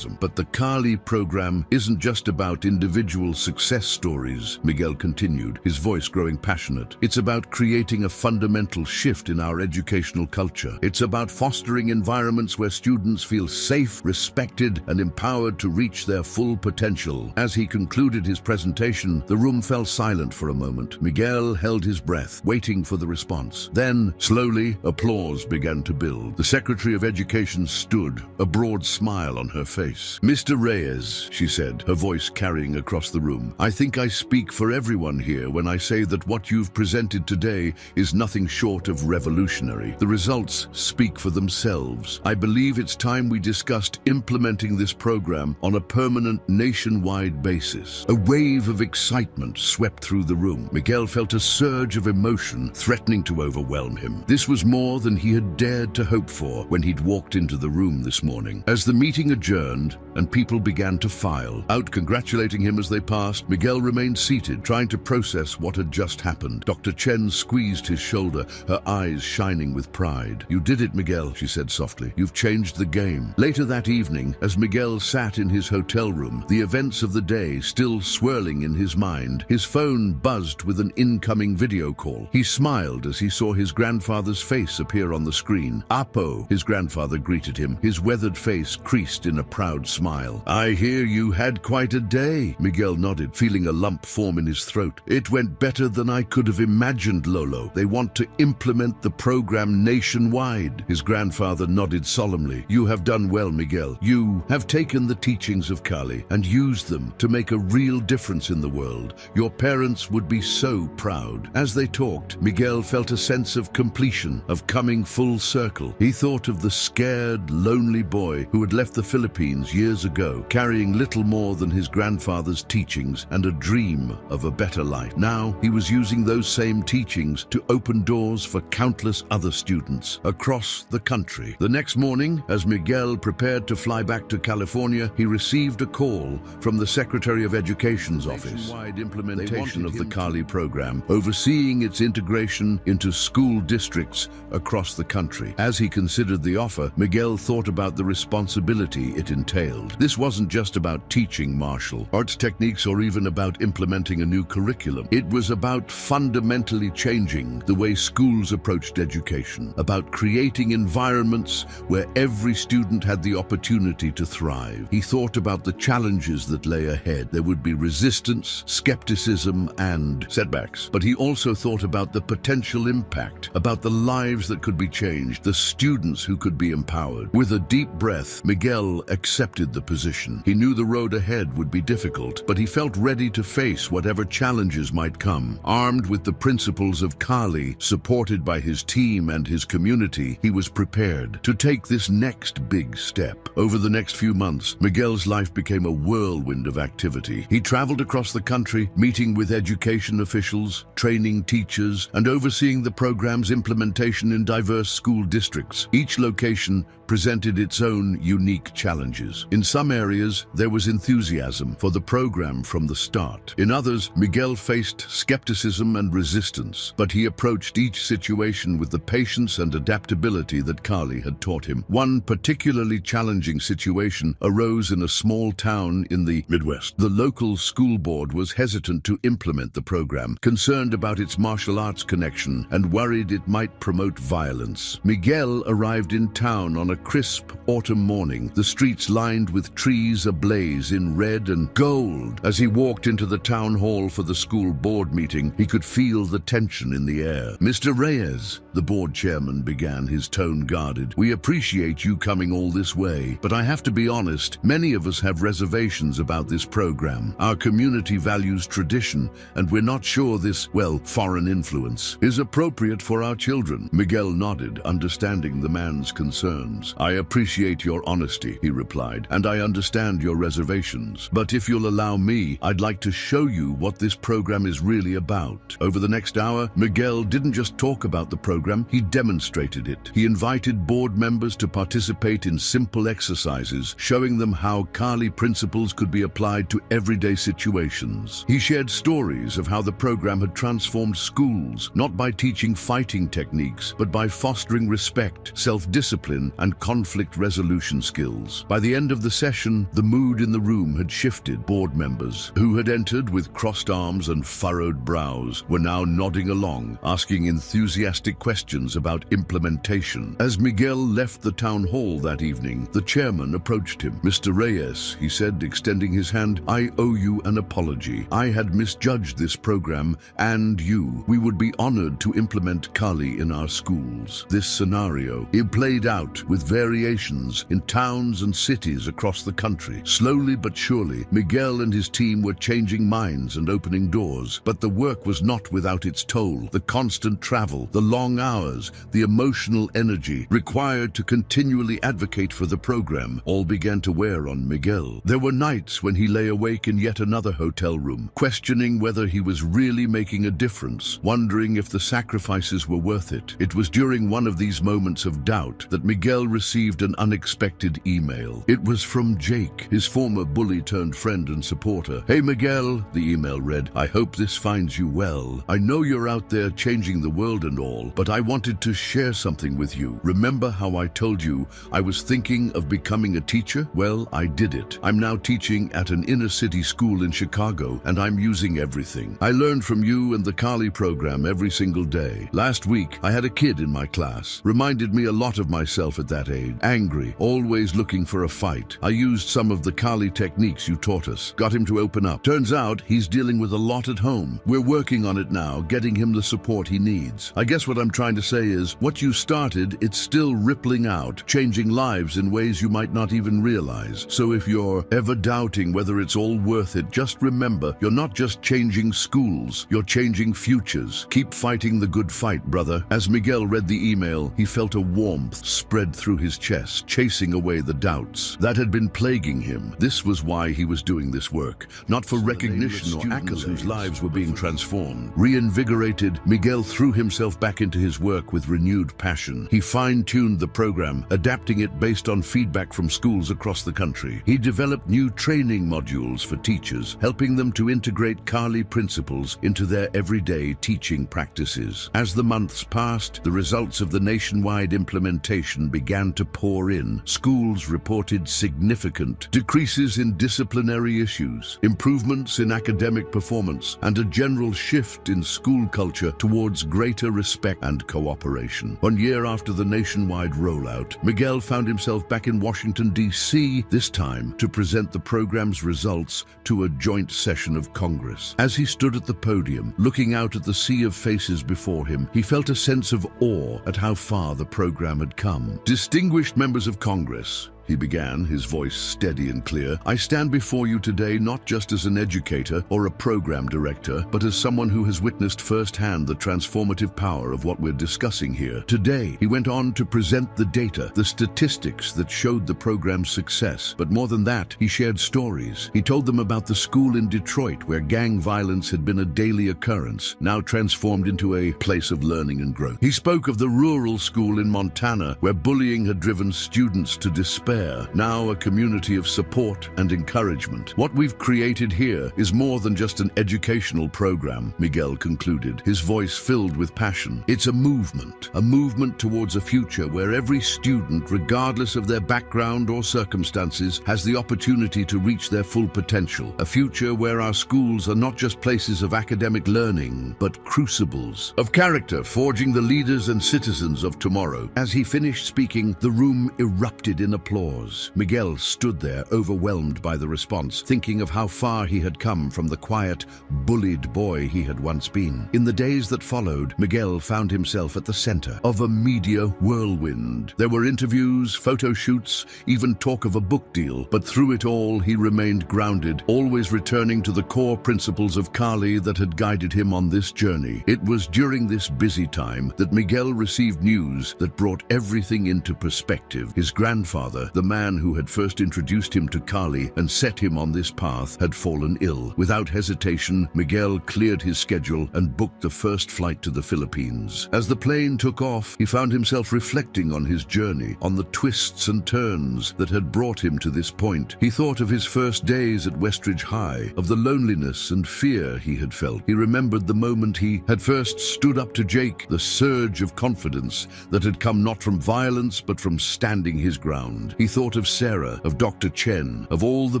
But the Carly program isn't just about individual success stories, Miguel continued, his voice growing passionate. It's about creating a fundamental shift in our educational culture. It's about fostering environments where students feel safe, respected, and empowered to reach their full potential. As he concluded his presentation, the room fell silent for a moment. Miguel held his breath, waiting for the response. Then, slowly, applause began to build. The Secretary of Education stood, a broad smile on her face. "Mr. Reyes," she said, her voice carrying across the room, "I think I speak for everyone here when I say that what you've presented today is nothing short of revolutionary. The results speak for themselves. I believe it's time we discussed implementing this program on a permanent nationwide basis." A wave of excitement swept through the room. Miguel felt a surge of emotion threatening to overwhelm him. This was more than he had dared to hope for when he'd walked into the room this morning. As the meeting adjourned and people began to file out, congratulating him as they passed, Miguel remained seated, trying to process what had just happened. Dr. Chen squeezed his shoulder, her eyes shining with pride. "You did it, Miguel," she said softly. "You've changed the game." Later that evening, as Miguel sat in his hotel room, the events of the day still swirling in his mind, his phone buzzed with an incoming video call. He smiled as he saw his grandfather's face appear on the screen. "Apo," his grandfather greeted him, his weathered face creased in a proud smile. "I hear you had quite a day." Miguel nodded, feeling a lump form in his throat. "It went better than I could have imagined, Lolo. They want to implement the program nationwide." His grandfather nodded solemnly. "You have done well, Miguel. You have taken the teachings of Kali and used them to make a real difference in the world. Your parents would be so proud." As they talked, Miguel felt a sense of completion, of coming full circle. He thought of the scared, lonely boy who had left the Philippines years ago, carrying little more than his grandfather's teachings and a dream of a better life. Now he was using those same teachings to open doors for countless other students across the country. The next morning, as Miguel prepared to fly back to California, he received a call from the Secretary of Education's office. Nationwide implementation of the Kali program, overseeing its integration into school districts across the country. As he considered the offer, Miguel thought about the responsibility it entailed. This wasn't just about teaching martial arts techniques or even about implementing a new curriculum. It was about fundamentally changing the way schools approached education, about creating environments where every student had the opportunity to thrive. He thought about the challenges that lay ahead. There would be resistance, skepticism, and setbacks. But he also thought about the potential impact, about the lives that could be changed, the students who could be empowered. With a deep breath, Miguel accepted the position. He knew the road ahead would be difficult, but he felt ready to face whatever challenges might come. Armed with the principles of Kali, supported by his team and his community, he was prepared to take this next big step. Over the next few months, Miguel's life became a whirlwind of activity. He traveled across the country, meeting with education officials, training teachers, and overseeing the program's implementation in diverse school districts. Each location presented its own unique challenges. In some areas, there was enthusiasm for the program from the start. In others, Miguel faced skepticism and resistance, but he approached each situation with the patience and adaptability that Kali had taught him. One particularly challenging situation arose in a small town in the Midwest. The local school board was hesitant to implement the program, concerned about its martial arts connection and worried it might promote violence. Miguel arrived in town on a crisp autumn morning, the streets lined with trees ablaze in red and gold. As he walked into the town hall for the school board meeting, he could feel the tension in the air. "Mr. Reyes," the board chairman began, his tone guarded, "we appreciate you coming all this way, but I have to be honest, many of us have reservations about this program. Our community values tradition, and we're not sure this, well, foreign influence is appropriate for our children." Miguel nodded, understanding the man's concerns. "I appreciate your honesty," he replied, "and I understand your reservations. But if you'll allow me, I'd like to show you what this program is really about." Over the next hour, Miguel didn't just talk about the program, he demonstrated it. He invited board members to participate in simple exercises, showing them how Kali principles could be applied to everyday situations. He shared stories of how the program had transformed schools, not by teaching fighting techniques, but by fostering respect, self-discipline, and conflict resolution skills. By the end of the session, the mood in the room had shifted. Board members, who had entered with crossed arms and furrowed brows, were now nodding along, asking enthusiastic questions about implementation. As Miguel left the town hall that evening, the chairman approached him. "Mr. Reyes," he said, extending his hand, "I owe you an apology. I had misjudged this program and you. We would be honored to implement Kali in our schools." This scenario, it played out with variations in towns and cities across the country. Slowly but surely, Miguel and his team were changing minds and opening doors. But the work was not without its toll. The constant travel, the long hours, the emotional energy required to continually advocate for the program all began to wear on Miguel. There were nights when he lay awake in yet another hotel room, questioning whether he was really making a difference, wondering if the sacrifices were worth it. It was during one of these moments of doubt that Miguel received an unexpected email. It was from Jake, his former bully-turned-friend and supporter. "Hey Miguel," the email read, "I hope this finds you well. I know you're out there changing the world and all, but I wanted to share something with you. Remember how I told you I was thinking of becoming a teacher? Well, I did it. I'm now teaching at an inner-city school in Chicago, and I'm using everything I learned from you and the Kali program every single day. Last week, I had a kid in my class. Reminded me a lot of myself at that age. Angry, always looking for a fight. I used some of the Kali techniques you taught us. Got him to open up. Turns out he's dealing with a lot at home. We're working on it now, getting him the support he needs. I guess what I'm trying to say is, what you started, it's still rippling out, changing lives in ways you might not even realize. So if you're ever doubting whether it's all worth it, just remember, you're not just changing schools, you're changing futures. Keep fighting the good fight, brother." As Miguel read the email, he felt a warmth spread through his chest, chasing away the doubts that had been plaguing him. This was why he was doing this work, not for recognition or accolades whose lives were being transformed. Reinvigorated, Miguel threw himself back into his work with renewed passion. He fine-tuned the program, adapting it based on feedback from schools across the country. He developed new training modules for teachers, helping them to integrate Kali principles into their everyday teaching practices. As the months passed, the results of the nationwide implementation began to pour in. Schools reported significant decreases in disciplinary issues, improvements in academic performance, and a general shift in school culture towards greater respect and cooperation. 1 year after the nationwide rollout, Miguel found himself back in Washington, D.C., this time to present the program's results to a joint session of Congress. As he stood at the podium, looking out at the sea of faces before him, he felt a sense of awe at how far the program had come. Distinguished members of Congress, he began, his voice steady and clear, "I stand before you today not just as an educator or a program director, but as someone who has witnessed firsthand the transformative power of what we're discussing here. Today," he went on to present the data, the statistics that showed the program's success. But more than that, he shared stories. He told them about the school in Detroit where gang violence had been a daily occurrence, now transformed into a place of learning and growth. He spoke of the rural school in Montana where bullying had driven students to despair, now a community of support and encouragement. "What we've created here is more than just an educational program," Miguel concluded, his voice filled with passion. "It's a movement towards a future where every student, regardless of their background or circumstances, has the opportunity to reach their full potential. A future where our schools are not just places of academic learning, but crucibles of character, forging the leaders and citizens of tomorrow." As he finished speaking, the room erupted in applause. Miguel stood there, overwhelmed by the response, thinking of how far he had come from the quiet, bullied boy he had once been. In the days that followed, Miguel found himself at the center of a media whirlwind. There were interviews, photo shoots, even talk of a book deal, but through it all, he remained grounded, always returning to the core principles of Kali that had guided him on this journey. It was during this busy time that Miguel received news that brought everything into perspective. His grandfather, the man who had first introduced him to Kali and set him on this path, had fallen ill. Without hesitation, Miguel cleared his schedule and booked the first flight to the Philippines. As the plane took off, he found himself reflecting on his journey, on the twists and turns that had brought him to this point. He thought of his first days at Westridge High, of the loneliness and fear he had felt. He remembered the moment he had first stood up to Jake, the surge of confidence that had come not from violence but from standing his ground. He thought of Sarah, of Dr. Chen, of all the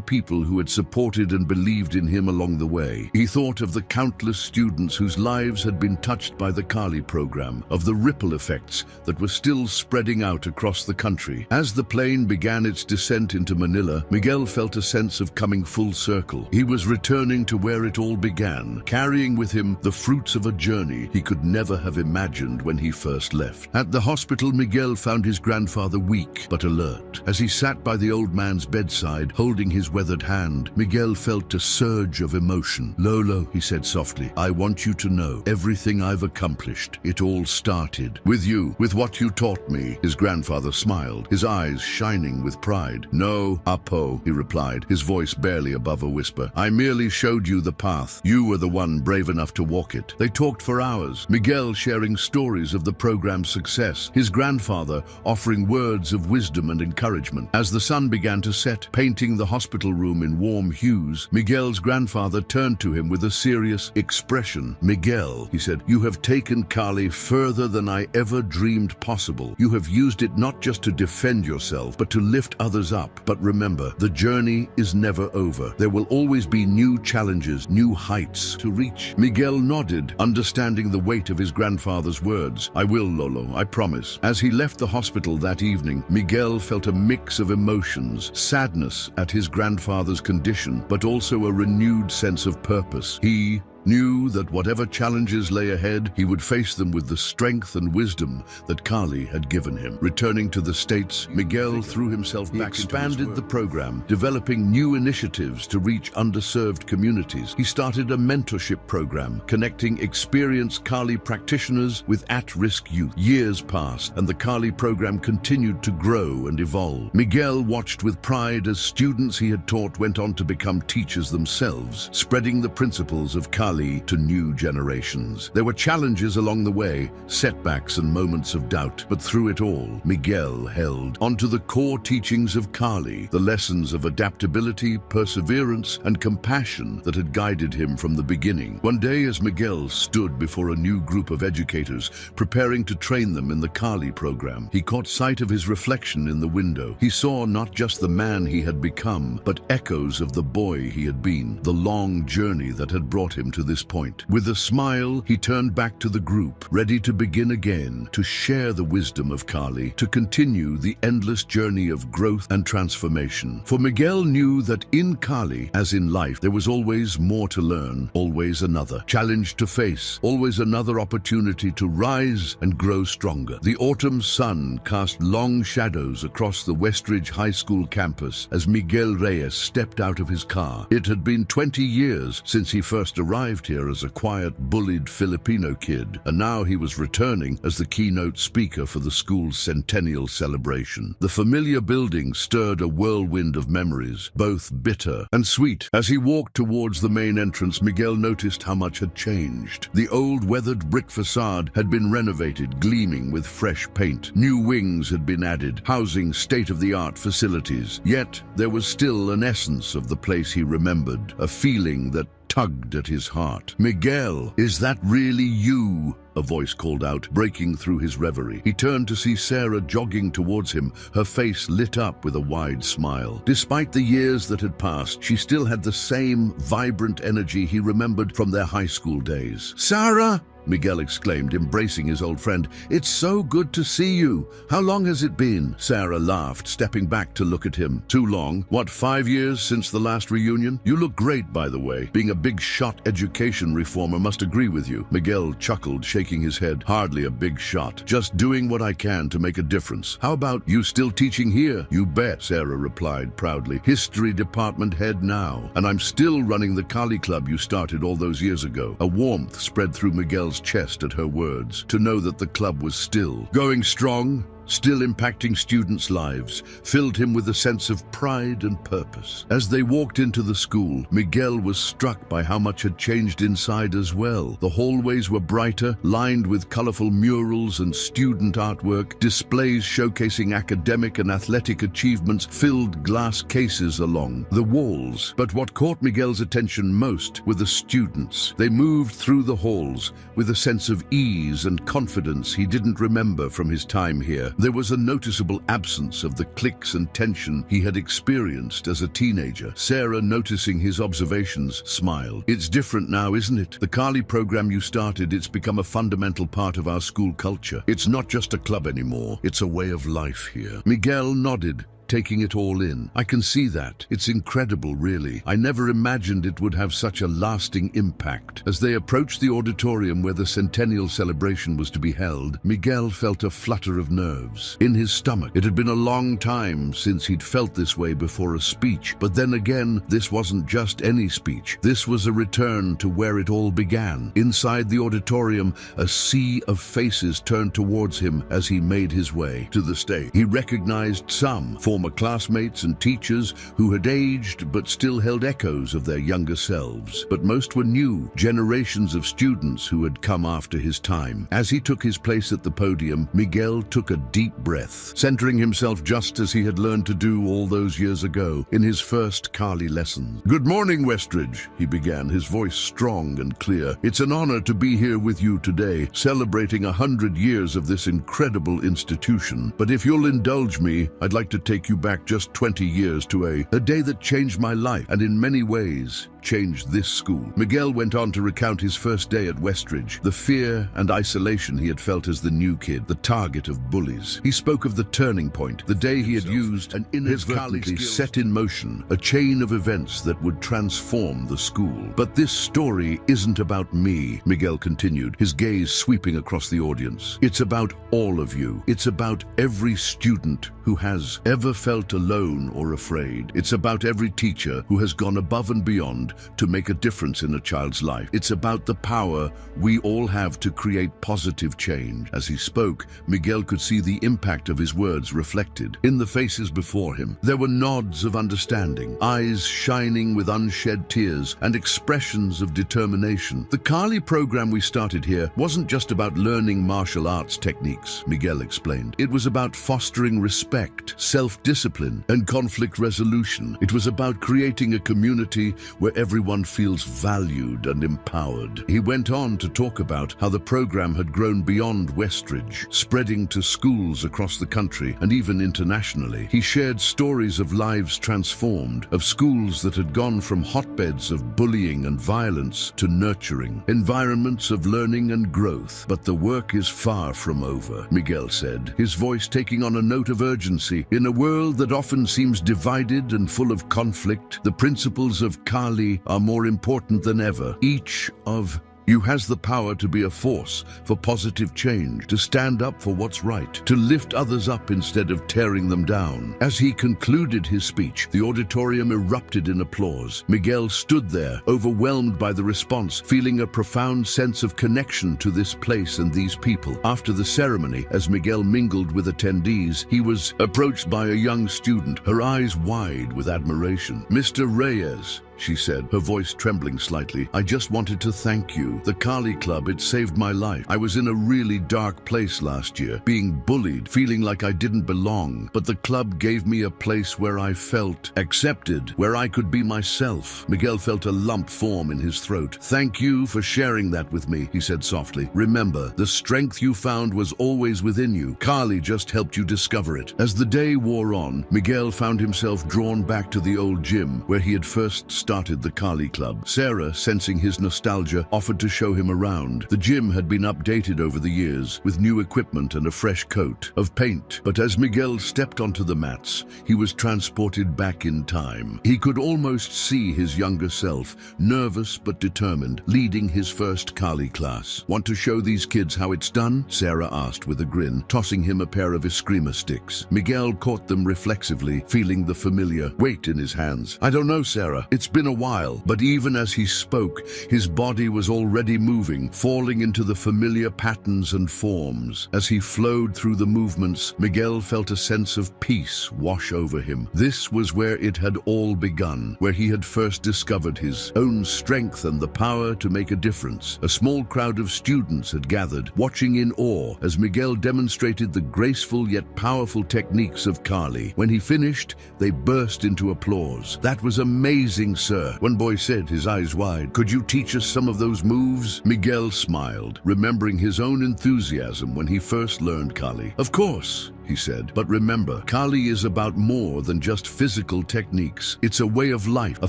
people who had supported and believed in him along the way. He thought of the countless students whose lives had been touched by the Kali program, of the ripple effects that were still spreading out across the country. As the plane began its descent into Manila, Miguel felt a sense of coming full circle. He was returning to where it all began, carrying with him the fruits of a journey he could never have imagined when he first left. At the hospital, Miguel found his grandfather weak but alert. As he sat by the old man's bedside, holding his weathered hand, Miguel felt a surge of emotion. "Lolo," he said softly, "I want you to know everything I've accomplished. It all started with you, with what you taught me." His grandfather smiled, his eyes shining with pride. "No, Apo," he replied, his voice barely above a whisper. "I merely showed you the path. You were the one brave enough to walk it." They talked for hours, Miguel sharing stories of the program's success, his grandfather offering words of wisdom and encouragement. As the sun began to set, painting the hospital room in warm hues, Miguel's grandfather turned to him with a serious expression. "Miguel," he said, "you have taken Kali further than I ever dreamed possible. You have used it not just to defend yourself, but to lift others up. But remember, the journey is never over. There will always be new challenges, new heights to reach." Miguel nodded, understanding the weight of his grandfather's words. "I will, Lolo, I promise." As he left the hospital that evening, Miguel felt a mix of emotions, sadness at his grandfather's condition, but also a renewed sense of purpose. He knew that whatever challenges lay ahead, he would face them with the strength and wisdom that Kali had given him. Returning to the States, Miguel threw himself back into his work. He expanded the program, developing new initiatives to reach underserved communities. He started a mentorship program, connecting experienced Kali practitioners with at-risk youth. Years passed, and the Kali program continued to grow and evolve. Miguel watched with pride as students he had taught went on to become teachers themselves, spreading the principles of Kali to new generations. There were challenges along the way, setbacks and moments of doubt, but through it all, Miguel held onto the core teachings of Kali, the lessons of adaptability, perseverance, and compassion that had guided him from the beginning. One day, as Miguel stood before a new group of educators, preparing to train them in the Kali program, he caught sight of his reflection in the window. He saw not just the man he had become, but echoes of the boy he had been, the long journey that had brought him to this point. With a smile, he turned back to the group, ready to begin again, to share the wisdom of Kali, to continue the endless journey of growth and transformation. For Miguel knew that in Kali, as in life, there was always more to learn, always another challenge to face, always another opportunity to rise and grow stronger. The autumn sun cast long shadows across the Westridge High School campus as Miguel Reyes stepped out of his car. It had been 20 years since he first arrived here as a quiet, bullied Filipino kid, and now he was returning as the keynote speaker for the school's centennial celebration. The familiar building stirred a whirlwind of memories, both bitter and sweet. As he walked towards the main entrance, Miguel noticed how much had changed. The old weathered brick facade had been renovated, gleaming with fresh paint. New wings had been added, housing state-of-the-art facilities. Yet there was still an essence of the place he remembered, a feeling that tugged at his heart. "Miguel, is that really you?" a voice called out, breaking through his reverie. He turned to see Sarah jogging towards him, her face lit up with a wide smile. Despite the years that had passed, she still had the same vibrant energy he remembered from their high school days. "Sarah!" Miguel exclaimed, embracing his old friend. "It's so good to see you. How long has it been?" Sarah laughed, stepping back to look at him. "Too long. What, 5 years since the last reunion? You look great, by the way. Being a big shot education reformer must agree with you." Miguel chuckled, shaking his head. "Hardly a big shot. Just doing what I can to make a difference. How about you still teaching here?" "You bet," Sarah replied proudly. "History department head now. And I'm still running the Kali Club you started all those years ago." A warmth spread through Miguel's chest at her words, to know that the club was still going strong, still impacting students' lives, filled him with a sense of pride and purpose. As they walked into the school, Miguel was struck by how much had changed inside as well. The hallways were brighter, lined with colorful murals and student artwork. Displays showcasing academic and athletic achievements filled glass cases along the walls. But what caught Miguel's attention most were the students. They moved through the halls with a sense of ease and confidence he didn't remember from his time here. There was a noticeable absence of the cliques and tension he had experienced as a teenager. Sarah, noticing his observations, smiled. "It's different now, isn't it? The Kali program you started, it's become a fundamental part of our school culture. It's not just a club anymore. It's a way of life here." Miguel nodded, taking it all in. "I can see that. It's incredible, really. I never imagined it would have such a lasting impact." As they approached the auditorium where the centennial celebration was to be held, Miguel felt a flutter of nerves in his stomach. It had been a long time since he'd felt this way before a speech. But then again, this wasn't just any speech. This was a return to where it all began. Inside the auditorium, a sea of faces turned towards him as he made his way to the stage. He recognized some former classmates and teachers who had aged but still held echoes of their younger selves. But most were new, generations of students who had come after his time. As he took his place at the podium, Miguel took a deep breath, centering himself just as he had learned to do all those years ago in his first Kali lessons. "Good morning, Westridge," he began, his voice strong and clear. "It's an honor to be here with you today, celebrating 100 years of this incredible institution. But if you'll indulge me, I'd like to take you back just 20 years to a day that changed my life, and in many ways changed this school." Miguel went on to recount his first day at Westridge, the fear and isolation he had felt as the new kid, the target of bullies. He spoke of the turning point, the day he had used and inadvertently set in motion a chain of events that would transform the school. "But this story isn't about me," Miguel continued, his gaze sweeping across the audience. "It's about all of you. It's about every student who has ever felt alone or afraid. It's about every teacher who has gone above and beyond to make a difference in a child's life. It's about the power we all have to create positive change." As he spoke, Miguel could see the impact of his words reflected in the faces before him. There were nods of understanding, eyes shining with unshed tears, and expressions of determination. "The Kali program we started here wasn't just about learning martial arts techniques," Miguel explained. "It was about fostering respect, self-discipline, and conflict resolution. It was about creating a community where everyone feels valued and empowered. He went on to talk about how the program had grown beyond Westridge, spreading to schools across the country and even internationally. He shared stories of lives transformed, of schools that had gone from hotbeds of bullying and violence to nurturing environments of learning and growth. But the work is far from over, Miguel said, his voice taking on a note of urgency. In a world that often seems divided and full of conflict, the principles of Kali are more important than ever. Each of you has the power to be a force for positive change, to stand up for what's right, to lift others up instead of tearing them down. As he concluded his speech, the auditorium erupted in applause. Miguel stood there, overwhelmed by the response, feeling a profound sense of connection to this place and these people. After the ceremony, as Miguel mingled with attendees, he was approached by a young student, her eyes wide with admiration. "Mr. Reyes," she said, her voice trembling slightly, "I just wanted to thank you. The Kali Club, it saved my life. I was in a really dark place last year, being bullied, feeling like I didn't belong. But the club gave me a place where I felt accepted, where I could be myself." Miguel felt a lump form in his throat. "Thank you for sharing that with me," he said softly. "Remember, the strength you found was always within you. Kali just helped you discover it." As the day wore on, Miguel found himself drawn back to the old gym where he had first started the Kali Club. Sarah, sensing his nostalgia, offered to show him around. The gym had been updated over the years, with new equipment and a fresh coat of paint. But as Miguel stepped onto the mats, he was transported back in time. He could almost see his younger self, nervous but determined, leading his first Kali class. "Want to show these kids how it's done?" Sarah asked with a grin, tossing him a pair of eskrima sticks. Miguel caught them reflexively, feeling the familiar weight in his hands. "I don't know, Sarah. It's been a while." But even as he spoke, his body was already moving, falling into the familiar patterns and forms. As he flowed through the movements, Miguel felt a sense of peace wash over him. This was where it had all begun, where he had first discovered his own strength and the power to make a difference. A small crowd of students had gathered, watching in awe as Miguel demonstrated the graceful yet powerful techniques of Kali. When he finished, they burst into applause. "That was amazing, sir," one boy said, his eyes wide. "Could you teach us some of those moves?" Miguel smiled, remembering his own enthusiasm when he first learned Kali. "Of course," he said. "But remember, Kali is about more than just physical techniques. It's a way of life, a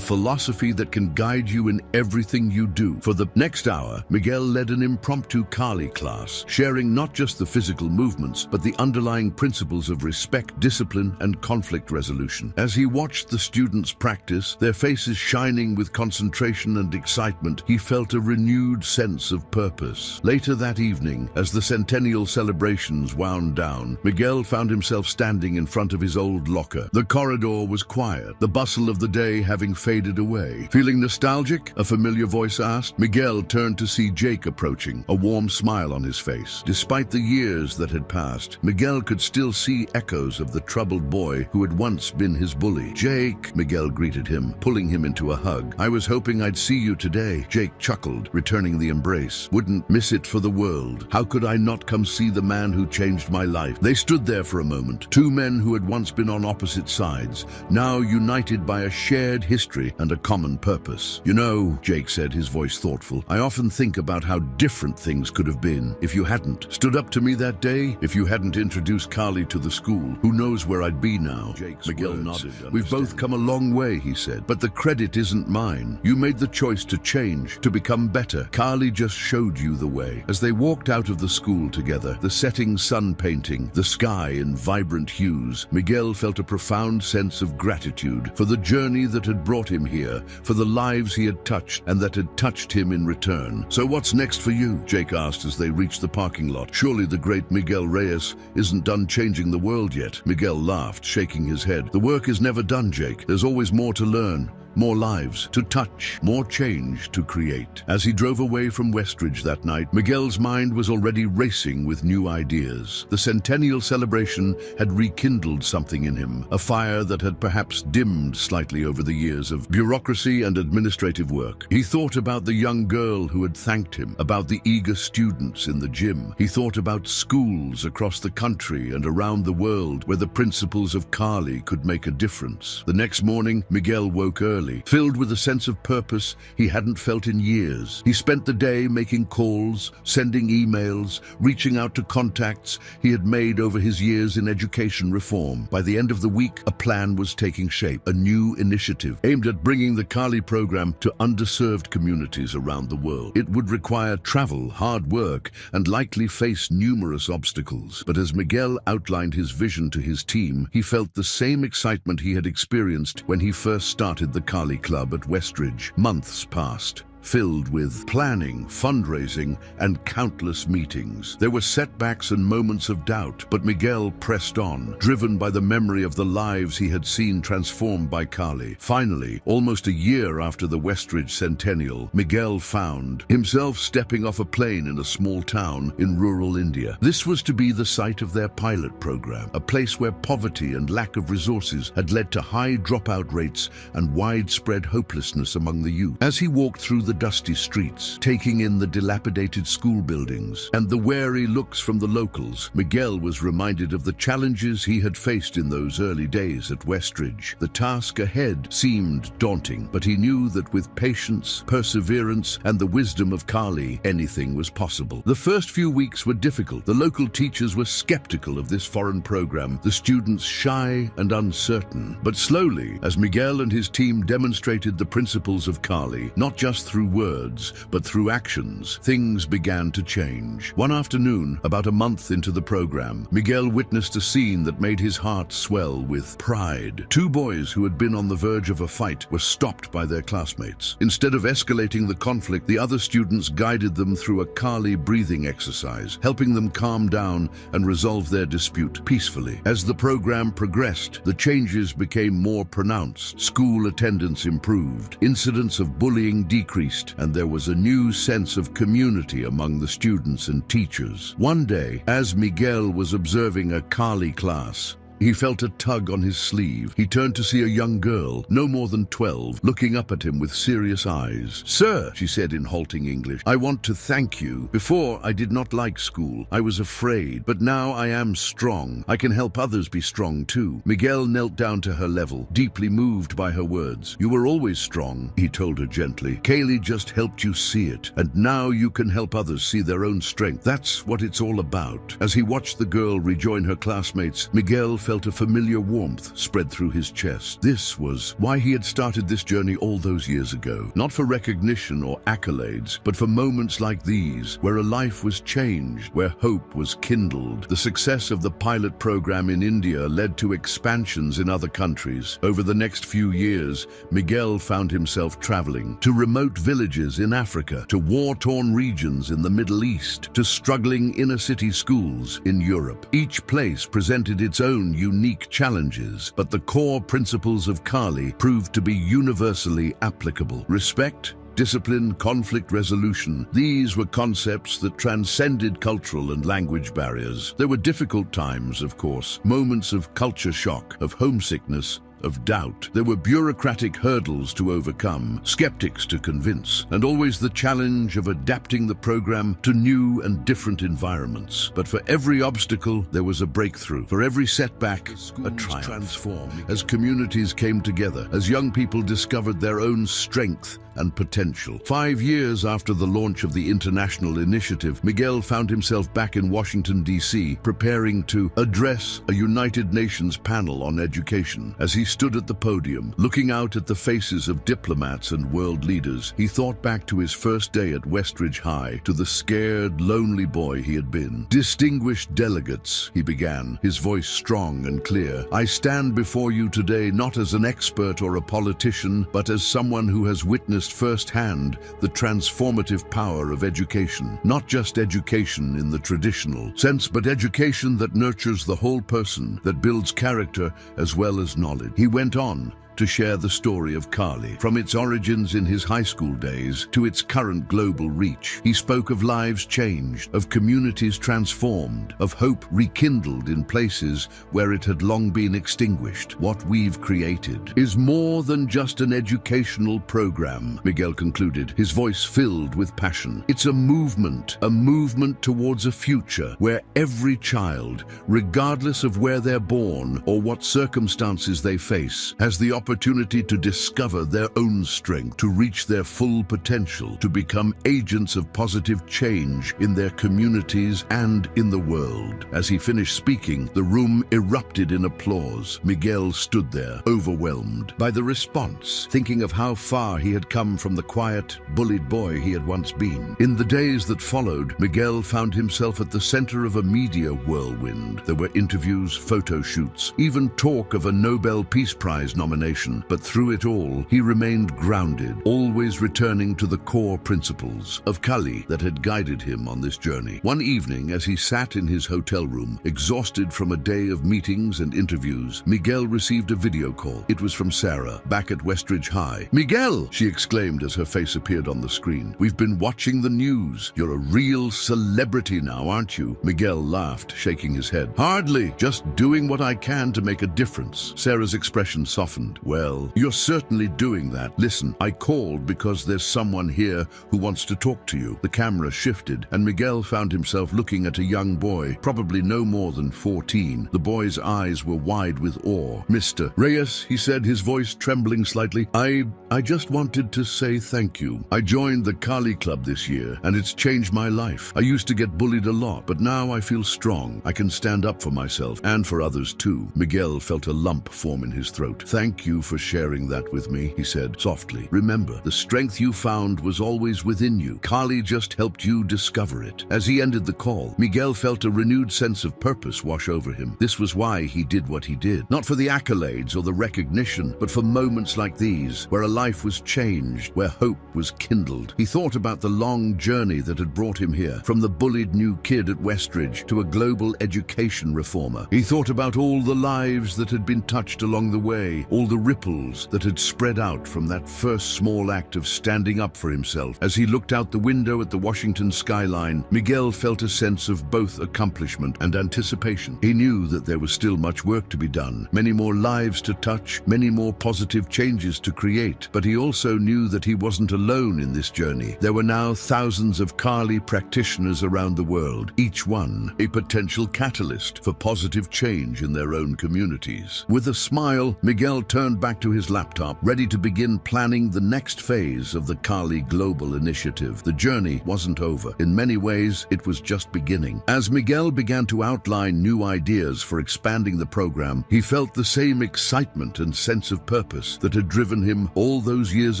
philosophy that can guide you in everything you do." For the next hour, Miguel led an impromptu Kali class, sharing not just the physical movements, but the underlying principles of respect, discipline, and conflict resolution. As he watched the students practice, their faces shining with concentration and excitement, he felt a renewed sense of purpose. Later that evening, as the centennial celebrations wound down, Miguel found himself standing in front of his old locker. The corridor was quiet, the bustle of the day having faded away. "Feeling nostalgic?" a familiar voice asked. Miguel turned to see Jake approaching, a warm smile on his face. Despite the years that had passed, Miguel could still see echoes of the troubled boy who had once been his bully. "Jake," Miguel greeted him, pulling him into a hug. "I was hoping I'd see you today." Jake chuckled, returning the embrace. "Wouldn't miss it for the world. How could I not come see the man who changed my life?" They stood there for a moment, two men who had once been on opposite sides, now united by a shared history and a common purpose. "You know," Jake said, his voice thoughtful, "I often think about how different things could have been if you hadn't stood up to me that day, if you hadn't introduced Kali to the school. Who knows where I'd be now?" Miguel nodded. "We've both come a long way," he said, "but the credit isn't mine. You made the choice to change, to become better. Kali just showed you the way." As they walked out of the school together, the setting sun painting the sky in vibrant hues, Miguel felt a profound sense of gratitude for the journey that had brought him here, for the lives he had touched and that had touched him in return. "So what's next for you?" Jake asked as they reached the parking lot. "Surely the great Miguel Reyes isn't done changing the world yet." Miguel laughed, shaking his head. "The work is never done, Jake. There's always more to learn. More lives to touch, more change to create." As he drove away from Westridge that night, Miguel's mind was already racing with new ideas. The centennial celebration had rekindled something in him, a fire that had perhaps dimmed slightly over the years of bureaucracy and administrative work. He thought about the young girl who had thanked him, about the eager students in the gym. He thought about schools across the country and around the world where the principles of Kali could make a difference. The next morning, Miguel woke early. finally, filled with a sense of purpose he hadn't felt in years. He spent the day making calls, sending emails, reaching out to contacts he had made over his years in education reform. By the end of the week, a plan was taking shape, a new initiative aimed at bringing the Kali program to underserved communities around the world. It would require travel, hard work, and likely face numerous obstacles. But as Miguel outlined his vision to his team, he felt the same excitement he had experienced when he first started the Kali Club at Westridge. Months passed, filled with planning, fundraising, and countless meetings. There were setbacks and moments of doubt, but Miguel pressed on, driven by the memory of the lives he had seen transformed by Kali. Finally, almost a year after the Westridge centennial, Miguel found himself stepping off a plane in a small town in rural India. This was to be the site of their pilot program, a place where poverty and lack of resources had led to high dropout rates and widespread hopelessness among the youth. As he walked through the dusty streets, taking in the dilapidated school buildings and the wary looks from the locals, Miguel was reminded of the challenges he had faced in those early days at Westridge. The task ahead seemed daunting, but he knew that with patience, perseverance, and the wisdom of Kali, anything was possible. The first few weeks were difficult. The local teachers were skeptical of this foreign program, the students shy and uncertain. But slowly, as Miguel and his team demonstrated the principles of Kali, not just through words, but through actions, things began to change. One afternoon, about a month into the program, Miguel witnessed a scene that made his heart swell with pride. Two boys who had been on the verge of a fight were stopped by their classmates. Instead of escalating the conflict, the other students guided them through a Kali breathing exercise, helping them calm down and resolve their dispute peacefully. As the program progressed, the changes became more pronounced. School attendance improved, incidents of bullying decreased, and there was a new sense of community among the students and teachers. One day, as Miguel was observing a Kali class, he felt a tug on his sleeve. He turned to see a young girl, no more than 12, looking up at him with serious eyes. "Sir," she said in halting English, "I want to thank you. Before, I did not like school. I was afraid, but now I am strong. I can help others be strong too." Miguel knelt down to her level, deeply moved by her words. "You were always strong," he told her gently. "Kali just helped you see it, and now you can help others see their own strength. That's what it's all about." As he watched the girl rejoin her classmates, Miguel felt a familiar warmth spread through his chest. This was why he had started this journey all those years ago. Not for recognition or accolades, but for moments like these, where a life was changed, where hope was kindled. The success of the pilot program in India led to expansions in other countries. Over the next few years, Miguel found himself traveling to remote villages in Africa, to war-torn regions in the Middle East, to struggling inner-city schools in Europe. Each place presented its own unique challenges, but the core principles of Kali proved to be universally applicable. Respect, discipline, conflict resolution. These were concepts that transcended cultural and language barriers. There were difficult times, of course, moments of culture shock, of homesickness, of doubt. There were bureaucratic hurdles to overcome, skeptics to convince, and always the challenge of adapting the program to new and different environments. But for every obstacle, there was a breakthrough. For every setback, a triumph. Transformed as communities came together, as young people discovered their own strength and potential. 5 years after the launch of the international initiative, Miguel found himself back in Washington, D.C., preparing to address a United Nations panel on education. As he stood at the podium, looking out at the faces of diplomats and world leaders, he thought back to his first day at Westridge High, to the scared, lonely boy he had been. "Distinguished delegates," he began, his voice strong and clear, "I stand before you today not as an expert or a politician, but as someone who has witnessed firsthand the transformative power of education. Not just education in the traditional sense, but education that nurtures the whole person, that builds character as well as knowledge." He went on to share the story of Kali, from its origins in his high school days to its current global reach. He spoke of lives changed, of communities transformed, of hope rekindled in places where it had long been extinguished. "What we've created is more than just an educational program," Miguel concluded, his voice filled with passion. "It's a movement towards a future where every child, regardless of where they're born or what circumstances they face, has the opportunity to discover their own strength, to reach their full potential, to become agents of positive change in their communities and in the world. As he finished speaking, the room erupted in applause. Miguel stood there, overwhelmed by the response, thinking of how far he had come from the quiet, bullied boy he had once been. In the days that followed, Miguel found himself at the center of a media whirlwind. There were interviews, photo shoots, even talk of a Nobel Peace Prize nomination. But through it all, he remained grounded, always returning to the core principles of Kali that had guided him on this journey. One evening, as he sat in his hotel room, exhausted from a day of meetings and interviews, Miguel received a video call. It was from Sarah, back at Westridge High. "Miguel!" she exclaimed as her face appeared on the screen. "We've been watching the news. You're a real celebrity now, aren't you?" Miguel laughed, shaking his head. "Hardly. Just doing what I can to make a difference." Sarah's expression softened. "Well, you're certainly doing that. Listen, I called because there's someone here who wants to talk to you." The camera shifted, and Miguel found himself looking at a young boy, probably no more than 14. The boy's eyes were wide with awe. "Mr. Reyes," he said, his voice trembling slightly, I just wanted to say thank you. I joined the Kali Club this year, and it's changed my life. I used to get bullied a lot, but now I feel strong. I can stand up for myself and for others too." Miguel felt a lump form in his throat. "Thank you for sharing that with me," he said softly. "Remember, the strength you found was always within you. Kali just helped you discover it." As he ended the call, Miguel felt a renewed sense of purpose wash over him. This was why he did what he did. Not for the accolades or the recognition, but for moments like these, where a life was changed, where hope was kindled. He thought about the long journey that had brought him here, from the bullied new kid at Westridge to a global education reformer. He thought about all the lives that had been touched along the way, all the ripples that had spread out from that first small act of standing up for himself. As he looked out the window at the Washington skyline, Miguel felt a sense of both accomplishment and anticipation. He knew that there was still much work to be done, many more lives to touch, many more positive changes to create. But he also knew that he wasn't alone in this journey. There were now thousands of Kali practitioners around the world, each one a potential catalyst for positive change in their own communities. With a smile, Miguel turned back to his laptop, ready to begin planning the next phase of the Kali Global Initiative. The journey wasn't over. In many ways, it was just beginning. As Miguel began to outline new ideas for expanding the program, he felt the same excitement and sense of purpose that had driven him all those years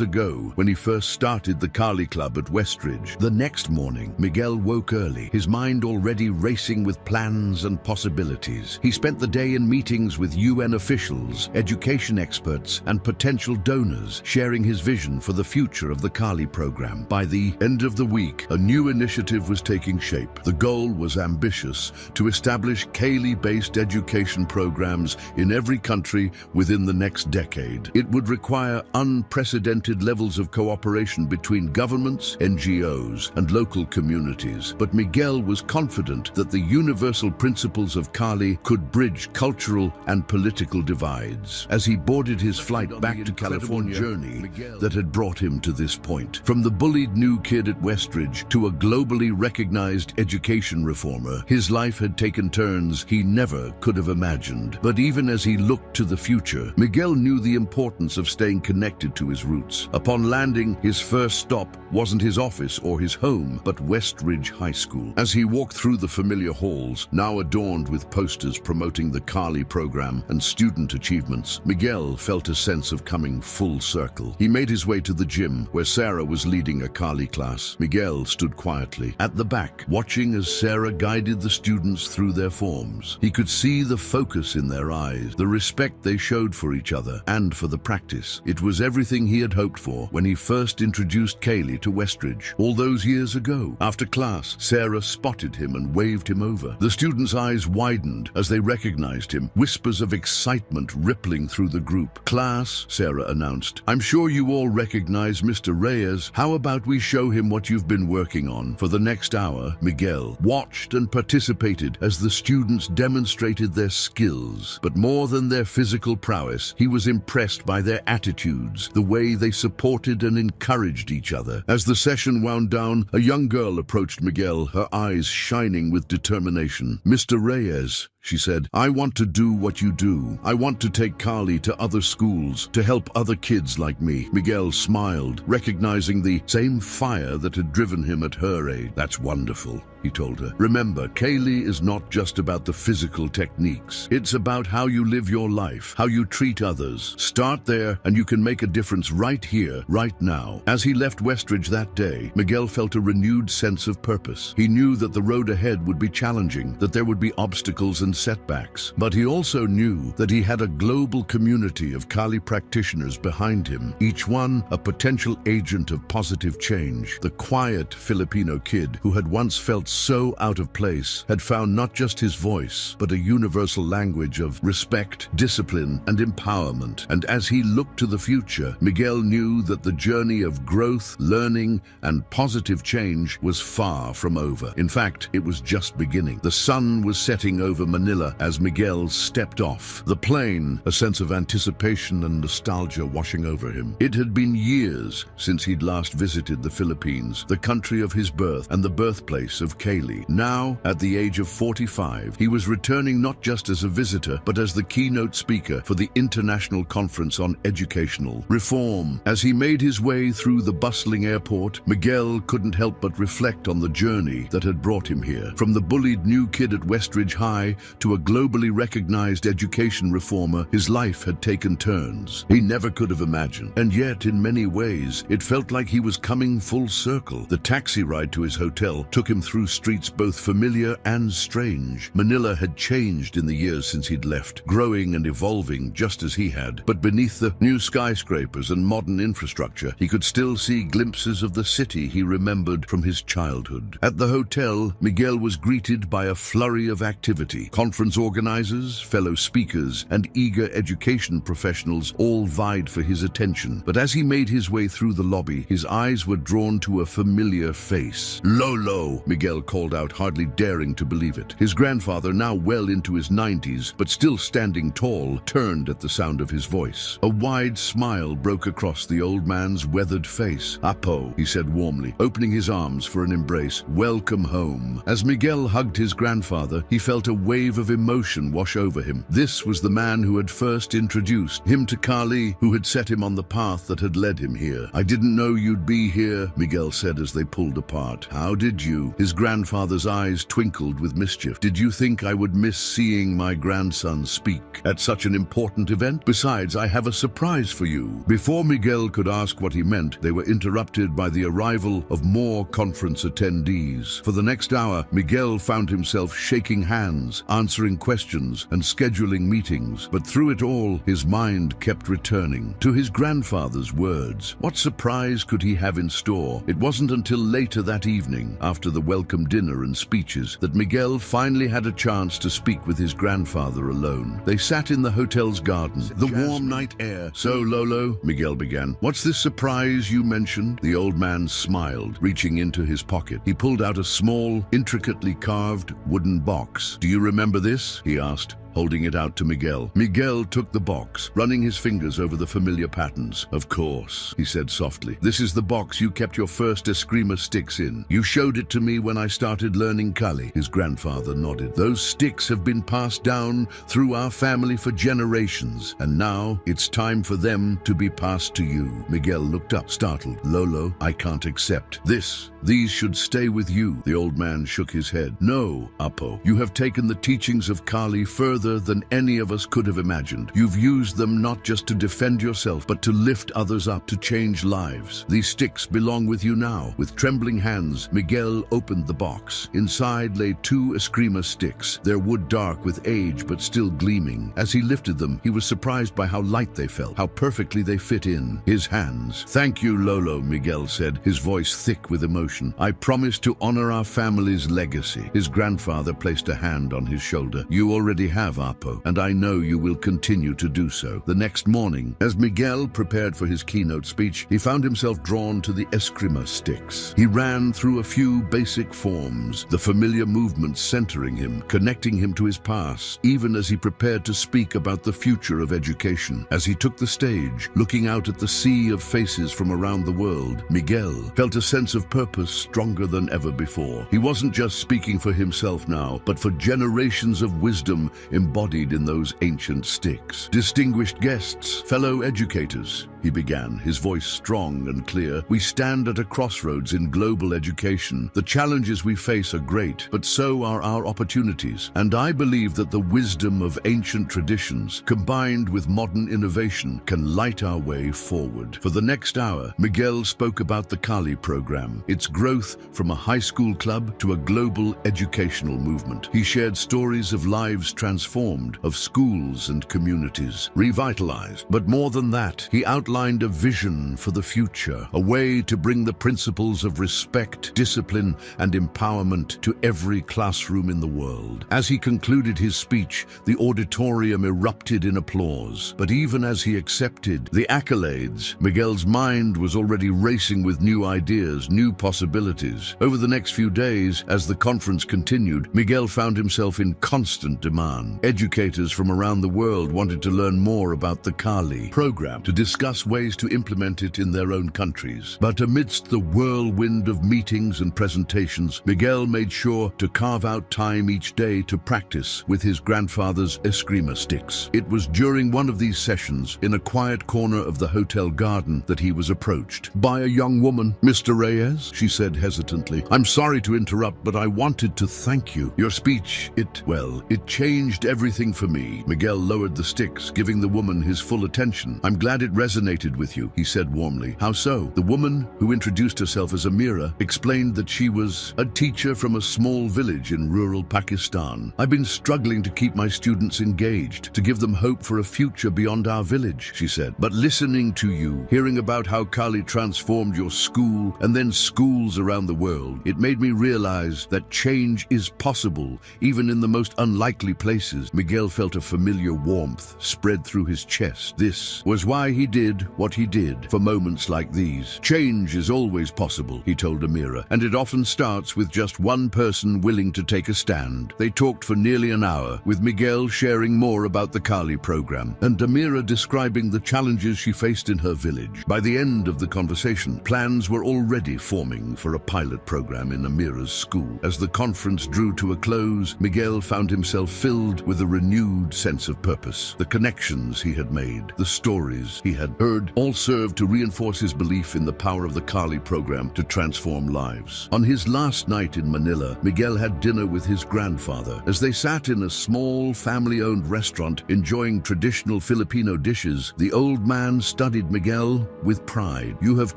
ago when he first started the Kali Club at Westridge. The next morning, Miguel woke early, his mind already racing with plans and possibilities. He spent the day in meetings with UN officials, education experts, and potential donors, sharing his vision for the future of the Kali program. By the end of the week, a new initiative was taking shape. The goal was ambitious: to establish Kali-based education programs in every country within the next decade. It would require unprecedented levels of cooperation between governments, NGOs, and local communities. But Miguel was confident that the universal principles of Kali could bridge cultural and political divides. As he boarded his flight back to California, journey that had brought him to this point. From the bullied new kid at Westridge to a globally recognized education reformer, his life had taken turns he never could have imagined. But even as he looked to the future, Miguel knew the importance of staying connected to his roots. Upon landing, his first stop wasn't his office or his home, but Westridge High School. As he walked through the familiar halls, now adorned with posters promoting the Kali program and student achievements, Miguel felt a sense of coming full circle. He made his way to the gym, where Sarah was leading a Kali class. Miguel stood quietly at the back, watching as Sarah guided the students through their forms. He could see the focus in their eyes, the respect they showed for each other and for the practice. It was everything he had hoped for when he first introduced Kali to Westridge all those years ago. After class, Sarah spotted him and waved him over. The students' eyes widened as they recognized him, whispers of excitement rippling through the group. "Class," Sarah announced, "I'm sure you all recognize Mr. Reyes. How about we show him what you've been working on?" For the next hour, Miguel watched and participated as the students demonstrated their skills. But more than their physical prowess, he was impressed by their attitudes, the way they supported and encouraged each other. As the session wound down, a young girl approached Miguel, her eyes shining with determination. "Mr. Reyes," she said. "I want to do what you do. I want to take Carly to other schools, to help other kids like me." Miguel smiled, recognizing the same fire that had driven him at her age. "That's wonderful," he told her. "Remember, Kaylee is not just about the physical techniques. It's about how you live your life, how you treat others. Start there, and you can make a difference right here, right now." As he left Westridge that day, Miguel felt a renewed sense of purpose. He knew that the road ahead would be challenging, that there would be obstacles and setbacks. But he also knew that he had a global community of Kali practitioners behind him, each one a potential agent of positive change. The quiet Filipino kid who had once felt so out of place had found not just his voice, but a universal language of respect, discipline, and empowerment. And as he looked to the future, Miguel knew that the journey of growth, learning, and positive change was far from over. In fact, it was just beginning. The sun was setting over Manila as Miguel stepped off the plane, a sense of anticipation and nostalgia washing over him. It had been years since he'd last visited the Philippines, the country of his birth and the birthplace of Kaylee. Now, at the age of 45, he was returning not just as a visitor, but as the keynote speaker for the International Conference on Educational Reform. As he made his way through the bustling airport, Miguel couldn't help but reflect on the journey that had brought him here. From the bullied new kid at Westridge High to a globally recognized education reformer, his life had taken turns he never could have imagined. And yet, in many ways, it felt like he was coming full circle. The taxi ride to his hotel took him through streets both familiar and strange. Manila had changed in the years since he'd left, growing and evolving just as he had. But beneath the new skyscrapers and modern infrastructure, he could still see glimpses of the city he remembered from his childhood. At the hotel, Miguel was greeted by a flurry of activity. Conference organizers, fellow speakers, and eager education professionals all vied for his attention. But as he made his way through the lobby, his eyes were drawn to a familiar face. "Lolo!" Miguel called out, hardly daring to believe it. His grandfather, now well into his 90s, but still standing tall, turned at the sound of his voice. A wide smile broke across the old man's weathered face. "Apo," he said warmly, opening his arms for an embrace. "Welcome home." As Miguel hugged his grandfather, he felt a wave of emotion wash over him. This was the man who had first introduced him to Kali, who had set him on the path that had led him here. "I didn't know you'd be here," Miguel said as they pulled apart. "How did you?" His grandfather's eyes twinkled with mischief. "Did you think I would miss seeing my grandson speak at such an important event? Besides, I have a surprise for you." Before Miguel could ask what he meant, they were interrupted by the arrival of more conference attendees. For the next hour, Miguel found himself shaking hands, answering questions, and scheduling meetings. But through it all, his mind kept returning to his grandfather's words. What surprise could he have in store? It wasn't until later that evening, after the welcome dinner and speeches, that Miguel finally had a chance to speak with his grandfather alone. They sat in the hotel's garden, the warm night air. "So, Lolo," Miguel began, "what's this surprise you mentioned?" The old man smiled, reaching into his pocket. He pulled out a small, intricately carved wooden box. "Do you remember this?" he asked, holding it out to Miguel. Miguel took the box, running his fingers over the familiar patterns. "Of course," he said softly. "This is the box you kept your first eskrima sticks in. You showed it to me when I started learning Kali." His grandfather nodded. "Those sticks have been passed down through our family for generations, and now it's time for them to be passed to you." Miguel looked up, startled. "Lolo, I can't accept this. These should stay with you." The old man shook his head. "No, Apo. You have taken the teachings of Kali further than any of us could have imagined. You've used them not just to defend yourself, but to lift others up, to change lives. These sticks belong with you now." With trembling hands, Miguel opened the box. Inside lay 2 eskrima sticks, their wood dark with age but still gleaming. As he lifted them, he was surprised by how light they felt, how perfectly they fit in his hands. "Thank you, Lolo," Miguel said, his voice thick with emotion. "I promise to honor our family's legacy." His grandfather placed a hand on his shoulder. "You already have, have, Apo, and I know you will continue to do so. The next morning, as Miguel prepared for his keynote speech, he found himself drawn to the eskrima sticks. He ran through a few basic forms, the familiar movements centering him, connecting him to his past, even as he prepared to speak about the future of education. As he took the stage, looking out at the sea of faces from around the world, Miguel felt a sense of purpose stronger than ever before. He wasn't just speaking for himself now, but for generations of wisdom embodied in those ancient sticks. Distinguished guests, fellow educators, he began, his voice strong and clear. We stand at a crossroads in global education. The challenges we face are great, but so are our opportunities. And I believe that the wisdom of ancient traditions, combined with modern innovation, can light our way forward. For the next hour, Miguel spoke about the Kali program, its growth from a high school club to a global educational movement. He shared stories of lives transformed, of schools and communities revitalized. But more than that, he outlined a vision for the future, a way to bring the principles of respect, discipline, and empowerment to every classroom in the world. As he concluded his speech, the auditorium erupted in applause. But even as he accepted the accolades, Miguel's mind was already racing with new ideas, new possibilities. Over the next few days, as the conference continued, Miguel found himself in constant demand. Educators from around the world wanted to learn more about the Kali program, to discuss ways to implement it in their own countries. But amidst the whirlwind of meetings and presentations, Miguel made sure to carve out time each day to practice with his grandfather's eskrima sticks. It was during one of these sessions, in a quiet corner of the hotel garden, that he was approached by a young woman. "Mr. Reyes," she said hesitantly, "I'm sorry to interrupt, but I wanted to thank you. Your speech, it changed everything for me." Miguel lowered the sticks, giving the woman his full attention. "I'm glad it resonated with you," he said warmly. "How so?" The woman, who introduced herself as Amira, explained that she was a teacher from a small village in rural Pakistan. "I've been struggling to keep my students engaged, to give them hope for a future beyond our village," she said. "But listening to you, hearing about how Kali transformed your school and then schools around the world, it made me realize that change is possible, even in the most unlikely places." Miguel felt a familiar warmth spread through his chest. This was why he did what he did. For moments like these, change is always possible, he told Amira, and it often starts with just one person willing to take a stand. They talked for nearly an hour, with Miguel sharing more about the Kali program, and Amira describing the challenges she faced in her village. By the end of the conversation, plans were already forming for a pilot program in Amira's school. As the conference drew to a close, Miguel found himself filled with a renewed sense of purpose. The connections he had made, the stories he had heard, all served to reinforce his belief in the power of the Kali program to transform lives. On his last night in Manila, Miguel had dinner with his grandfather. As they sat in a small, family-owned restaurant enjoying traditional Filipino dishes, the old man studied Miguel with pride. "You have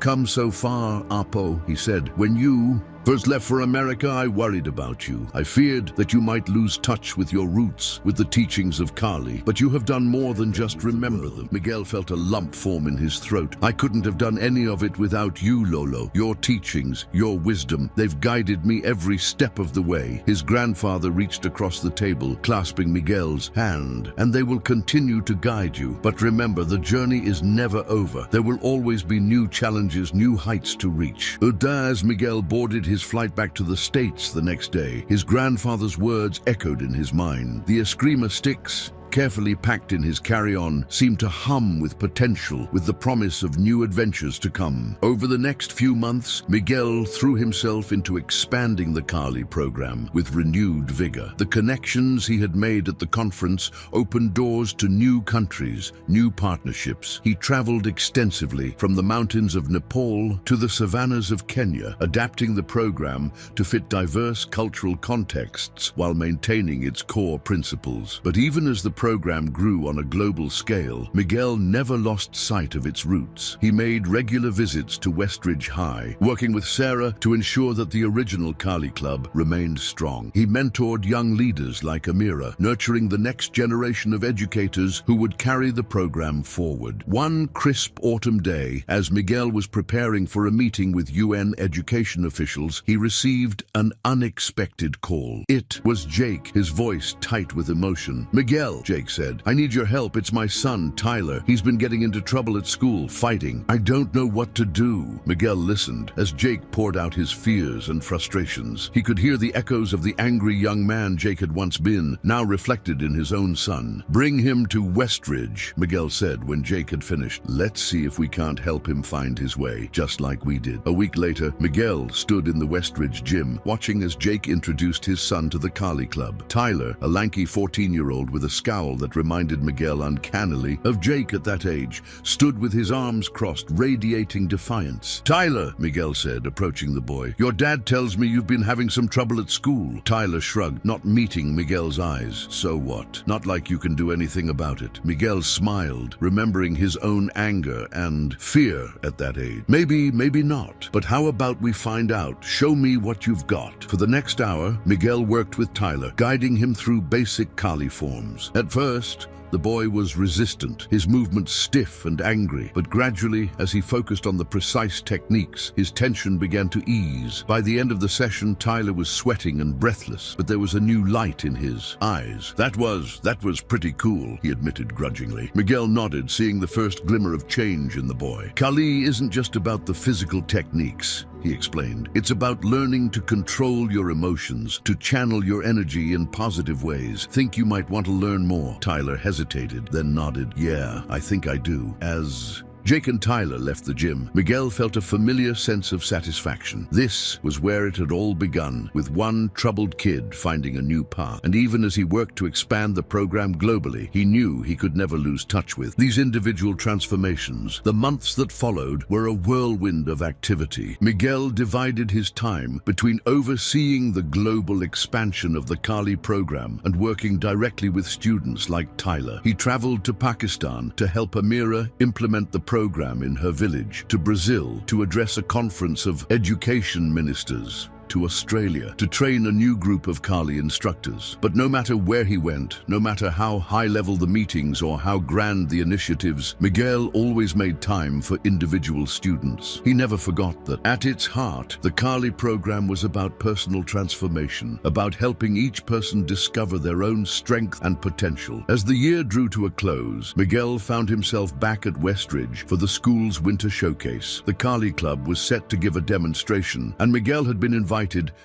come so far, Apo," he said. "When you first left for America, I worried about you. I feared that you might lose touch with your roots, with the teachings of Kali. But you have done more than just remember them." Miguel felt a lump form in his throat. "I couldn't have done any of it without you, Lolo. Your teachings, your wisdom, they've guided me every step of the way." His grandfather reached across the table, clasping Miguel's hand. "And they will continue to guide you. But remember, the journey is never over. There will always be new challenges, new heights to reach." As Miguel boarded his flight back to the States the next day, his grandfather's words echoed in his mind. The eskrima sticks, carefully packed in his carry-on, seemed to hum with potential, with the promise of new adventures to come. Over the next few months, Miguel threw himself into expanding the Kali program with renewed vigor. The connections he had made at the conference opened doors to new countries, new partnerships. He traveled extensively, from the mountains of Nepal to the savannas of Kenya, adapting the program to fit diverse cultural contexts while maintaining its core principles. But even as the program grew on a global scale, Miguel never lost sight of its roots. He made regular visits to Westridge High, working with Sarah to ensure that the original Kali Club remained strong. He mentored young leaders like Amira, nurturing the next generation of educators who would carry the program forward. One crisp autumn day, as Miguel was preparing for a meeting with UN education officials, he received an unexpected call. It was Jake, his voice tight with emotion. "Miguel," Jake said, "I need your help. It's my son, Tyler. He's been getting into trouble at school, fighting. I don't know what to do." Miguel listened as Jake poured out his fears and frustrations. He could hear the echoes of the angry young man Jake had once been, now reflected in his own son. "Bring him to Westridge," Miguel said when Jake had finished. "Let's see if we can't help him find his way, just like we did." A week later, Miguel stood in the Westridge gym, watching as Jake introduced his son to the Kali Club. Tyler, a lanky 14-year-old with a scowl that reminded Miguel uncannily of Jake at that age, stood with his arms crossed, radiating defiance. "Tyler," Miguel said, approaching the boy, "your dad tells me you've been having some trouble at school." Tyler shrugged, not meeting Miguel's eyes. "So what? Not like you can do anything about it." Miguel smiled, remembering his own anger and fear at that age. Maybe not. But how about we find out? Show me what you've got." For the next hour, Miguel worked with Tyler, guiding him through basic Kali forms. At first, the boy was resistant, his movements stiff and angry, but gradually, as he focused on the precise techniques, his tension began to ease. By the end of the session, Tyler was sweating and breathless, but there was a new light in his eyes. That was pretty cool," he admitted grudgingly. Miguel nodded, seeing the first glimmer of change in the boy. "Kali isn't just about the physical techniques," he explained. "It's about learning to control your emotions, to channel your energy in positive ways. Think you might want to learn more?" Tyler hesitated, then nodded. "Yeah, I think I do." As Jake and Tyler left the gym, Miguel felt a familiar sense of satisfaction. This was where it had all begun, with one troubled kid finding a new path. And even as he worked to expand the program globally, he knew he could never lose touch with these individual transformations. The months that followed were a whirlwind of activity. Miguel divided his time between overseeing the global expansion of the Kali program and working directly with students like Tyler. He traveled to Pakistan to help Amira implement the program in her village, to Brazil to address a conference of education ministers, to Australia to train a new group of Kali instructors. But no matter where he went, no matter how high-level the meetings or how grand the initiatives, Miguel always made time for individual students. He never forgot that at its heart, the Kali program was about personal transformation, about helping each person discover their own strength and potential. As the year drew to a close, Miguel found himself back at Westridge for the school's winter showcase. The Kali Club was set to give a demonstration, and Miguel had been invited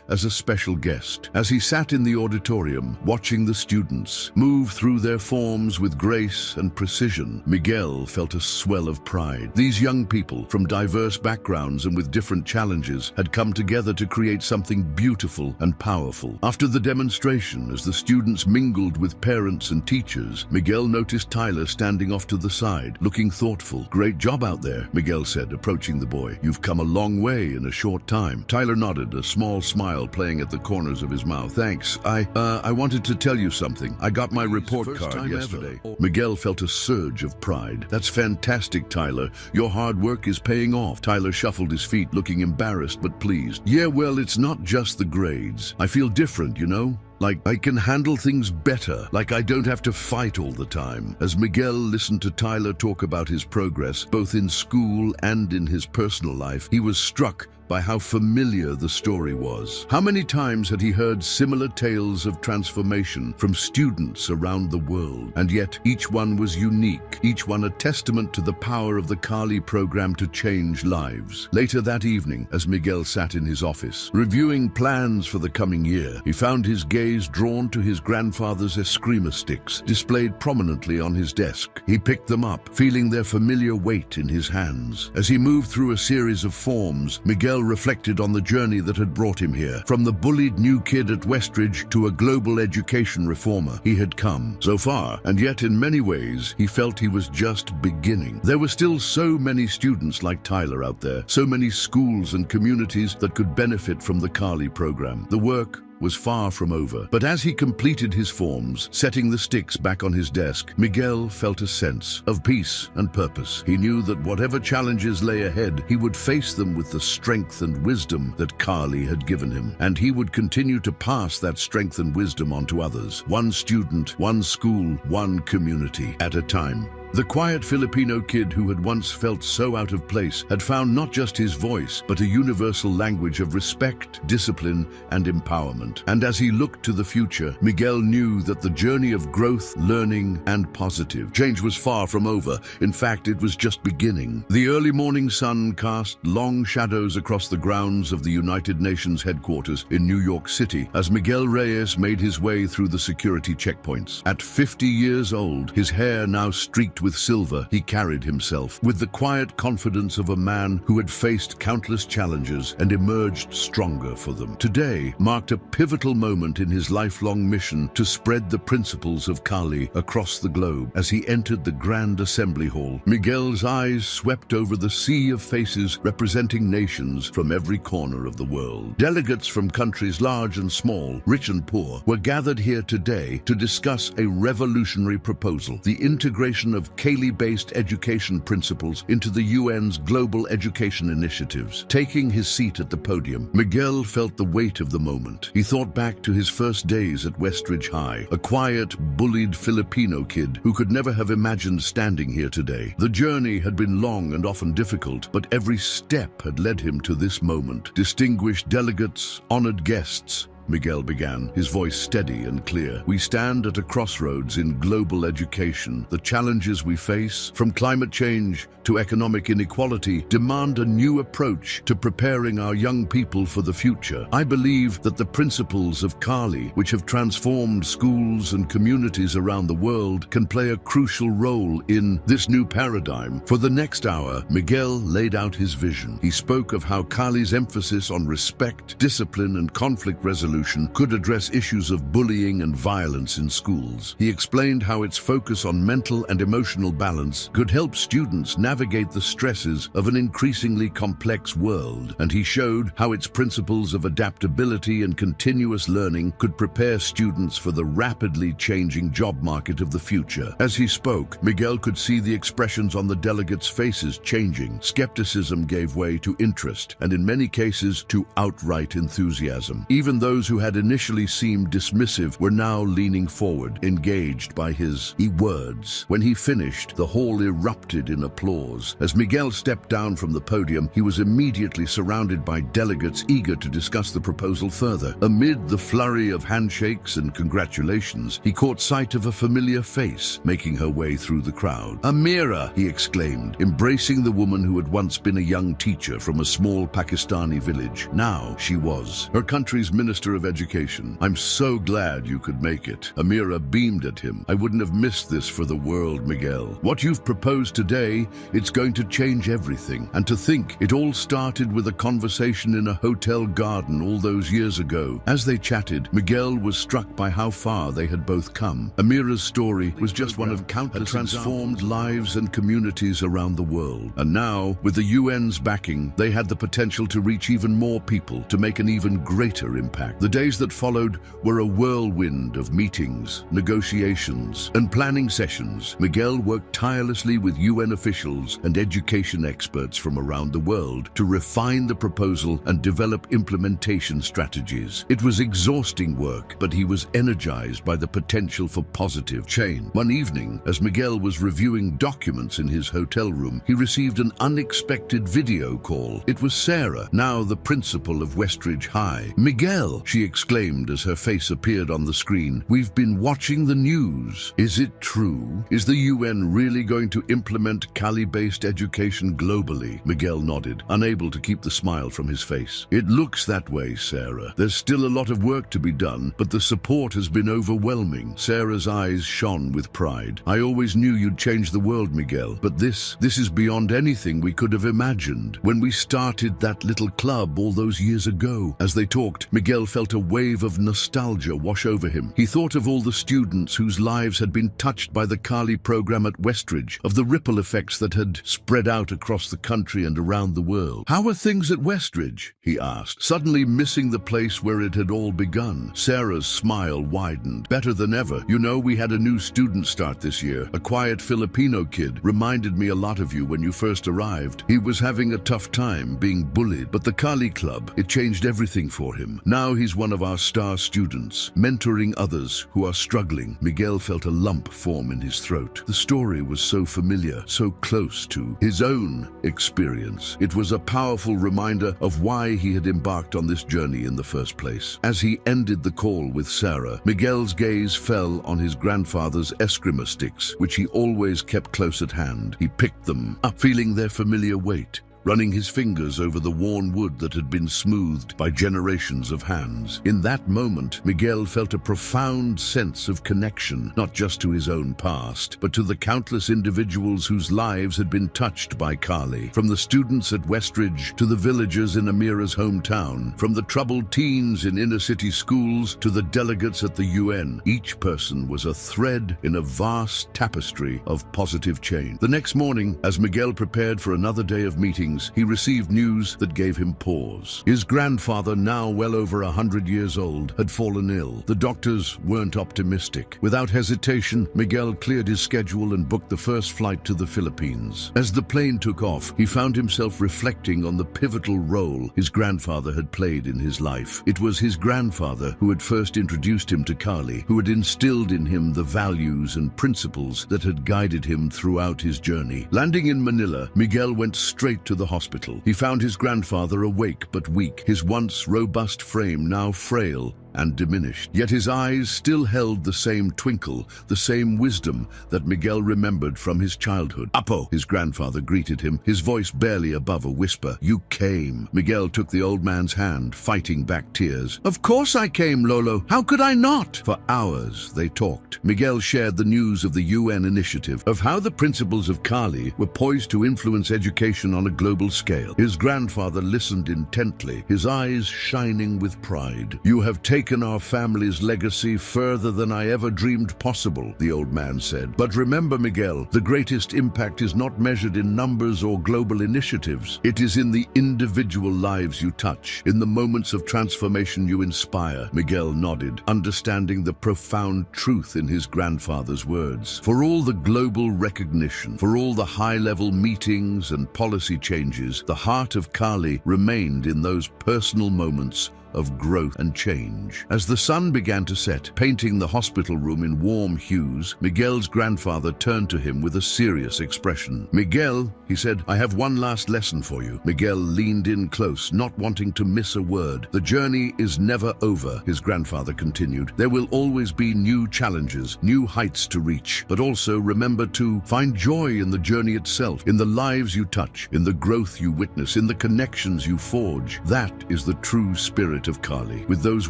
as a special guest. As he sat in the auditorium, watching the students move through their forms with grace and precision, Miguel felt a swell of pride. These young people, from diverse backgrounds and with different challenges, had come together to create something beautiful and powerful. After the demonstration, as the students mingled with parents and teachers, Miguel noticed Tyler standing off to the side, looking thoughtful. "Great job out there," Miguel said, approaching the boy. "You've come a long way in a short time." Tyler nodded, a small smile playing at the corners of his mouth. "Thanks. I wanted to tell you something. I got my report card yesterday." Miguel felt a surge of pride. "That's fantastic, Tyler. Your hard work is paying off." Tyler shuffled his feet, looking embarrassed but pleased. "Yeah, well, it's not just the grades. I feel different, you know? Like I can handle things better, like I don't have to fight all the time." As Miguel listened to Tyler talk about his progress, both in school and in his personal life, he was struck by how familiar the story was. How many times had he heard similar tales of transformation from students around the world? And yet each one was unique, each one a testament to the power of the Kali program to change lives. Later that evening, as Miguel sat in his office, reviewing plans for the coming year, he found his gaze drawn to his grandfather's eskrima sticks, displayed prominently on his desk. He picked them up, feeling their familiar weight in his hands. As he moved through a series of forms, Miguel reflected on the journey that had brought him here. From the bullied new kid at Westridge to a global education reformer, he had come so far, and yet in many ways he felt he was just beginning. There were still so many students like Tyler out there, so many schools and communities that could benefit from the Kali program. The work was far from over. But as he completed his forms, setting the sticks back on his desk, Miguel felt a sense of peace and purpose. He knew that whatever challenges lay ahead, he would face them with the strength and wisdom that Kali had given him. And he would continue to pass that strength and wisdom on to others. One student, one school, one community at a time. The quiet Filipino kid who had once felt so out of place had found not just his voice, but a universal language of respect, discipline, and empowerment. And as he looked to the future, Miguel knew that the journey of growth, learning, and positive change was far from over. In fact, it was just beginning. The early morning sun cast long shadows across the grounds of the United Nations headquarters in New York City as Miguel Reyes made his way through the security checkpoints. At 50 years old, his hair now streaked with silver, he carried himself with the quiet confidence of a man who had faced countless challenges and emerged stronger for them. Today marked a pivotal moment in his lifelong mission to spread the principles of Kali across the globe. As he entered the Grand Assembly Hall, Miguel's eyes swept over the sea of faces representing nations from every corner of the world. Delegates from countries large and small, rich and poor, were gathered here today to discuss a revolutionary proposal: the integration of Kali-based education principles into the UN's global education initiatives. Taking his seat at the podium, Miguel felt the weight of the moment. He thought back to his first days at Westridge High, a quiet, bullied Filipino kid who could never have imagined standing here today. The journey had been long and often difficult, but every step had led him to this moment. Distinguished delegates, honored guests, Miguel began, his voice steady and clear. We stand at a crossroads in global education. The challenges we face, from climate change to economic inequality, demand a new approach to preparing our young people for the future. I believe that the principles of Kali, which have transformed schools and communities around the world, can play a crucial role in this new paradigm. For the next hour, Miguel laid out his vision. He spoke of how Kali's emphasis on respect, discipline, and conflict resolution could address issues of bullying and violence in schools. He explained how its focus on mental and emotional balance could help students navigate the stresses of an increasingly complex world, and he showed how its principles of adaptability and continuous learning could prepare students for the rapidly changing job market of the future. As he spoke, Miguel could see the expressions on the delegates' faces changing. Skepticism gave way to interest, and in many cases to outright enthusiasm. Even those who had initially seemed dismissive were now leaning forward, engaged by his words. When he finished, the hall erupted in applause. As Miguel stepped down from the podium, he was immediately surrounded by delegates eager to discuss the proposal further. Amid the flurry of handshakes and congratulations, he caught sight of a familiar face making her way through the crowd. "Amira!" he exclaimed, embracing the woman who had once been a young teacher from a small Pakistani village. Now she was her country's Minister of Education. "I'm so glad you could make it." Amira beamed at him. "I wouldn't have missed this for the world, Miguel. What you've proposed today, it's going to change everything. And to think, it all started with a conversation in a hotel garden all those years ago." As they chatted, Miguel was struck by how far they had both come. Amira's story was just one of countless transformed lives and communities around the world. And now, with the UN's backing, they had the potential to reach even more people, to make an even greater impact. The days that followed were a whirlwind of meetings, negotiations, and planning sessions. Miguel worked tirelessly with UN officials and education experts from around the world to refine the proposal and develop implementation strategies. It was exhausting work, but he was energized by the potential for positive change. One evening, as Miguel was reviewing documents in his hotel room, he received an unexpected video call. It was Sarah, now the principal of Westridge High. "Miguel," she exclaimed as her face appeared on the screen, "we've been watching the news. Is it true? Is the UN really going to implement Kali-based education globally?" Miguel nodded, unable to keep the smile from his face. "It looks that way, Sarah. There's still a lot of work to be done, but the support has been overwhelming." Sarah's eyes shone with pride. "I always knew you'd change the world, Miguel, but this is beyond anything we could have imagined. When we started that little club all those years ago." As they talked, Miguel felt felt a wave of nostalgia wash over him. He thought of all the students whose lives had been touched by the Kali program at Westridge, of the ripple effects that had spread out across the country and around the world. "How are things at Westridge?" he asked, suddenly missing the place where it had all begun. Sarah's smile widened. "Better than ever. You know, we had a new student start this year. A quiet Filipino kid. Reminded me a lot of you when you first arrived. He was having a tough time being bullied, but the Kali Club, it changed everything for him. Now he's one of our star students, mentoring others who are struggling." Miguel felt a lump form in his throat. The story was so familiar, so close to his own experience. It was a powerful reminder of why he had embarked on this journey in the first place. As he ended the call with Sarah, Miguel's gaze fell on his grandfather's eskrima sticks, which he always kept close at hand. He picked them up, feeling their familiar weight, running his fingers over the worn wood that had been smoothed by generations of hands. In that moment, Miguel felt a profound sense of connection, not just to his own past, but to the countless individuals whose lives had been touched by Kali. From the students at Westridge to the villagers in Amira's hometown, from the troubled teens in inner-city schools to the delegates at the UN, each person was a thread in a vast tapestry of positive change. The next morning, as Miguel prepared for another day of meetings, he received news that gave him pause. His grandfather, now well over 100 years old, had fallen ill. The doctors weren't optimistic. Without hesitation, Miguel cleared his schedule and booked the first flight to the Philippines. As the plane took off, he found himself reflecting on the pivotal role his grandfather had played in his life. It was his grandfather who had first introduced him to Kali, who had instilled in him the values and principles that had guided him throughout his journey. Landing in Manila, Miguel went straight to the hospital. He found his grandfather awake but weak, his once robust frame now frail and diminished. Yet his eyes still held the same twinkle, the same wisdom that Miguel remembered from his childhood. "Apo," his grandfather greeted him, his voice barely above a whisper. "You came." Miguel took the old man's hand, fighting back tears. "Of course I came, Lolo. How could I not?" For hours they talked. Miguel shared the news of the UN initiative, of how the principles of Kali were poised to influence education on a global scale. His grandfather listened intently, his eyes shining with pride. "You have taken our family's legacy further than I ever dreamed possible," the old man said. "But remember, Miguel, the greatest impact is not measured in numbers or global initiatives. It is in the individual lives you touch, in the moments of transformation you inspire." Miguel nodded, understanding the profound truth in his grandfather's words. For all the global recognition, for all the high-level meetings and policy changes, the heart of Kali remained in those personal moments of growth and change. As the sun began to set, painting the hospital room in warm hues, Miguel's grandfather turned to him with a serious expression. "Miguel," he said, "I have one last lesson for you." Miguel leaned in close, not wanting to miss a word. "The journey is never over," his grandfather continued. "There will always be new challenges, new heights to reach. But also remember to find joy in the journey itself, in the lives you touch, in the growth you witness, in the connections you forge. That is the true spirit of Kali." With those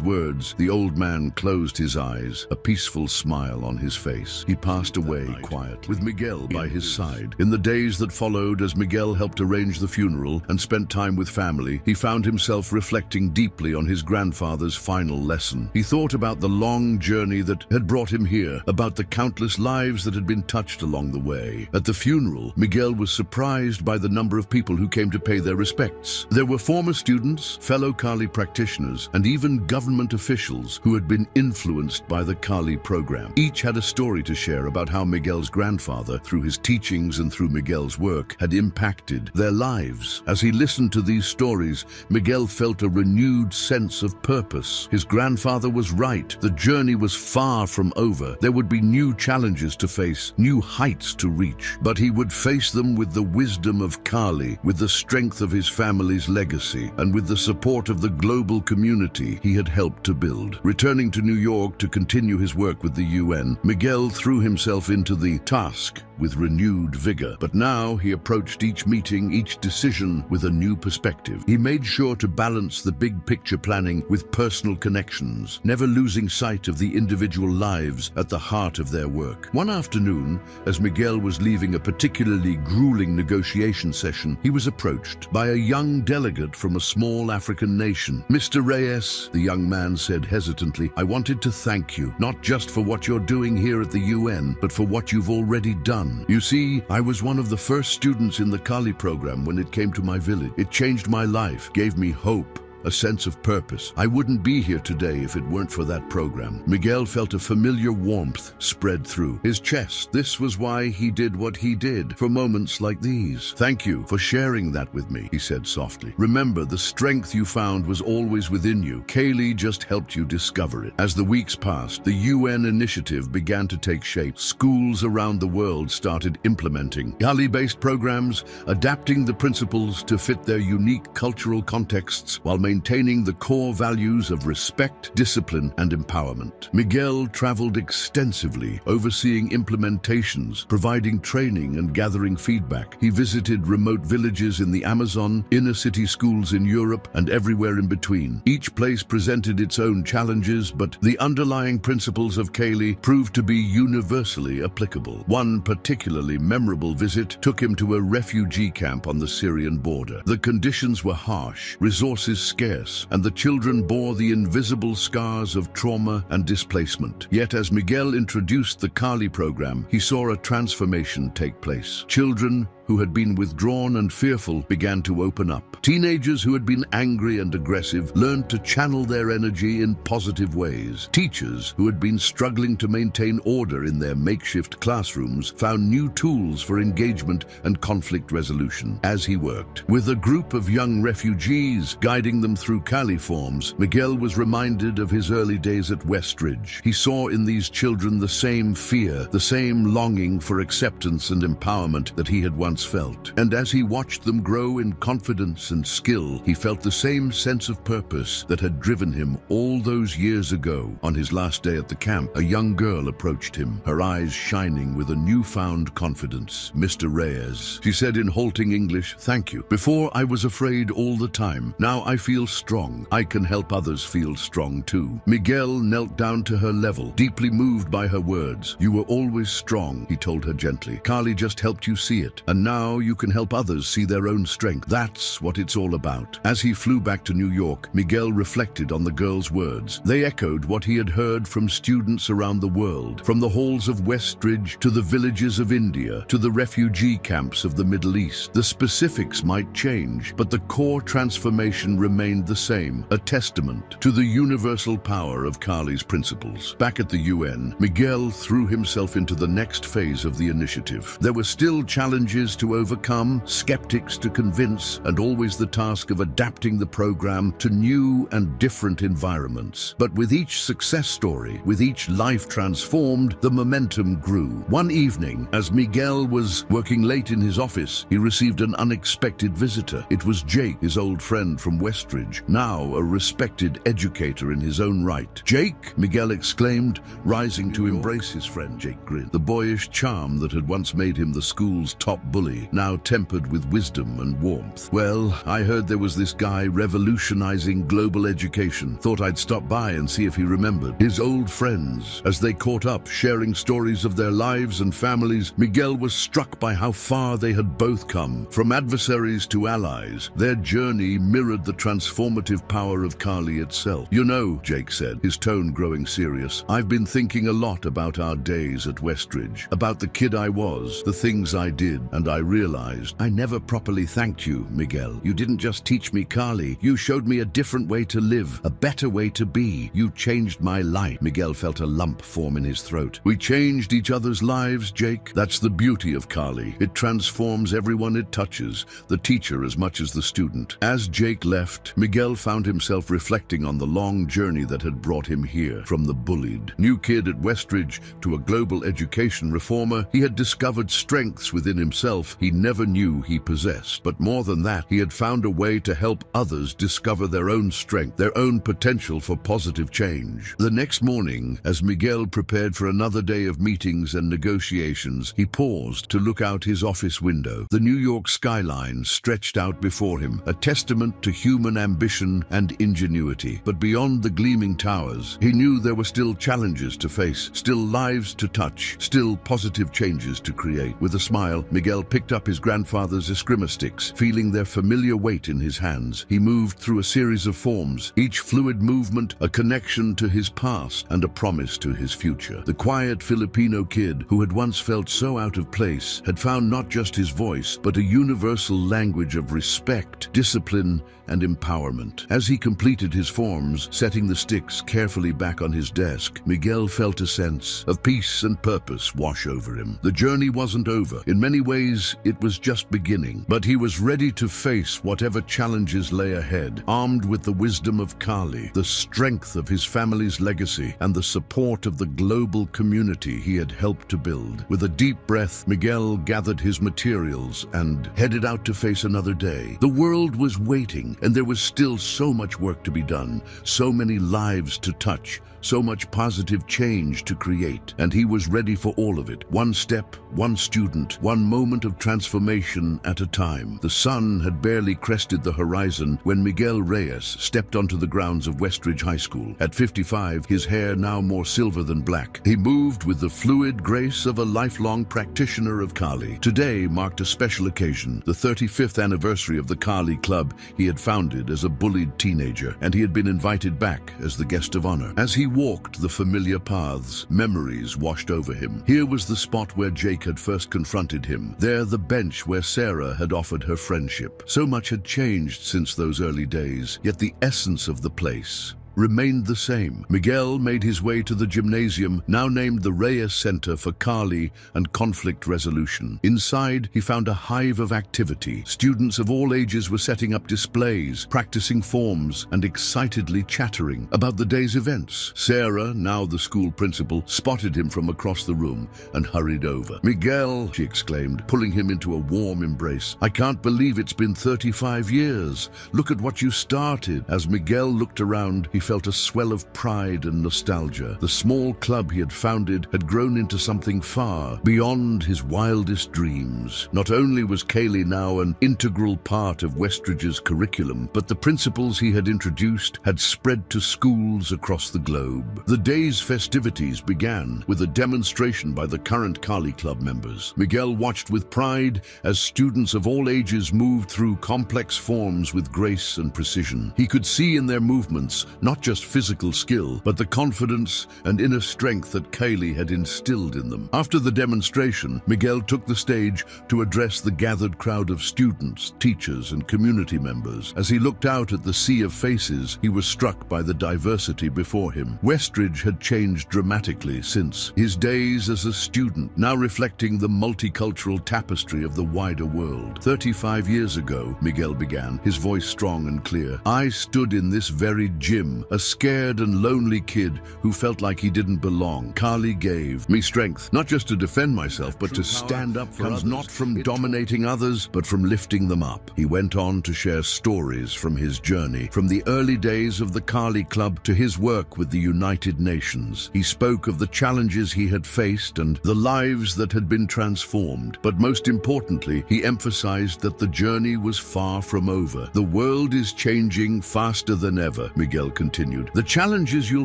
words, the old man closed his eyes, a peaceful smile on his face. He passed away quietly, with Miguel by his side. In the days that followed, as Miguel helped arrange the funeral and spent time with family, he found himself reflecting deeply on his grandfather's final lesson. He thought about the long journey that had brought him here, about the countless lives that had been touched along the way. At the funeral, Miguel was surprised by the number of people who came to pay their respects. There were former students, fellow Kali practitioners, and even government officials who had been influenced by the Kali program. Each had a story to share about how Miguel's grandfather, through his teachings and through Miguel's work, had impacted their lives. As he listened to these stories, Miguel felt a renewed sense of purpose. His grandfather was right. The journey was far from over. There would be new challenges to face, new heights to reach, but he would face them with the wisdom of Kali, with the strength of his family's legacy, and with the support of the global community he had helped to build. Returning to New York to continue his work with the UN, Miguel threw himself into the task with renewed vigor. But now he approached each meeting, each decision with a new perspective. He made sure to balance the big picture planning with personal connections, never losing sight of the individual lives at the heart of their work. One afternoon, as Miguel was leaving a particularly grueling negotiation session, he was approached by a young delegate from a small African nation. "Mr. Mr. Reyes, the young man said hesitantly, I wanted to thank you, not just for what you're doing here at the UN, but for what you've already done. You see, I was one of the first students in the Kali program when it came to my village. It changed my life, gave me hope, a sense of purpose. I wouldn't be here today if it weren't for that program. Miguel felt a familiar warmth spread through his chest. This was why he did what he did, for moments like these. Thank you for sharing that with me, he said softly. Remember, the strength you found was always within you. Kaylee just helped you discover it. As the weeks passed, the UN initiative began to take shape. Schools around the world started implementing Kali-based programs, adapting the principles to fit their unique cultural contexts while maintaining the core values of respect, discipline, and empowerment. Miguel traveled extensively, overseeing implementations, providing training, and gathering feedback. He visited remote villages in the Amazon, inner-city schools in Europe, and everywhere in between. Each place presented its own challenges, but the underlying principles of Kali proved to be universally applicable. One particularly memorable visit took him to a refugee camp on the Syrian border. The conditions were harsh, resources scarce, and the children bore the invisible scars of trauma and displacement. Yet as Miguel introduced the Kali program, he saw a transformation take place. Children who had been withdrawn and fearful began to open up. Teenagers who had been angry and aggressive learned to channel their energy in positive ways. Teachers who had been struggling to maintain order in their makeshift classrooms found new tools for engagement and conflict resolution. As he worked with a group of young refugees, guiding them through Kali forms, Miguel was reminded of his early days at Westridge. He saw in these children the same fear, the same longing for acceptance and empowerment that he had once felt. And as he watched them grow in confidence and skill, he felt the same sense of purpose that had driven him all those years ago. On his last day at the camp, a young girl approached him, her eyes shining with a newfound confidence. Mr. Reyes, she said in halting English, thank you. Before I was afraid all the time. Now I feel strong. I can help others feel strong too. Miguel knelt down to her level, deeply moved by her words. You were always strong, he told her gently. Kali just helped you see it. And now you can help others see their own strength. That's what it's all about. As he flew back to New York, Miguel reflected on the girl's words. They echoed what he had heard from students around the world, from the halls of Westridge to the villages of India to the refugee camps of the Middle East. The specifics might change, but the core transformation remained the same, a testament to the universal power of Kali's principles. Back at the UN, Miguel threw himself into the next phase of the initiative. There were still challenges to overcome, skeptics to convince, and always the task of adapting the program to new and different environments. But with each success story, with each life transformed, the momentum grew. One evening, as Miguel was working late in his office, he received an unexpected visitor. It was Jake, his old friend from Westridge, now a respected educator in his own right. Jake, Miguel exclaimed, rising to embrace his friend. Jake grinned. The boyish charm that had once made him the school's top bully, now tempered with wisdom and warmth. Well, I heard there was this guy revolutionizing global education. Thought I'd stop by and see if he remembered. His old friends, as they caught up, sharing stories of their lives and families, Miguel was struck by how far they had both come. From adversaries to allies, their journey mirrored the transformative power of Kali itself. You know, Jake said, his tone growing serious, I've been thinking a lot about our days at Westridge, about the kid I was, the things I did, and I realized I never properly thanked you, Miguel. You didn't just teach me Kali, you showed me a different way to live, a better way to be. You changed my life. Miguel felt a lump form in his throat. We changed each other's lives, Jake. That's the beauty of Kali. It transforms everyone it touches, the teacher as much as the student. As Jake left, Miguel found himself reflecting on the long journey that had brought him here. From the bullied new kid at Westridge to a global education reformer, he had discovered strengths within himself he never knew he possessed. But more than that, he had found a way to help others discover their own strength, their own potential for positive change. The next morning, as Miguel prepared for another day of meetings and negotiations, he paused to look out his office window. The New York skyline stretched out before him, a testament to human ambition and ingenuity. But beyond the gleaming towers, he knew there were still challenges to face, still lives to touch, still positive changes to create. With a smile, Miguel picked picked up his grandfather's eskrima sticks, feeling their familiar weight in his hands. He moved through a series of forms, each fluid movement a connection to his past and a promise to his future. The quiet Filipino kid, who had once felt so out of place, had found not just his voice, but a universal language of respect, discipline, and empowerment. As he completed his forms, setting the sticks carefully back on his desk, Miguel felt a sense of peace and purpose wash over him. The journey wasn't over. In many ways, it was just beginning, but he was ready to face whatever challenges lay ahead, armed with the wisdom of Kali, the strength of his family's legacy, and the support of the global community he had helped to build. With a deep breath, Miguel gathered his materials and headed out to face another day. The world was waiting, and there was still so much work to be done, so many lives to touch, so much positive change to create, and he was ready for all of it. One step, one student, one moment of transformation at a time. The sun had barely crested the horizon when Miguel Reyes stepped onto the grounds of Westridge High School. At 55, his hair now more silver than black, he moved with the fluid grace of a lifelong practitioner of Kali. Today marked a special occasion, the 35th anniversary of the Kali Club he had founded as a bullied teenager, and he had been invited back as the guest of honor. As he walked the familiar paths, memories washed over him. Here was the spot where Jake had first confronted him. There, the bench where Sarah had offered her friendship. So much had changed since those early days, yet the essence of the place remained the same. Miguel made his way to the gymnasium, now named the Reyes Center for Kali and Conflict Resolution. Inside, he found a hive of activity. Students of all ages were setting up displays, practicing forms, and excitedly chattering about the day's events. Sarah, now the school principal, spotted him from across the room and hurried over. "Miguel," she exclaimed, pulling him into a warm embrace. "I can't believe it's been 35 years. Look at what you started." As Miguel looked around, he felt a swell of pride and nostalgia. The small club he had founded had grown into something far beyond his wildest dreams. Not only was Kali now an integral part of Westridge's curriculum, but the principles he had introduced had spread to schools across the globe. The day's festivities began with a demonstration by the current Kali Club members. Miguel watched with pride as students of all ages moved through complex forms with grace and precision. He could see in their movements not just physical skill, but the confidence and inner strength that Kali had instilled in them. After the demonstration, Miguel took the stage to address the gathered crowd of students, teachers, and community members. As he looked out at the sea of faces, he was struck by the diversity before him. Westridge had changed dramatically since his days as a student, now reflecting the multicultural tapestry of the wider world. 35 years ago, Miguel began, his voice strong and clear, I stood in this very gym, a scared and lonely kid who felt like he didn't belong. Kali gave me strength, not just to defend myself, but to stand up for others. Not from dominating others, but from lifting them up. He went on to share stories from his journey, from the early days of the Kali Club to his work with the United Nations. He spoke of the challenges he had faced and the lives that had been transformed. But most importantly, he emphasized that the journey was far from over. The world is changing faster than ever, Miguel continued. The challenges you'll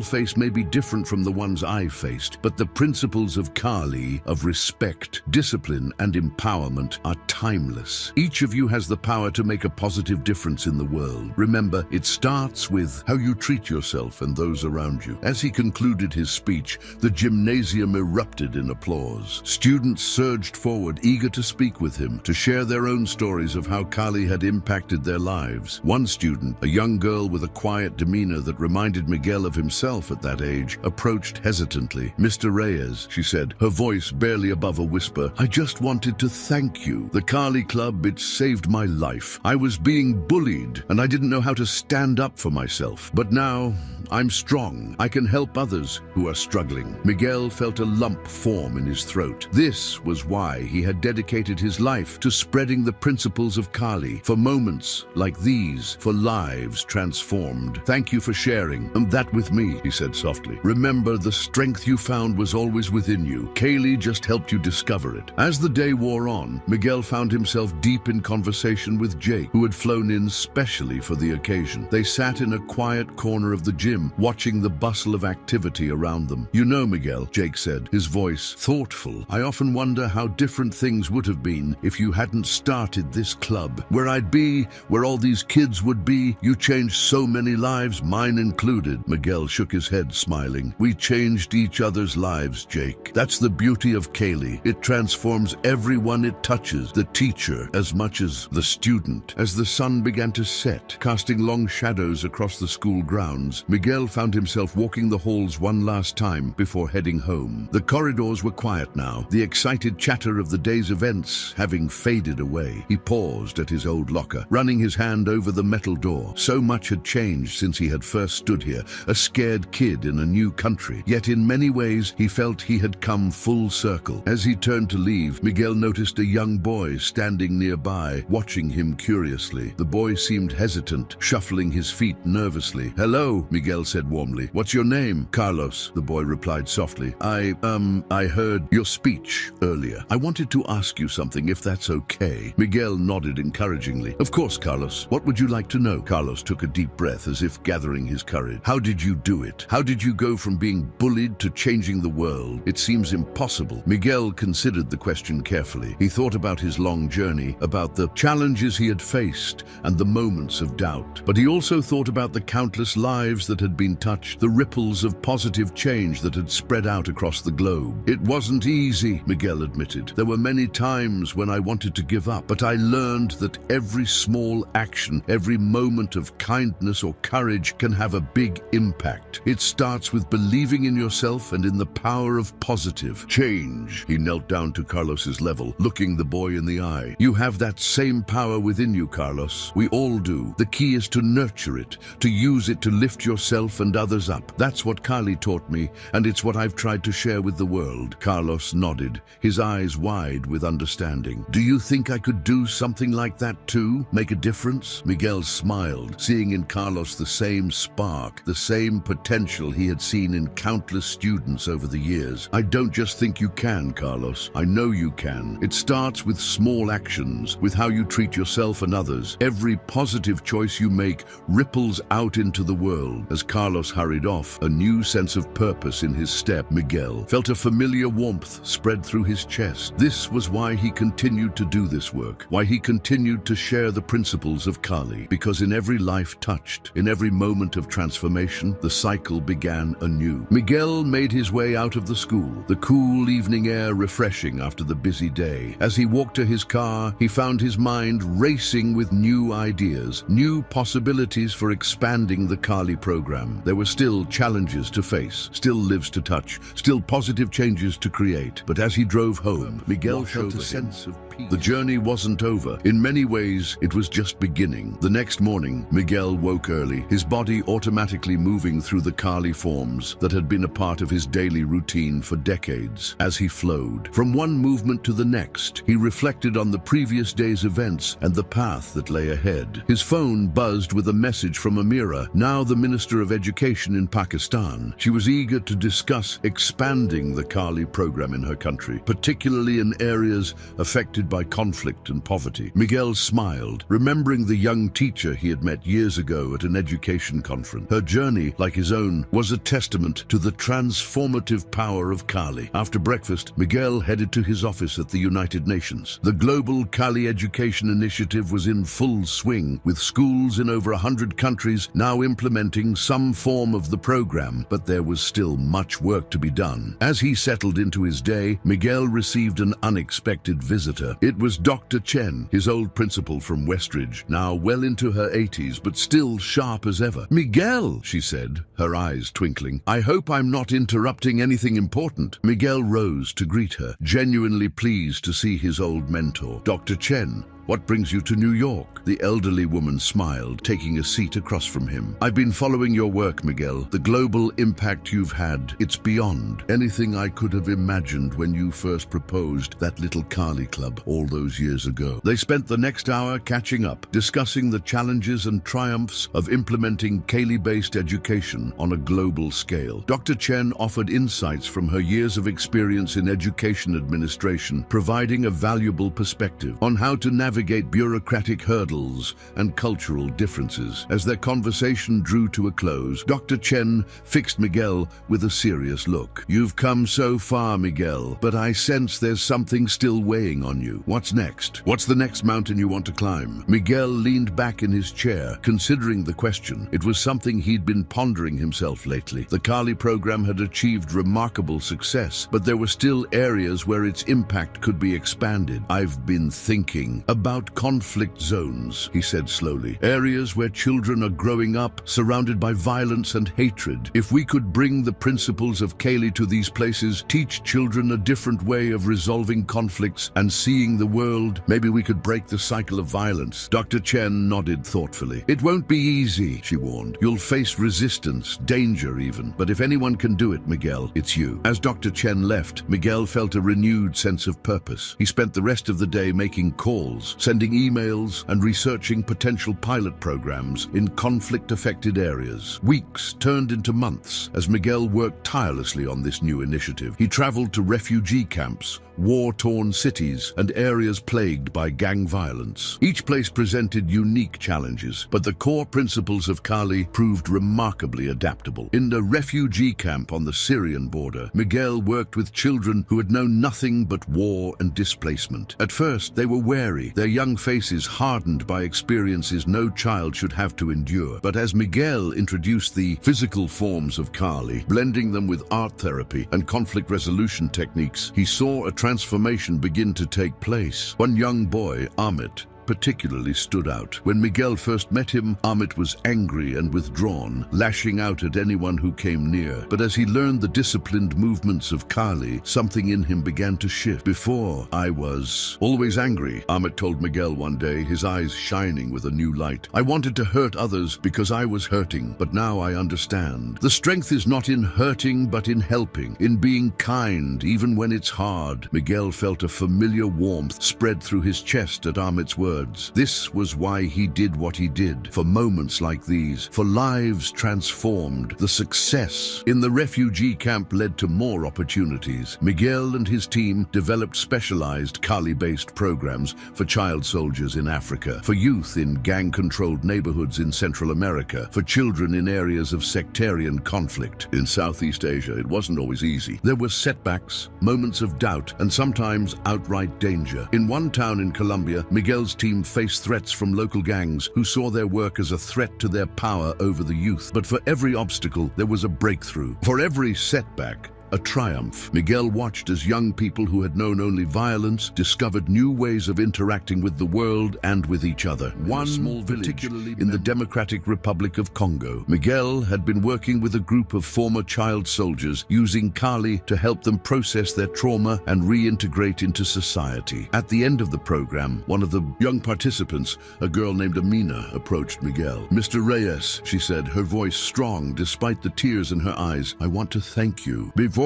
face may be different from the ones I faced, but the principles of Kali, of respect, discipline, and empowerment are timeless. Each of you has the power to make a positive difference in the world. Remember, it starts with how you treat yourself and those around you. As he concluded his speech, the gymnasium erupted in applause. Students surged forward, eager to speak with him, to share their own stories of how Kali had impacted their lives. One student, a young girl with a quiet demeanor that reminded Miguel of himself at that age, approached hesitantly. Mr. Reyes, she said, her voice barely above a whisper, I just wanted to thank you. The Kali Club, it saved my life. I was being bullied, and I didn't know how to stand up for myself. But now, I'm strong. I can help others who are struggling. Miguel felt a lump form in his throat. This was why he had dedicated his life to spreading the principles of Kali, for moments like these, for lives transformed. Thank you for sharing, and that with me," he said softly. "Remember, the strength you found was always within you. Kaylee just helped you discover it." As the day wore on, Miguel found himself deep in conversation with Jake, who had flown in specially for the occasion. They sat in a quiet corner of the gym, watching the bustle of activity around them. "You know, Miguel," Jake said, his voice thoughtful, "I often wonder how different things would have been if you hadn't started this club. Where I'd be, where all these kids would be. You changed so many lives, mine included." Miguel shook his head, smiling. "We changed each other's lives, Jake. That's the beauty of Kaylee. It transforms everyone it touches, the teacher as much as the student." As the sun began to set, casting long shadows across the school grounds, Miguel found himself walking the halls one last time before heading home. The corridors were quiet now, the excited chatter of the day's events having faded away. He paused at his old locker, running his hand over the metal door. So much had changed since he had first stood here, a scared kid in a new country. Yet in many ways, he felt he had come full circle. As he turned to leave, Miguel noticed a young boy standing nearby, watching him curiously. The boy seemed hesitant, shuffling his feet nervously. "Hello," Miguel said warmly. "What's your name?" "Carlos," the boy replied softly. I heard your speech earlier. I wanted to ask you something, if that's okay." Miguel nodded encouragingly. "Of course, Carlos. What would you like to know?" Carlos took a deep breath, as if gathering his courage. "How did you do it? How did you go from being bullied to changing the world? It seems impossible." Miguel considered the question carefully. He thought about his long journey, about the challenges he had faced and the moments of doubt. But he also thought about the countless lives that had been touched, the ripples of positive change that had spread out across the globe. "It wasn't easy," Miguel admitted. "There were many times when I wanted to give up, but I learned that every small action, every moment of kindness or courage can have a big impact. It starts with believing in yourself and in the power of positive change." He knelt down to Carlos's level, looking the boy in the eye. "You have that same power within you, Carlos. We all do. The key is to nurture it, to use it to lift yourself and others up. That's what Kylie taught me, and it's what I've tried to share with the world." Carlos nodded, his eyes wide with understanding. "Do you think I could do something like that too? Make a difference?" Miguel smiled, seeing in Carlos the same spark, the same potential he had seen in countless students over the years. "I don't just think you can, Carlos. I know you can. It starts with small actions, with how you treat yourself and others. Every positive choice you make ripples out into the world." As Carlos hurried off, a new sense of purpose in his step, Miguel felt a familiar warmth spread through his chest. This was why he continued to do this work, why he continued to share the principles of Kali. Because in every life touched, in every moment of transformation, the cycle began anew. Miguel made his way out of the school, the cool evening air refreshing after the busy day. As he walked to his car, he found his mind racing with new ideas, new possibilities for expanding the Kali program. There were still challenges to face, still lives to touch, still positive changes to create. But as he drove home, Miguel felt a sense of peace. The journey wasn't over. In many ways, it was just beginning. The next morning, Miguel woke early, his body automatically moving through the Kali forms that had been a part of his daily routine for decades. As he flowed from one movement to the next, he reflected on the previous day's events and the path that lay ahead. His phone buzzed with a message from Amira, now the Minister of Education in Pakistan. She was eager to discuss expanding the Kali program in her country, particularly in areas affected by conflict and poverty. Miguel smiled, remembering the young teacher he had met years ago at an education conference. Her journey, like his own, was a testament to the transformative power of Kali. After breakfast, Miguel headed to his office at the United Nations. The Global Kali Education Initiative was in full swing, with schools in over 100 countries now implementing some form of the program, but there was still much work to be done. As he settled into his day, Miguel received an unexpected visitor. It was Dr. Chen, his old principal from Westridge, now well into her 80s, but still sharp as ever. "Miguel," she said, her eyes twinkling, "I hope I'm not interrupting anything important." Miguel rose to greet her, genuinely pleased to see his old mentor. Dr. Chen, What brings you to New York? The elderly woman smiled, taking a seat across from him. I've been following your work, Miguel. The global impact you've had, it's beyond anything I could have imagined when you first proposed that little Kali club all those years ago. They spent the next hour catching up, discussing the challenges and triumphs of implementing Kali-based education on a global scale. Dr. Chen offered insights from her years of experience in education administration, providing a valuable perspective on how to navigate bureaucratic hurdles and cultural differences. As their conversation drew to a close, Dr. Chen fixed Miguel with a serious look. You've come so far, Miguel, but I sense there's something still weighing on you. What's next? What's the next mountain you want to climb? Miguel leaned back in his chair, considering the question. It was something he'd been pondering himself lately. The Kali program had achieved remarkable success, but there were still areas where its impact could be expanded. I've been thinking about conflict zones, he said slowly. Areas where children are growing up, surrounded by violence and hatred. If we could bring the principles of Kali to these places, teach children a different way of resolving conflicts and seeing the world, maybe we could break the cycle of violence. Dr. Chen nodded thoughtfully. It won't be easy, she warned. You'll face resistance, danger even. But if anyone can do it, Miguel, it's you. As Dr. Chen left, Miguel felt a renewed sense of purpose. He spent the rest of the day making calls, sending emails, and researching potential pilot programs in conflict-affected areas. Weeks turned into months as Miguel worked tirelessly on this new initiative. He traveled to refugee camps, war-torn cities, and areas plagued by gang violence. Each place presented unique challenges, but the core principles of Kali proved remarkably adaptable. In the refugee camp on the Syrian border, Miguel worked with children who had known nothing but war and displacement. At first, they were wary, their young faces hardened by experiences no child should have to endure. But as Miguel introduced the physical forms of Kali, blending them with art therapy and conflict resolution techniques, he saw a transformation begin to take place. One young boy, Amit, particularly stood out. When Miguel first met him, Amit was angry and withdrawn, lashing out at anyone who came near. But as he learned the disciplined movements of Kali, something in him began to shift. Before, I was always angry, Amit told Miguel one day, his eyes shining with a new light. I wanted to hurt others because I was hurting, but now I understand. The strength is not in hurting, but in helping, in being kind, even when it's hard. Miguel felt a familiar warmth spread through his chest at Amit's words. This was why he did what he did, for moments like these, for lives transformed. The success in the refugee camp led to more opportunities. Miguel and his team developed specialized Kali-based programs for child soldiers in Africa, for youth in gang-controlled neighborhoods in Central America, for children in areas of sectarian conflict. In Southeast Asia, it wasn't always easy. There were setbacks, moments of doubt, and sometimes outright danger. In one town in Colombia, Miguel's team faced threats from local gangs who saw their work as a threat to their power over the youth. But for every obstacle, there was a breakthrough. For every setback, a triumph. Miguel watched as young people who had known only violence discovered new ways of interacting with the world and with each other. One small village in the Democratic Republic of Congo, Miguel had been working with a group of former child soldiers using Kali to help them process their trauma and reintegrate into society. At the end of the program, one of the young participants, a girl named Amina, approached Miguel. "Mr. Reyes," she said, her voice strong despite the tears in her eyes, "I want to thank you. Before,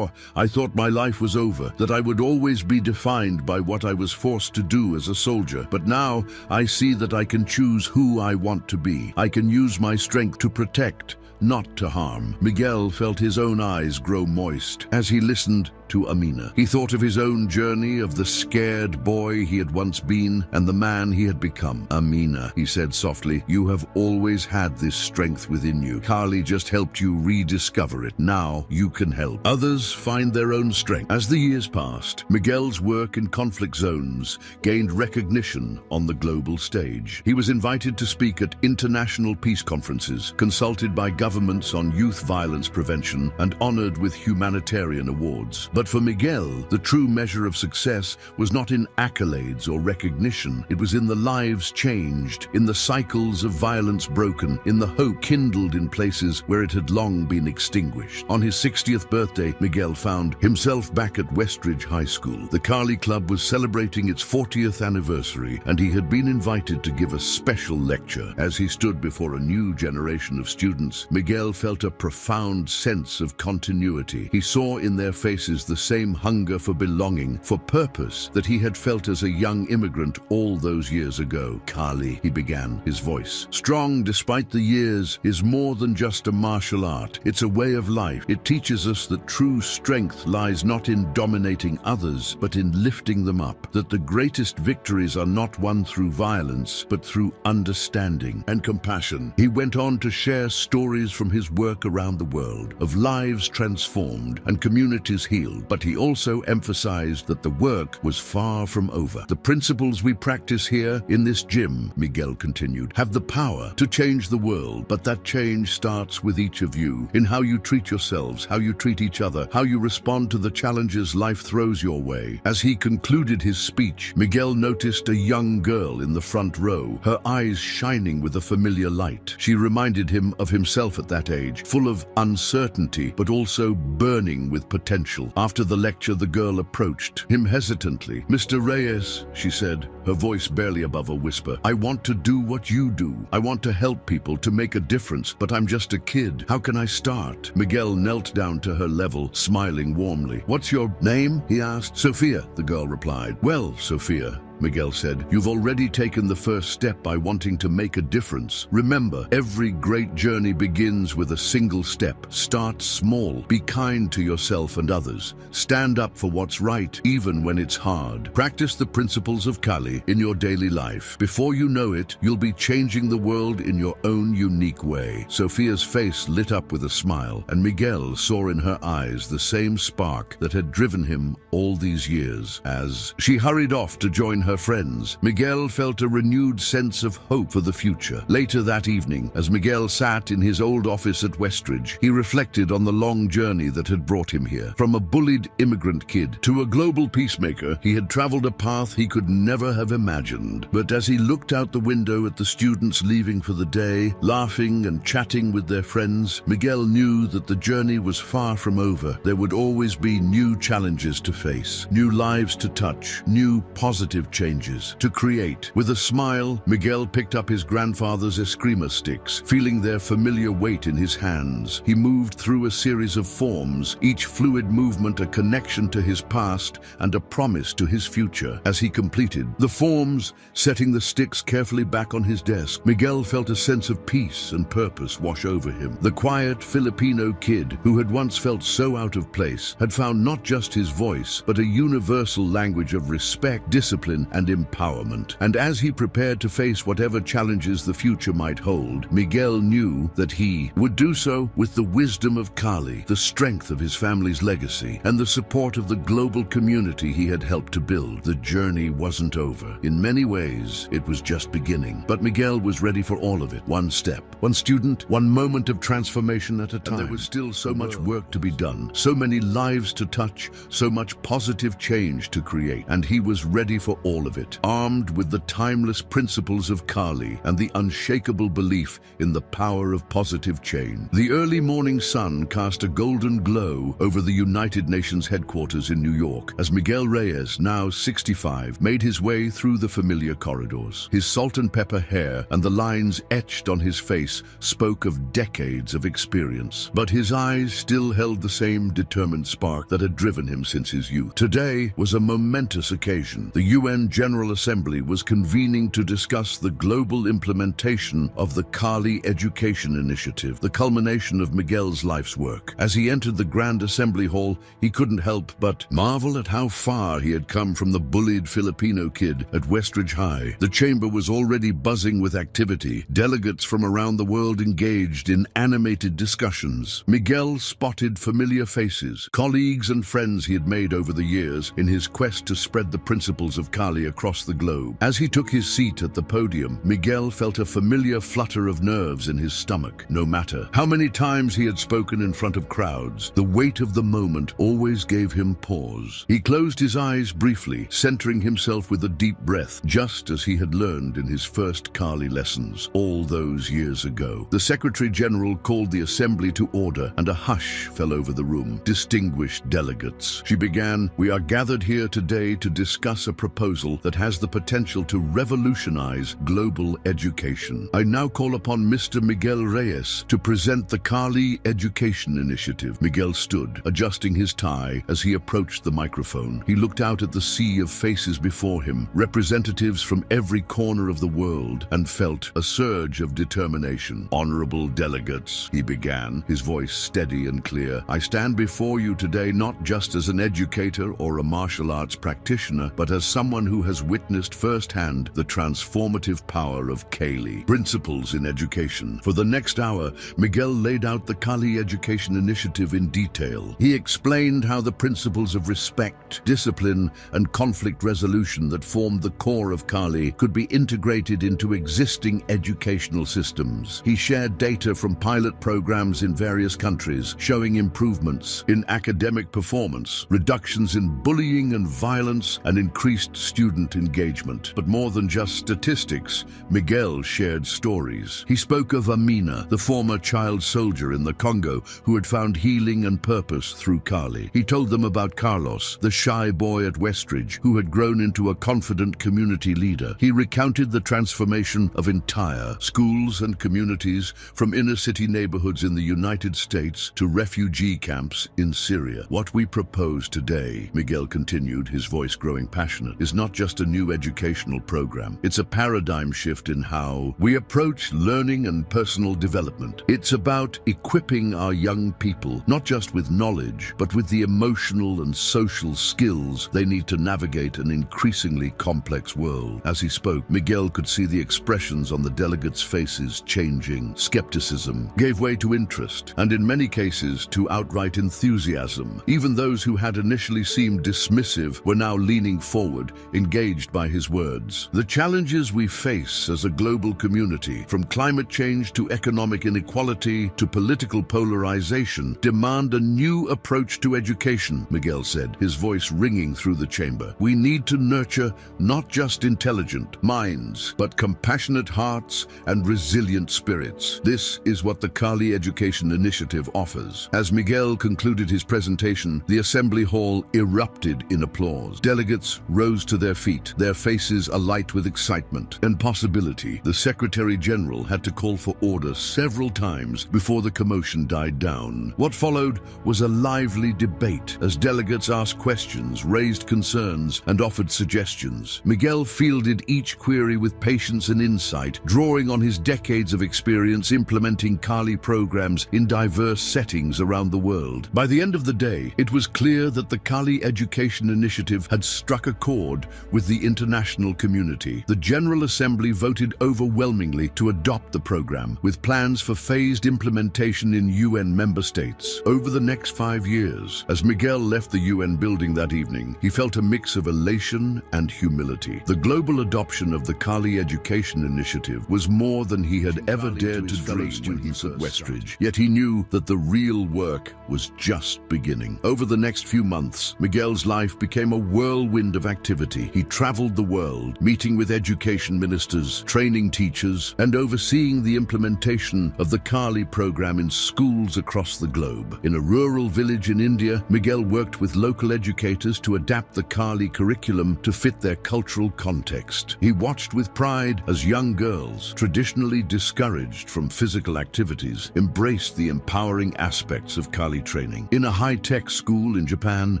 I thought my life was over, that I would always be defined by what I was forced to do as a soldier. But now I see that I can choose who I want to be. I can use my strength to protect, not to harm." Miguel felt his own eyes grow moist as he listened to Amina. He thought of his own journey, of the scared boy he had once been and the man he had become. "Amina," he said softly, "you have always had this strength within you. Kali just helped you rediscover it. Now you can help others find their own strength." As the years passed, Miguel's work in conflict zones gained recognition on the global stage. He was invited to speak at international peace conferences, consulted by governments on youth violence prevention, and honored with humanitarian awards. But for Miguel, the true measure of success was not in accolades or recognition. It was in the lives changed, in the cycles of violence broken, in the hope kindled in places where it had long been extinguished. On his 60th birthday, Miguel found himself back at Westridge High School. The Kali Club was celebrating its 40th anniversary, and he had been invited to give a special lecture. As he stood before a new generation of students, Miguel felt a profound sense of continuity. He saw in their faces the same hunger for belonging, for purpose, that he had felt as a young immigrant all those years ago. Kali, he began, his voice strong despite the years, is more than just a martial art. It's a way of life. It teaches us that true strength lies not in dominating others, but in lifting them up. That the greatest victories are not won through violence, but through understanding and compassion. He went on to share stories from his work around the world, of lives transformed and communities healed. But he also emphasized that the work was far from over. The principles we practice here in this gym, Miguel continued, have the power to change the world, but that change starts with each of you, in how you treat yourselves, how you treat each other, how you respond to the challenges life throws your way. As he concluded his speech, Miguel noticed a young girl in the front row, her eyes shining with a familiar light. She reminded him of himself at that age, full of uncertainty, but also burning with potential. After the lecture, the girl approached him hesitantly. "Mr. Reyes," she said, her voice barely above a whisper, "I want to do what you do. I want to help people, to make a difference, but I'm just a kid. How can I start?" Miguel knelt down to her level, smiling warmly. "What's your name?" he asked. "Sophia," the girl replied. "Well, Sophia," Miguel said, "you've already taken the first step by wanting to make a difference. Remember, every great journey begins with a single step. Start small. Be kind to yourself and others. Stand up for what's right, even when it's hard. Practice the principles of Kali in your daily life. Before you know it, you'll be changing the world in your own unique way." Sophia's face lit up with a smile, and Miguel saw in her eyes the same spark that had driven him all these years. As she hurried off to join her friends, Miguel felt a renewed sense of hope for the future. Later that evening, as Miguel sat in his old office at Westridge, he reflected on the long journey that had brought him here. From a bullied immigrant kid to a global peacemaker, he had traveled a path he could never have imagined. But as he looked out the window at the students leaving for the day, laughing and chatting with their friends, Miguel knew that the journey was far from over. There would always be new challenges to face, new lives to touch, new positive changes to create. With a smile, Miguel picked up his grandfather's eskrima sticks, feeling their familiar weight in his hands. He moved through a series of forms, each fluid movement a connection to his past and a promise to his future. As he completed the forms, setting the sticks carefully back on his desk, Miguel felt a sense of peace and purpose wash over him. The quiet Filipino kid, who had once felt so out of place, had found not just his voice, but a universal language of respect, discipline, and empowerment. And as he prepared to face whatever challenges the future might hold, Miguel knew that he would do so with the wisdom of Kali, the strength of his family's legacy, and the support of the global community he had helped to build. The journey wasn't over. In many ways, it was just beginning. But Miguel was ready for all of it. One step, one student, one moment of transformation at a time. And there was still so much work to be done, so many lives to touch, so much positive change to create. And he was ready for all of it, armed with the timeless principles of Kali and the unshakable belief in the power of positive change. The early morning sun cast a golden glow over the United Nations headquarters in New York as Miguel Reyes, now 65, made his way through the familiar corridors. His salt and pepper hair and the lines etched on his face spoke of decades of experience, but his eyes still held the same determined spark that had driven him since his youth. Today was a momentous occasion. The UN General Assembly was convening to discuss the global implementation of the Kali Education Initiative, the culmination of Miguel's life's work. As he entered the Grand Assembly Hall, he couldn't help but marvel at how far he had come from the bullied Filipino kid at Westridge High. The chamber was already buzzing with activity, delegates from around the world engaged in animated discussions. Miguel spotted familiar faces, colleagues and friends he had made over the years in his quest to spread the principles of Kali Kali across the globe. As he took his seat at the podium, Miguel felt a familiar flutter of nerves in his stomach. No matter how many times he had spoken in front of crowds, the weight of the moment always gave him pause. He closed his eyes briefly, centering himself with a deep breath, just as he had learned in his first Kali lessons all those years ago. The Secretary General called the assembly to order, and a hush fell over the room. Distinguished delegates, she began, "We are gathered here today to discuss a proposal that has the potential to revolutionize global education. I now call upon Mr. Miguel Reyes to present the Kali Education Initiative." Miguel stood, adjusting his tie as he approached the microphone. He looked out at the sea of faces before him, representatives from every corner of the world, and felt a surge of determination. "Honorable delegates," he began, his voice steady and clear, "I stand before you today not just as an educator or a martial arts practitioner, but as someone who has witnessed firsthand the transformative power of Kali, principles in education." For the next hour, Miguel laid out the Kali Education Initiative in detail. He explained how the principles of respect, discipline, and conflict resolution that formed the core of Kali could be integrated into existing educational systems. He shared data from pilot programs in various countries, showing improvements in academic performance, reductions in bullying and violence, and increased student engagement. But more than just statistics, Miguel shared stories. He spoke of Amina, the former child soldier in the Congo who had found healing and purpose through Kali. He told them about Carlos, the shy boy at Westridge who had grown into a confident community leader. He recounted the transformation of entire schools and communities, from inner-city neighborhoods in the United States to refugee camps in Syria. "What we propose today," Miguel continued, his voice growing passionate, "is not just a new educational program. It's a paradigm shift in how we approach learning and personal development. It's about equipping our young people, not just with knowledge, but with the emotional and social skills they need to navigate an increasingly complex world." As he spoke, Miguel could see the expressions on the delegates' faces changing. Skepticism gave way to interest, and in many cases to outright enthusiasm. Even those who had initially seemed dismissive were now leaning forward, engaged by his words. "The challenges we face as a global community, from climate change to economic inequality to political polarization, demand a new approach to education," Miguel said, his voice ringing through the chamber. "We need to nurture not just intelligent minds, but compassionate hearts and resilient spirits. This is what the Kali Education Initiative offers." As Miguel concluded his presentation, the assembly hall erupted in applause. Delegates rose to their feet, their faces alight with excitement and possibility. The Secretary General had to call for order several times before the commotion died down. What followed was a lively debate as delegates asked questions, raised concerns, and offered suggestions. Miguel fielded each query with patience and insight, drawing on his decades of experience implementing Kali programs in diverse settings around the world. By the end of the day, it was clear that the Kali Education Initiative had struck a chord with the international community. The General Assembly voted overwhelmingly to adopt the program, with plans for phased implementation in UN member states. Over the next 5 years, as Miguel left the UN building that evening, he felt a mix of elation and humility. The global adoption of the Kali Education Initiative was more than he had ever dared to dream when he was at Westridge. Yet he knew that the real work was just beginning. Over the next few months, Miguel's life became a whirlwind of activity. He traveled the world, meeting with education ministers, training teachers, and overseeing the implementation of the Kali program in schools across the globe. In a rural village in India, Miguel worked with local educators to adapt the Kali curriculum to fit their cultural context. He watched with pride as young girls, traditionally discouraged from physical activities, embraced the empowering aspects of Kali training. In a high-tech school in Japan,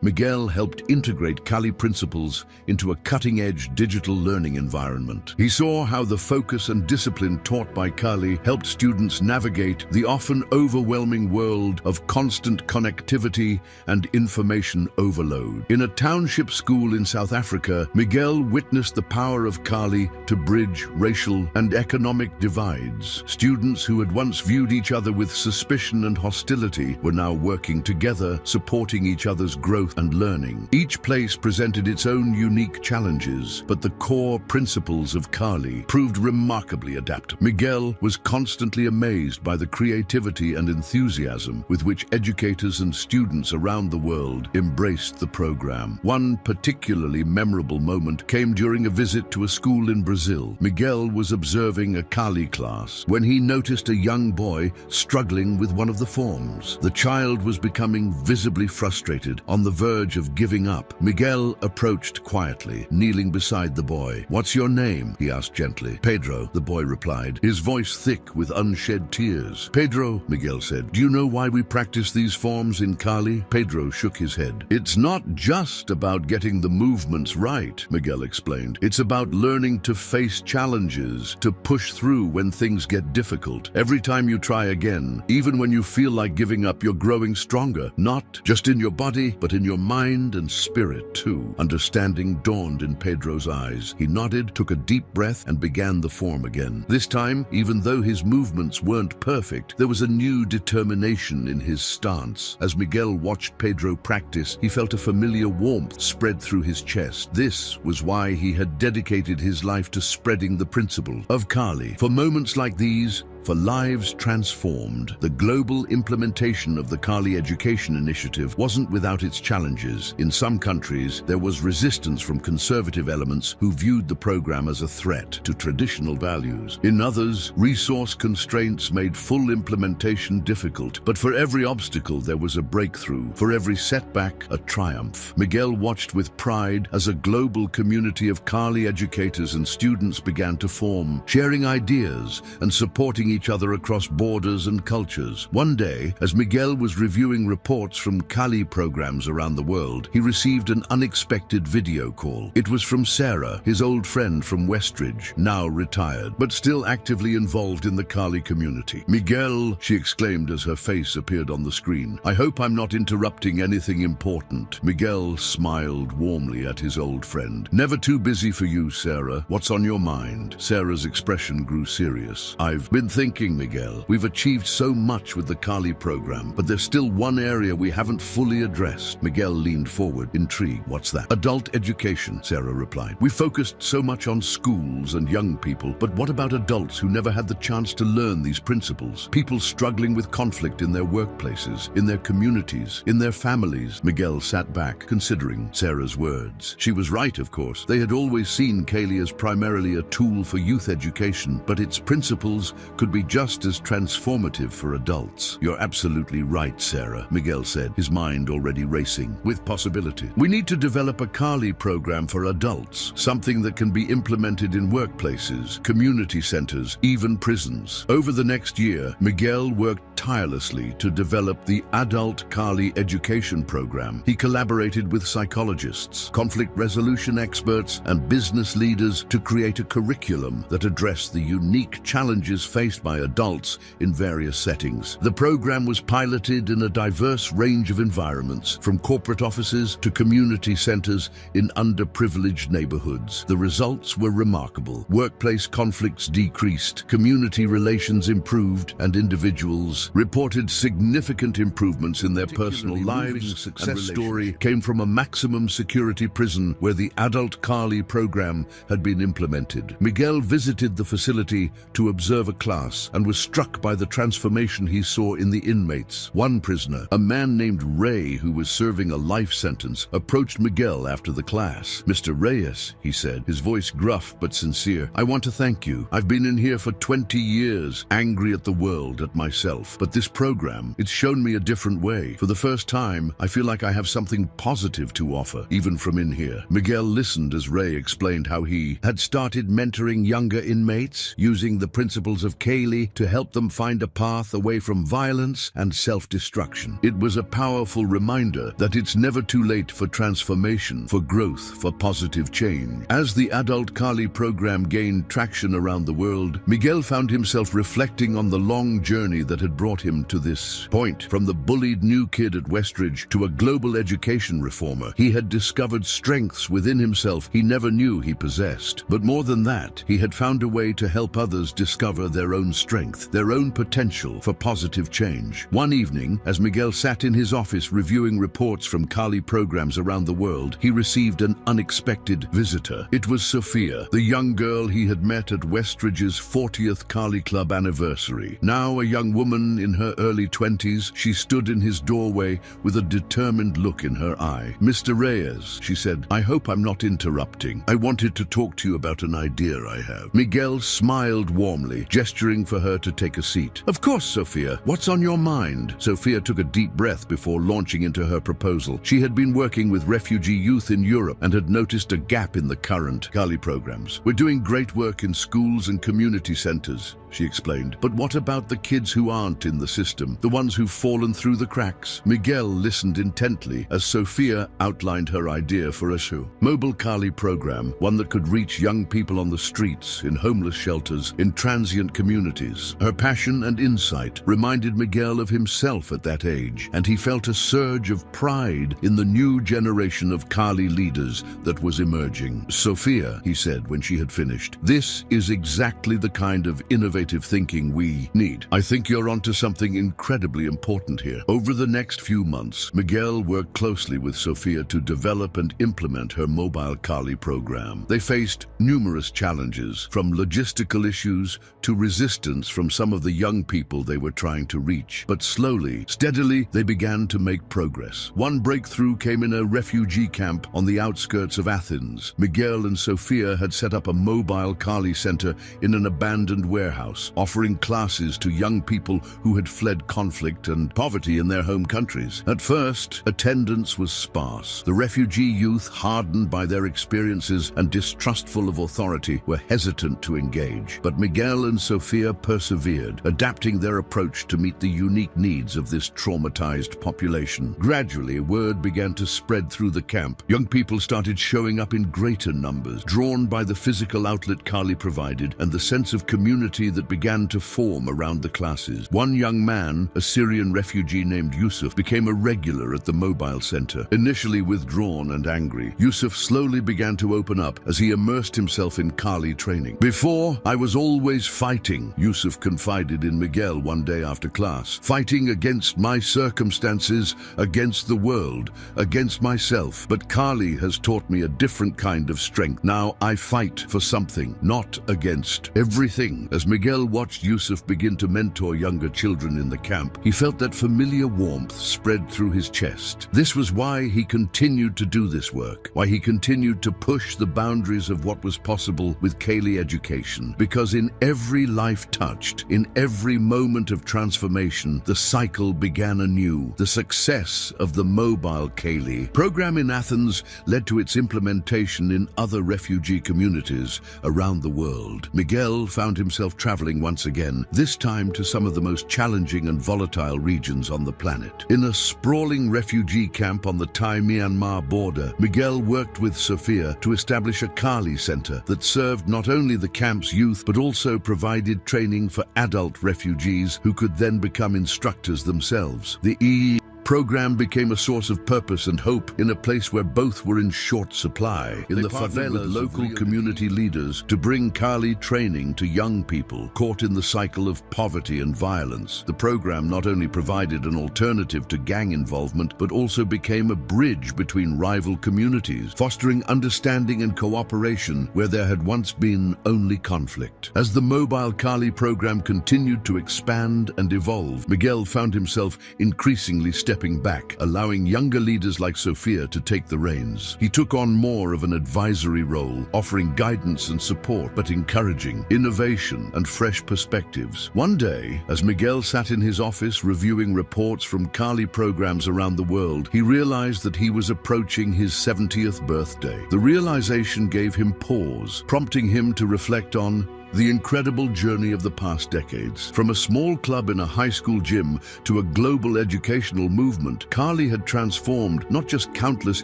Miguel helped integrate Kali principles into a cutting-edge digital learning environment. He saw how the focus and discipline taught by Kali helped students navigate the often overwhelming world of constant connectivity and information overload. In a township school in South Africa, Miguel witnessed the power of Kali to bridge racial and economic divides. Students who had once viewed each other with suspicion and hostility were now working together, supporting each other's growth and learning. Each place presented its own unique unique challenges, but the core principles of Kali proved remarkably adaptable. Miguel was constantly amazed by the creativity and enthusiasm with which educators and students around the world embraced the program. One particularly memorable moment came during a visit to a school in Brazil. Miguel was observing a Kali class when he noticed a young boy struggling with one of the forms. The child was becoming visibly frustrated, on the verge of giving up. Miguel approached quietly, kneeling beside the boy. "What's your name?" he asked gently. "Pedro," the boy replied, his voice thick with unshed tears. "Pedro," Miguel said, "do you know why we practice these forms in Kali?" Pedro shook his head. "It's not just about getting the movements right," Miguel explained. "It's about learning to face challenges, to push through when things get difficult. Every time you try again, even when you feel like giving up, you're growing stronger, not just in your body, but in your mind and spirit too." Understanding dawned in Pedro's eyes. He nodded, took a deep breath, and began the form again. This time, even though his movements weren't perfect, there was a new determination in his stance. As Miguel watched Pedro practice, he felt a familiar warmth spread through his chest. This was why he had dedicated his life to spreading the principle of Kali. For moments like these, for lives transformed, the global implementation of the Kali Education Initiative wasn't without its challenges. In some countries, there was resistance from conservative elements who viewed the program as a threat to traditional values. In others, resource constraints made full implementation difficult. But for every obstacle, there was a breakthrough. For every setback, a triumph. Miguel watched with pride as a global community of Kali educators and students began to form, sharing ideas and supporting each other across borders and cultures. One day, as Miguel was reviewing reports from Kali programs around the world, he received an unexpected video call. It was from Sarah, his old friend from Westridge, now retired, but still actively involved in the Kali community. "Miguel," she exclaimed as her face appeared on the screen, "I hope I'm not interrupting anything important." Miguel smiled warmly at his old friend. "Never too busy for you, Sarah. What's on your mind?" Sarah's expression grew serious. "I've been thinking, Miguel. We've achieved so much with the Kali program, but there's still one area we haven't fully addressed." Miguel leaned forward, intrigued. "What's that?" "Adult education," Sarah replied. "We focused so much on schools and young people, but what about adults who never had the chance to learn these principles? People struggling with conflict in their workplaces, in their communities, in their families." Miguel sat back, considering Sarah's words. She was right, of course. They had always seen Kali as primarily a tool for youth education, but its principles could be just as transformative for adults. "You're absolutely right, Sarah," Miguel said, his mind already racing with possibility. "We need to develop a Kali program for adults, something that can be implemented in workplaces, community centers, even prisons." Over the next year, Miguel worked tirelessly to develop the Adult Kali Education Program. He collaborated with psychologists, conflict resolution experts, and business leaders to create a curriculum that addressed the unique challenges faced by adults in various settings. The program was piloted in a diverse range of environments, from corporate offices to community centers in underprivileged neighborhoods. The results were remarkable. Workplace conflicts decreased, community relations improved, and individuals reported significant improvements in their personal lives. Success story came from a maximum security prison where the Adult Kali program had been implemented. Miguel visited the facility to observe a class and was struck by the transformation he saw in the inmates. One prisoner, a man named Ray who was serving a life sentence, approached Miguel after the class. "Mr. Reyes," he said, his voice gruff but sincere, "I want to thank you. I've been in here for 20 years, angry at the world, at myself. But this program, it's shown me a different way. For the first time, I feel like I have something positive to offer, even from in here." Miguel listened as Ray explained how he had started mentoring younger inmates, using the principles of Kali to help them find a path away from violence and self-destruction. It was a powerful reminder that it's never too late for transformation, for growth, for positive change. As the Adult Kali program gained traction around the world, Miguel found himself reflecting on the long journey that had brought him to this point. From the bullied new kid at Westridge to a global education reformer, he had discovered strengths within himself he never knew he possessed. But more than that, he had found a way to help others discover their own own strength, their own potential for positive change. One evening, as Miguel sat in his office reviewing reports from Kali programs around the world, he received an unexpected visitor. It was Sophia, the young girl he had met at Westridge's 40th Kali Club anniversary. Now a young woman in her early 20s, she stood in his doorway with a determined look in her eye. "Mr. Reyes," she said, "I hope I'm not interrupting. I wanted to talk to you about an idea I have." Miguel smiled warmly, gesturing for her to take a seat. "Of course, Sophia. What's on your mind?" Sophia took a deep breath before launching into her proposal. She had been working with refugee youth in Europe and had noticed a gap in the current Kali programs. "We're doing great work in schools and community centers," she explained. "But what about the kids who aren't in the system, the ones who've fallen through the cracks?" Miguel listened intently as Sophia outlined her idea for a mobile Kali program, one that could reach young people on the streets, in homeless shelters, in transient communities. Her passion and insight reminded Miguel of himself at that age, and he felt a surge of pride in the new generation of Kali leaders that was emerging. "Sophia," he said when she had finished, "this is exactly the kind of innovative thinking we need. I think you're onto something incredibly important here." Over the next few months, Miguel worked closely with Sophia to develop and implement her mobile Kali program. They faced numerous challenges, from logistical issues to resistance from some of the young people they were trying to reach. But slowly, steadily, they began to make progress. One breakthrough came in a refugee camp on the outskirts of Athens. Miguel and Sophia had set up a mobile Kali center in an abandoned warehouse, offering classes to young people who had fled conflict and poverty in their home countries. At first, attendance was sparse. The refugee youth, hardened by their experiences and distrustful of authority, were hesitant to engage. But Miguel and Sophia persevered, adapting their approach to meet the unique needs of this traumatized population. Gradually, word began to spread through the camp. Young people started showing up in greater numbers, drawn by the physical outlet Kali provided and the sense of community that began to form around the classes. One young man, a Syrian refugee named Yusuf, became a regular at the mobile center. Initially withdrawn and angry, Yusuf slowly began to open up as he immersed himself in Kali training. "Before, I was always fighting," Yusuf confided in Miguel one day after class. "Fighting against my circumstances, against the world, against myself. But Kali has taught me a different kind of strength. Now I fight for something, not against everything." As Miguel watched Yusuf begin to mentor younger children in the camp, he felt that familiar warmth spread through his chest. This was why he continued to do this work, why he continued to push the boundaries of what was possible with Kali education. Because in every life touched, in every moment of transformation, the cycle began anew. The success of the mobile Kali program in Athens led to its implementation in other refugee communities around the world. Miguel found himself traveling once again, this time to some of the most challenging and volatile regions on the planet. In a sprawling refugee camp on the Thai-Myanmar border, Miguel worked with Sophia to establish a Kali center that served not only the camp's youth but also provided training for adult refugees who could then become instructors themselves. The program became a source of purpose and hope in a place where both were in short supply. In the favela, local community leaders to bring Kali training to young people caught in the cycle of poverty and violence. The program not only provided an alternative to gang involvement, but also became a bridge between rival communities, fostering understanding and cooperation where there had once been only conflict. As the mobile Kali program continued to expand and evolve, Miguel found himself increasingly stepping back, allowing younger leaders like Sophia to take the reins. He took on more of an advisory role, offering guidance and support, but encouraging innovation and fresh perspectives. One day, as Miguel sat in his office reviewing reports from Kali programs around the world, he realized that he was approaching his 70th birthday. The realization gave him pause, prompting him to reflect on the incredible journey of the past decades. From a small club in a high school gym to a global educational movement, Kali had transformed not just countless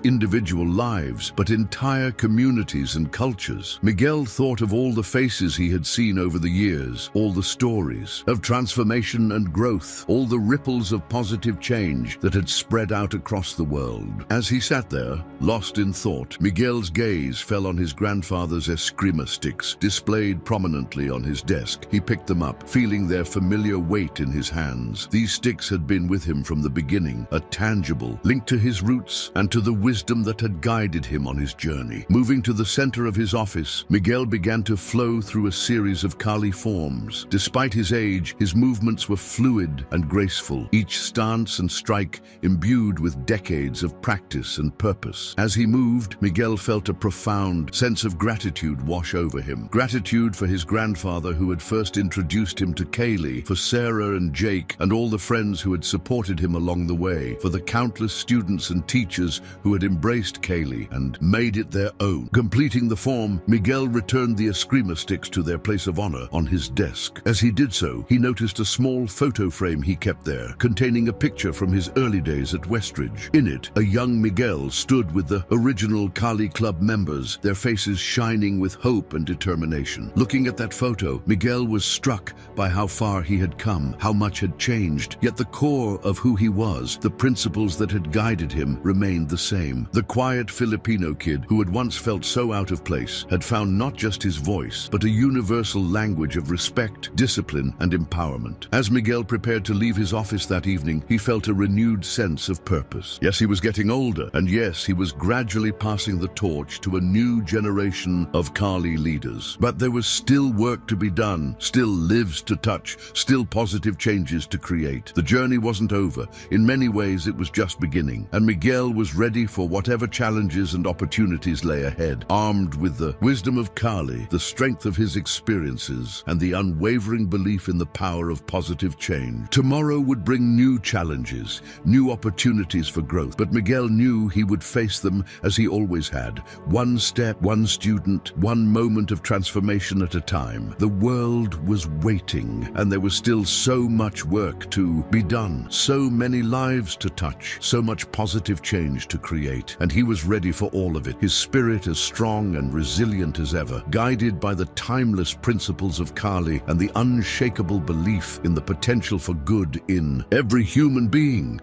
individual lives, but entire communities and cultures. Miguel thought of all the faces he had seen over the years, all the stories of transformation and growth, all the ripples of positive change that had spread out across the world. As he sat there, lost in thought, Miguel's gaze fell on his grandfather's eskrima sticks, displayed prominently permanently on his desk. He picked them up, feeling their familiar weight in his hands. These sticks had been with him from the beginning, a tangible link to his roots and to the wisdom that had guided him on his journey. Moving to the center of his office, Miguel began to flow through a series of Kali forms. Despite his age, his movements were fluid and graceful, each stance and strike imbued with decades of practice and purpose. As he moved, Miguel felt a profound sense of gratitude wash over him. Gratitude for his grandfather who had first introduced him to Kaylee, for Sarah and Jake and all the friends who had supported him along the way, for the countless students and teachers who had embraced Kaylee and made it their own. Completing the form, Miguel returned the Eskrima sticks to their place of honor on his desk. As he did so, he noticed a small photo frame he kept there, containing a picture from his early days at Westridge. In it, a young Miguel stood with the original Kali Club members, their faces shining with hope and determination. Looking at that photo, Miguel was struck by how far he had come, how much had changed, yet the core of who he was, the principles that had guided him, remained the same. The quiet Filipino kid who had once felt so out of place had found not just his voice, but a universal language of respect, discipline, and empowerment. As Miguel prepared to leave his office that evening, he felt a renewed sense of purpose. Yes, he was getting older, and yes, he was gradually passing the torch to a new generation of Kali leaders. But there was still work to be done, still lives to touch, still positive changes to create. The journey wasn't over. In many ways, it was just beginning, and Miguel was ready for whatever challenges and opportunities lay ahead, armed with the wisdom of Kali, the strength of his experiences, and the unwavering belief in the power of positive change. Tomorrow would bring new challenges, new opportunities for growth, but Miguel knew he would face them as he always had, one step, one student, one moment of transformation at a time. The world was waiting, and there was still so much work to be done, so many lives to touch, so much positive change to create, and he was ready for all of it, his spirit as strong and resilient as ever, guided by the timeless principles of Kali and the unshakable belief in the potential for good in every human being.